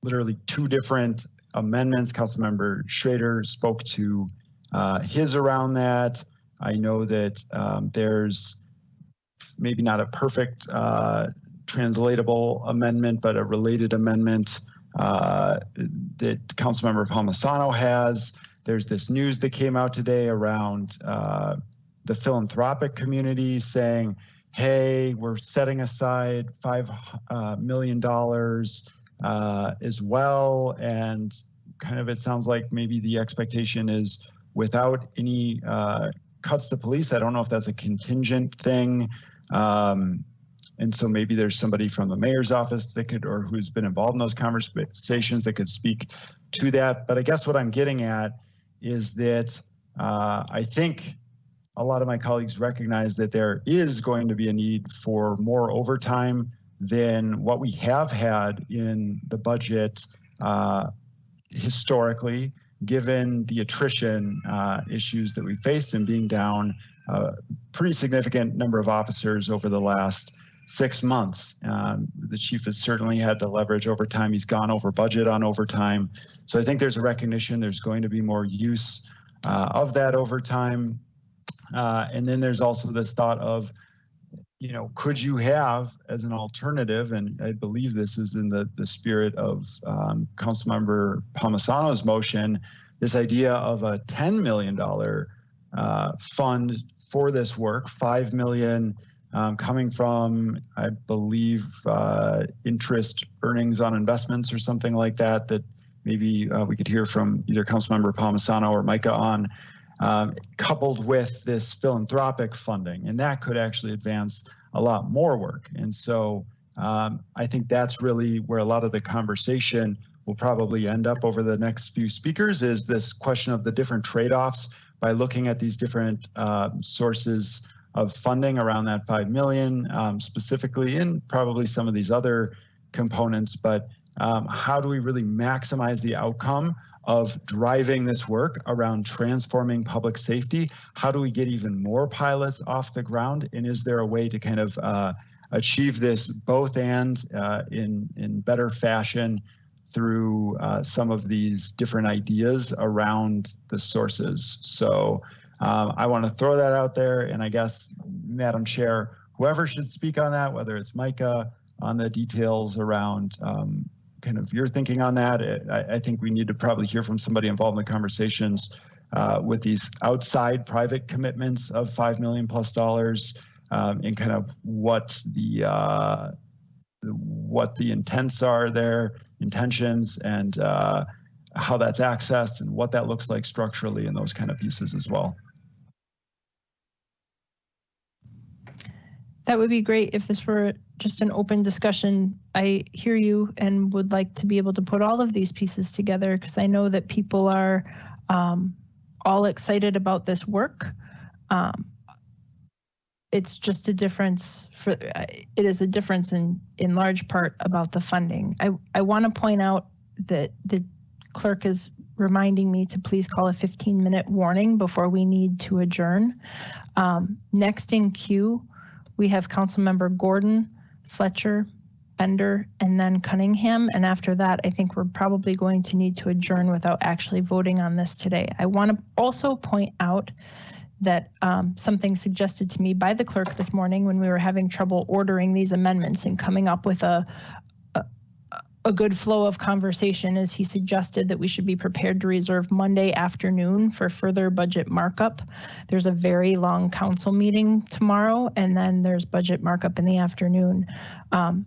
literally 2 different amendments. Councilmember Schrader spoke to his around that. I know that there's maybe not a perfect translatable amendment, but a related amendment that Councilmember Palmisano has. There's this news that came out today around the philanthropic community saying, hey, we're setting aside $5 million as well. And kind of, it sounds like maybe the expectation is without any cuts to police. I don't know if that's a contingent thing. And so maybe there's somebody from the mayor's office that could, or who's been involved in those conversations that could speak to that. But I guess what I'm getting at is that I think a lot of my colleagues recognize that there is going to be a need for more overtime than what we have had in the budget historically, given the attrition issues that we face and being down a pretty significant number of officers over the last 6 months. The chief has certainly had to leverage overtime. He's gone over budget on overtime. So I think there's a recognition there's going to be more use of that overtime. And then there's also this thought of, you know, could you have as an alternative, and I believe this is in the spirit of Councilmember Palmisano's motion, this idea of a $10 million fund for this work, $5 million coming from, I believe, interest earnings on investments or something like that, that maybe we could hear from either Councilmember Palmisano or Micah on, coupled with this philanthropic funding, and that could actually advance a lot more work. And so I think that's really where a lot of the conversation will probably end up over the next few speakers, is this question of the different trade-offs by looking at these different sources of funding around that 5 million specifically, and probably some of these other components. But how do we really maximize the outcome of driving this work around transforming public safety? How do we get even more pilots off the ground? And is there a way to kind of achieve this both and in better fashion through some of these different ideas around the sources? So I want to throw that out there. And I guess, Madam Chair, whoever should speak on that, whether it's Micah on the details around kind of your thinking on that. I think we need to probably hear from somebody involved in the conversations with these outside private commitments of $5 million plus and kind of what the intents are, their intentions, and how that's accessed and what that looks like structurally and those kind of pieces as well. That would be great if this were just an open discussion. I hear you and would like to be able to put all of these pieces together, because I know that people are all excited about this work. It's just a difference it is a difference in large part about the funding. I want to point out that the clerk is reminding me to please call a 15-minute warning before we need to adjourn. Next in queue, we have Councilmember Gordon, Fletcher, Bender, and then Cunningham. And after that, I think we're probably going to need to adjourn without actually voting on this today. I want to also point out that something suggested to me by the clerk this morning when we were having trouble ordering these amendments and coming up with a good flow of conversation, is he suggested that we should be prepared to reserve Monday afternoon for further budget markup. There's a very long council meeting tomorrow, and then there's budget markup in the afternoon.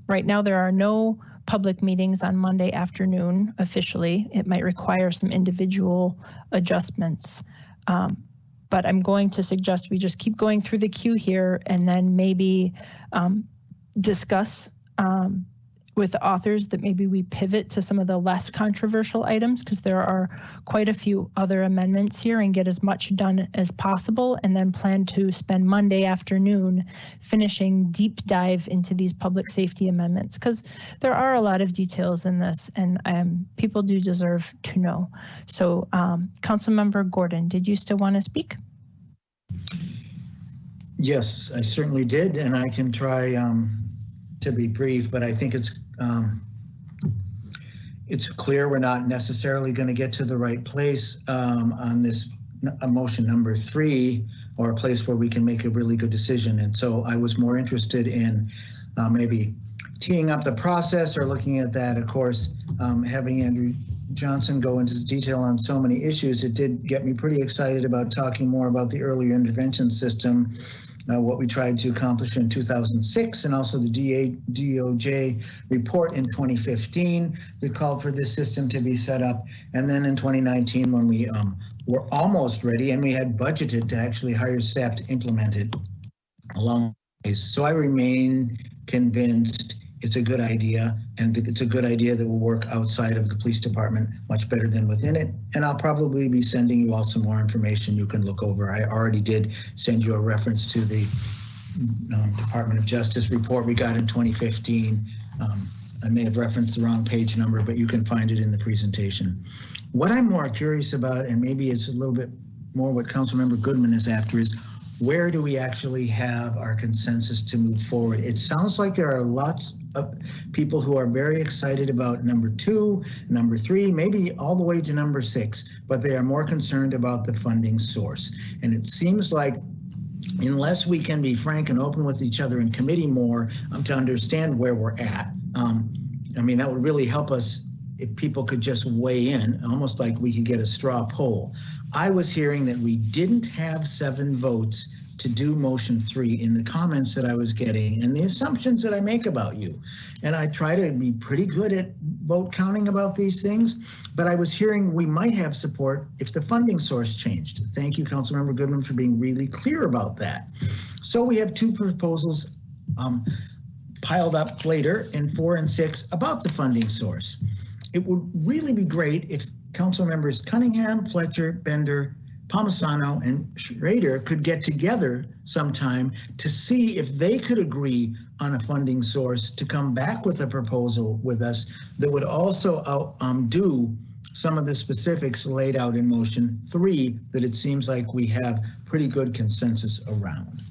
Right now, there are no public meetings on Monday afternoon officially. It might require some individual adjustments. But I'm going to suggest we just keep going through the queue here, and then maybe discuss with the authors that maybe we pivot to some of the less controversial items, because there are quite a few other amendments here, and get as much done as possible, and then plan to spend Monday afternoon finishing deep dive into these public safety amendments, because there are a lot of details in this, and people do deserve to know. So Councilmember Gordon, did you still want to speak? Yes, I certainly did, and I can try to be brief, but I think it's clear we're not necessarily going to get to the right place on this motion number 3, or a place where we can make a really good decision. And so I was more interested in maybe teeing up the process, or looking at that, of course, having Andrew Johnson go into detail on so many issues, it did get me pretty excited about talking more about the earlier intervention system, what we tried to accomplish in 2006, and also the DOJ report in 2015 that called for this system to be set up. And then in 2019, when we were almost ready and we had budgeted to actually hire staff to implement it along the way. So I remain convinced it's a good idea, and it's a good idea that will work outside of the police department much better than within it. And I'll probably be sending you all some more information you can look over. I already did send you a reference to the Department of Justice report we got in 2015. I may have referenced the wrong page number, but you can find it in the presentation. What I'm more curious about, and maybe it's a little bit more what Councilmember Goodman is after, is where do we actually have our consensus to move forward? It sounds like there are lots of people who are very excited about number 2, number 3, maybe all the way to number 6, but they are more concerned about the funding source. And it seems like unless we can be frank and open with each other in committee more to understand where we're at, I mean, that would really help us if people could just weigh in, almost like we could get a straw poll. I was hearing that we didn't have 7 votes to do motion 3 in the comments that I was getting and the assumptions that I make about you. And I try to be pretty good at vote counting about these things, but I was hearing we might have support if the funding source changed. Thank you, Councilmember Goodman, for being really clear about that. So we have 2 proposals piled up later in 4 and 6 about the funding source. It would really be great if Council members Cunningham, Fletcher, Bender, Palmisano, and Schrader could get together sometime to see if they could agree on a funding source to come back with a proposal with us that would also outdo some of the specifics laid out in motion 3 that it seems like we have pretty good consensus around.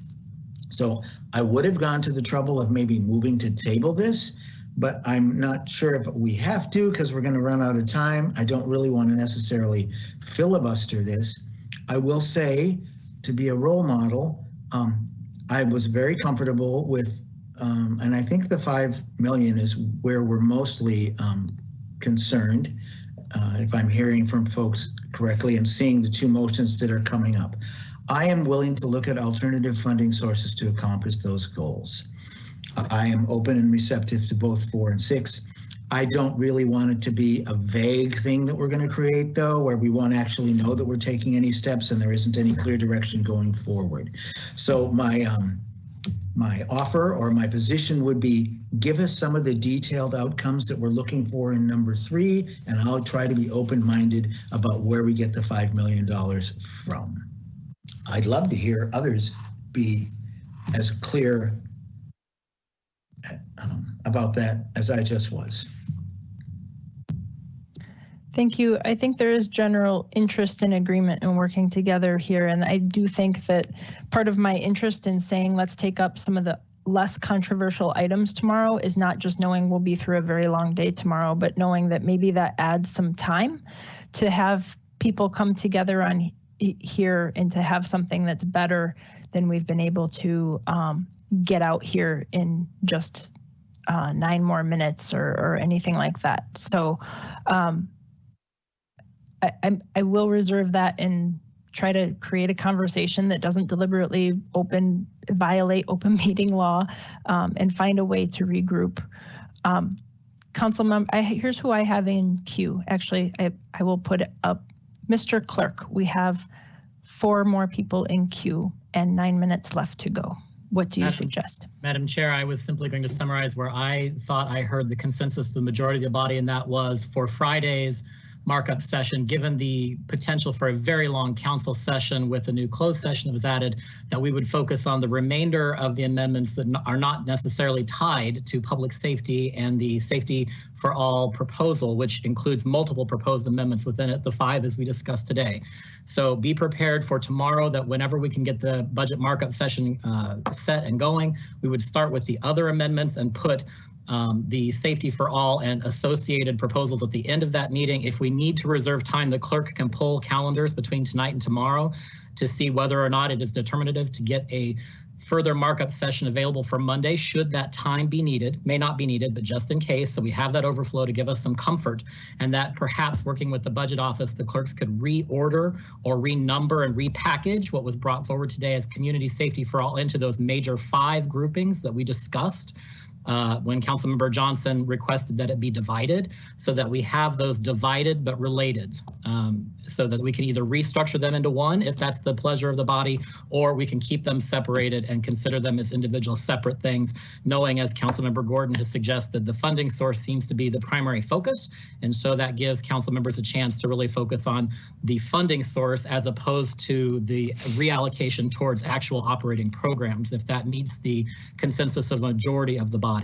So I would have gone to the trouble of maybe moving to table this, but I'm not sure if we have to because we're going to run out of time. I don't really want to necessarily filibuster this. I will say, to be a role model, I was very comfortable with, and I think the $5 million is where we're mostly concerned, if I'm hearing from folks correctly and seeing the 2 motions that are coming up. I am willing to look at alternative funding sources to accomplish those goals. I am open and receptive to both 4 and 6. I don't really want it to be a vague thing that we're going to create, though, where we won't actually know that we're taking any steps and there isn't any clear direction going forward. So my offer or my position would be give us some of the detailed outcomes that we're looking for in number 3, and I'll try to be open-minded about where we get the $5 million from. I'd love to hear others be as clear about that as I just was. Thank you. I think there is general interest and agreement in working together here. And I do think that part of my interest in saying let's take up some of the less controversial items tomorrow is not just knowing we'll be through a very long day tomorrow, but knowing that maybe that adds some time to have people come together on here and to have something that's better than we've been able to get out here in just 9 more minutes or anything like that. So I will reserve that and try to create a conversation that doesn't deliberately violate open meeting law and find a way to regroup. Councilmember, here's who I have in queue. Actually, I will put it up. Mr. Clerk, we have 4 more people in queue and 9 minutes left to go. What do you suggest? Madam Chair, I was simply going to summarize where I thought I heard the consensus of the majority of the body, and that was for Friday's markup session, given the potential for a very long council session with a new closed session that was added, that we would focus on the remainder of the amendments that are not necessarily tied to public safety and the safety for all proposal, which includes multiple proposed amendments within it, the 5 as we discussed today. So be prepared for tomorrow that whenever we can get the budget markup session set and going, we would start with the other amendments and put the safety for all and associated proposals at the end of that meeting. If we need to reserve time, the clerk can pull calendars between tonight and tomorrow to see whether or not it is determinative to get a further markup session available for Monday, should that time be needed. May not be needed, but just in case, so we have that overflow to give us some comfort, and that perhaps working with the budget office, the clerks could reorder or renumber and repackage what was brought forward today as community safety for all into those major 5 groupings that we discussed when Councilmember Johnson requested that it be divided, so that we have those divided but related, so that we can either restructure them into one if that's the pleasure of the body, or we can keep them separated and consider them as individual separate things, knowing, as Councilmember Gordon has suggested, the funding source seems to be the primary focus, and so that gives council members a chance to really focus on the funding source as opposed to the reallocation towards actual operating programs, if that meets the consensus of a majority of the body.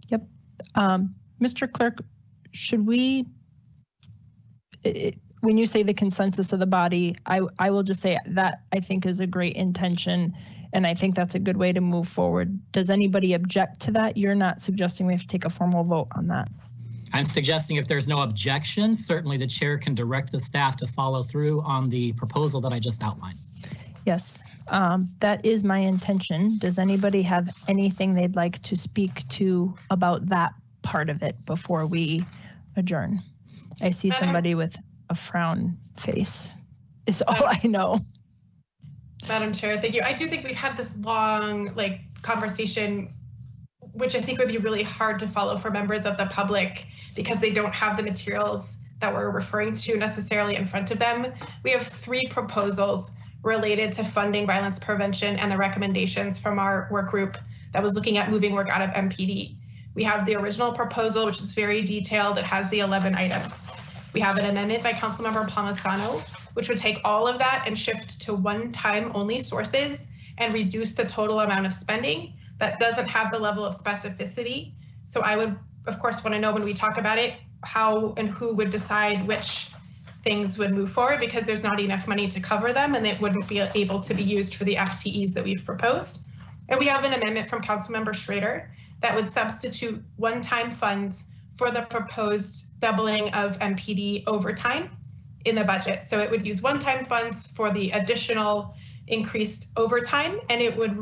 Yep. Mr. Clerk, should we, when you say the consensus of the body, I will just say that I think is a great intention, and I think that's a good way to move forward. Does anybody object to that? You're not suggesting we have to take a formal vote on that. I'm suggesting if there's no objection, certainly the chair can direct the staff to follow through on the proposal that I just outlined. Yes, that is my intention. Does anybody have anything they'd like to speak to about that part of it before we adjourn? I see somebody with a frown face, is all I know. Madam Chair, thank you. I do think we've had this long conversation, which I think would be really hard to follow for members of the public because they don't have the materials that we're referring to necessarily in front of them. We have 3 proposals related to funding violence prevention and the recommendations from our work group that was looking at moving work out of MPD. We have the original proposal, which is very detailed. It has the 11 items. We have an amendment by Councilmember Palmisano, which would take all of that and shift to one-time only sources and reduce the total amount of spending. That doesn't have the level of specificity. So I would, of course, want to know when we talk about it, how and who would decide which things would move forward, because there's not enough money to cover them and it wouldn't be able to be used for the FTEs that we've proposed. And we have an amendment from Councilmember Schrader that would substitute one-time funds for the proposed doubling of MPD overtime in the budget. So it would use one-time funds for the additional increased overtime, and it would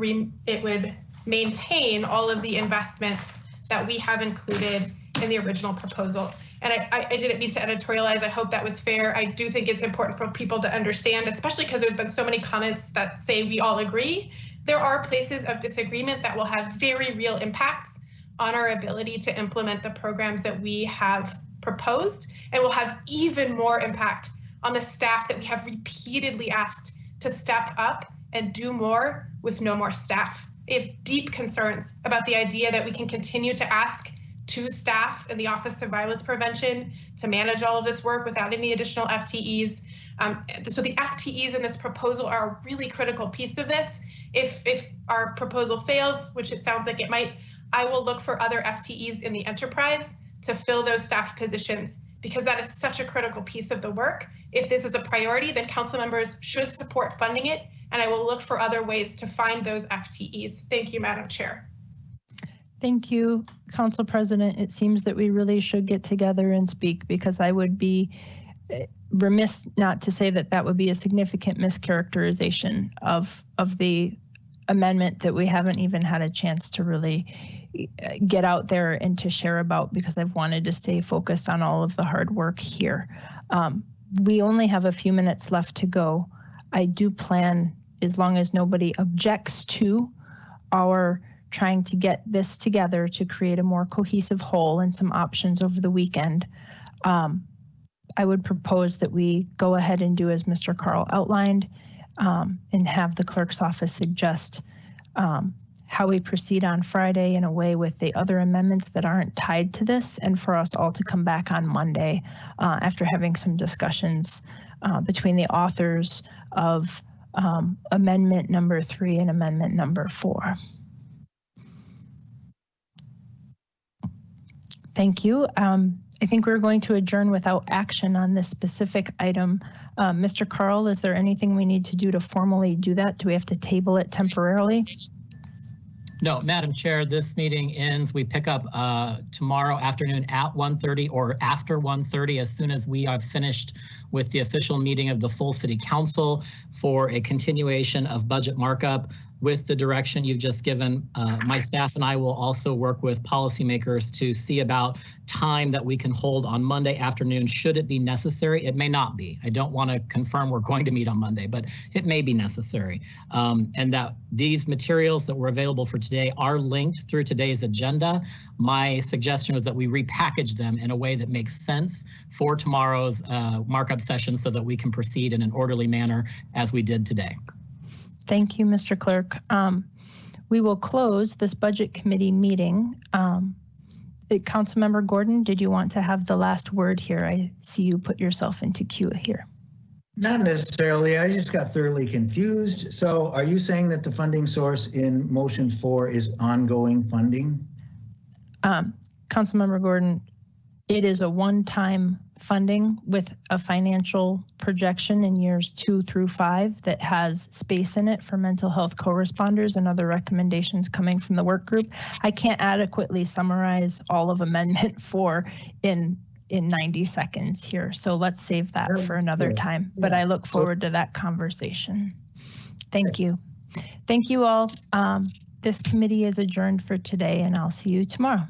maintain all of the investments that we have included in the original proposal. And I didn't mean to editorialize. I hope that was fair. I do think it's important for people to understand, especially because there's been so many comments that say we all agree. There are places of disagreement that will have very real impacts on our ability to implement the programs that we have proposed, and will have even more impact on the staff that we have repeatedly asked to step up and do more with no more staff. I have deep concerns about the idea that we can continue to ask 2 staff in the Office of Violence Prevention to manage all of this work without any additional FTEs. So the FTEs in this proposal are a really critical piece of this. If our proposal fails, which it sounds like it might, I will look for other FTEs in the enterprise to fill those staff positions, because that is such a critical piece of the work. If this is a priority, then council members should support funding it, and I will look for other ways to find those FTEs. Thank you, Madam Chair. Thank you, Council President. It seems that we really should get together and speak, because I would be remiss not to say that that would be a significant mischaracterization of the amendment that we haven't even had a chance to really get out there and to share about, because I've wanted to stay focused on all of the hard work here. We only have a few minutes left to go. I do plan, as long as nobody objects to our trying to get this together to create a more cohesive whole and some options over the weekend, I would propose that we go ahead and do as Mr. Carl outlined, and have the clerk's office suggest how we proceed on Friday in a way with the other amendments that aren't tied to this, and for us all to come back on Monday after having some discussions between the authors of amendment number 3 and amendment number 4. Thank you. I think we're going to adjourn without action on this specific item. Mr. Carl, is there anything we need to do to formally do that? Do we have to table it temporarily? No, Madam Chair, this meeting ends. We pick up tomorrow afternoon at 1:30 or after 1:30 as soon as we have finished with the official meeting of the full City Council for a continuation of budget markup. With the direction you've just given, my staff and I will also work with policymakers to see about time that we can hold on Monday afternoon should it be necessary. It may not be. I don't want to confirm we're going to meet on Monday, but it may be necessary. And that these materials that were available for today are linked through today's agenda. My suggestion was that we repackage them in a way that makes sense for tomorrow's markup session so that we can proceed in an orderly manner as we did today. Thank you, Mr. Clerk. We will close this Budget Committee meeting. Councilmember Gordon, did you want to have the last word here? I see you put yourself into queue here. Not necessarily. I just got thoroughly confused. So are you saying that the funding source in motion 4 is ongoing funding? Councilmember Gordon, it is a one-time funding with a financial projection in years 2 through 5 that has space in it for mental health co-responders and other recommendations coming from the work group. I can't adequately summarize all of Amendment 4 in 90 seconds here, so let's save that for another time. But I look forward to that conversation. Thank you. Thank you all. This committee is adjourned for today, and I'll see you tomorrow.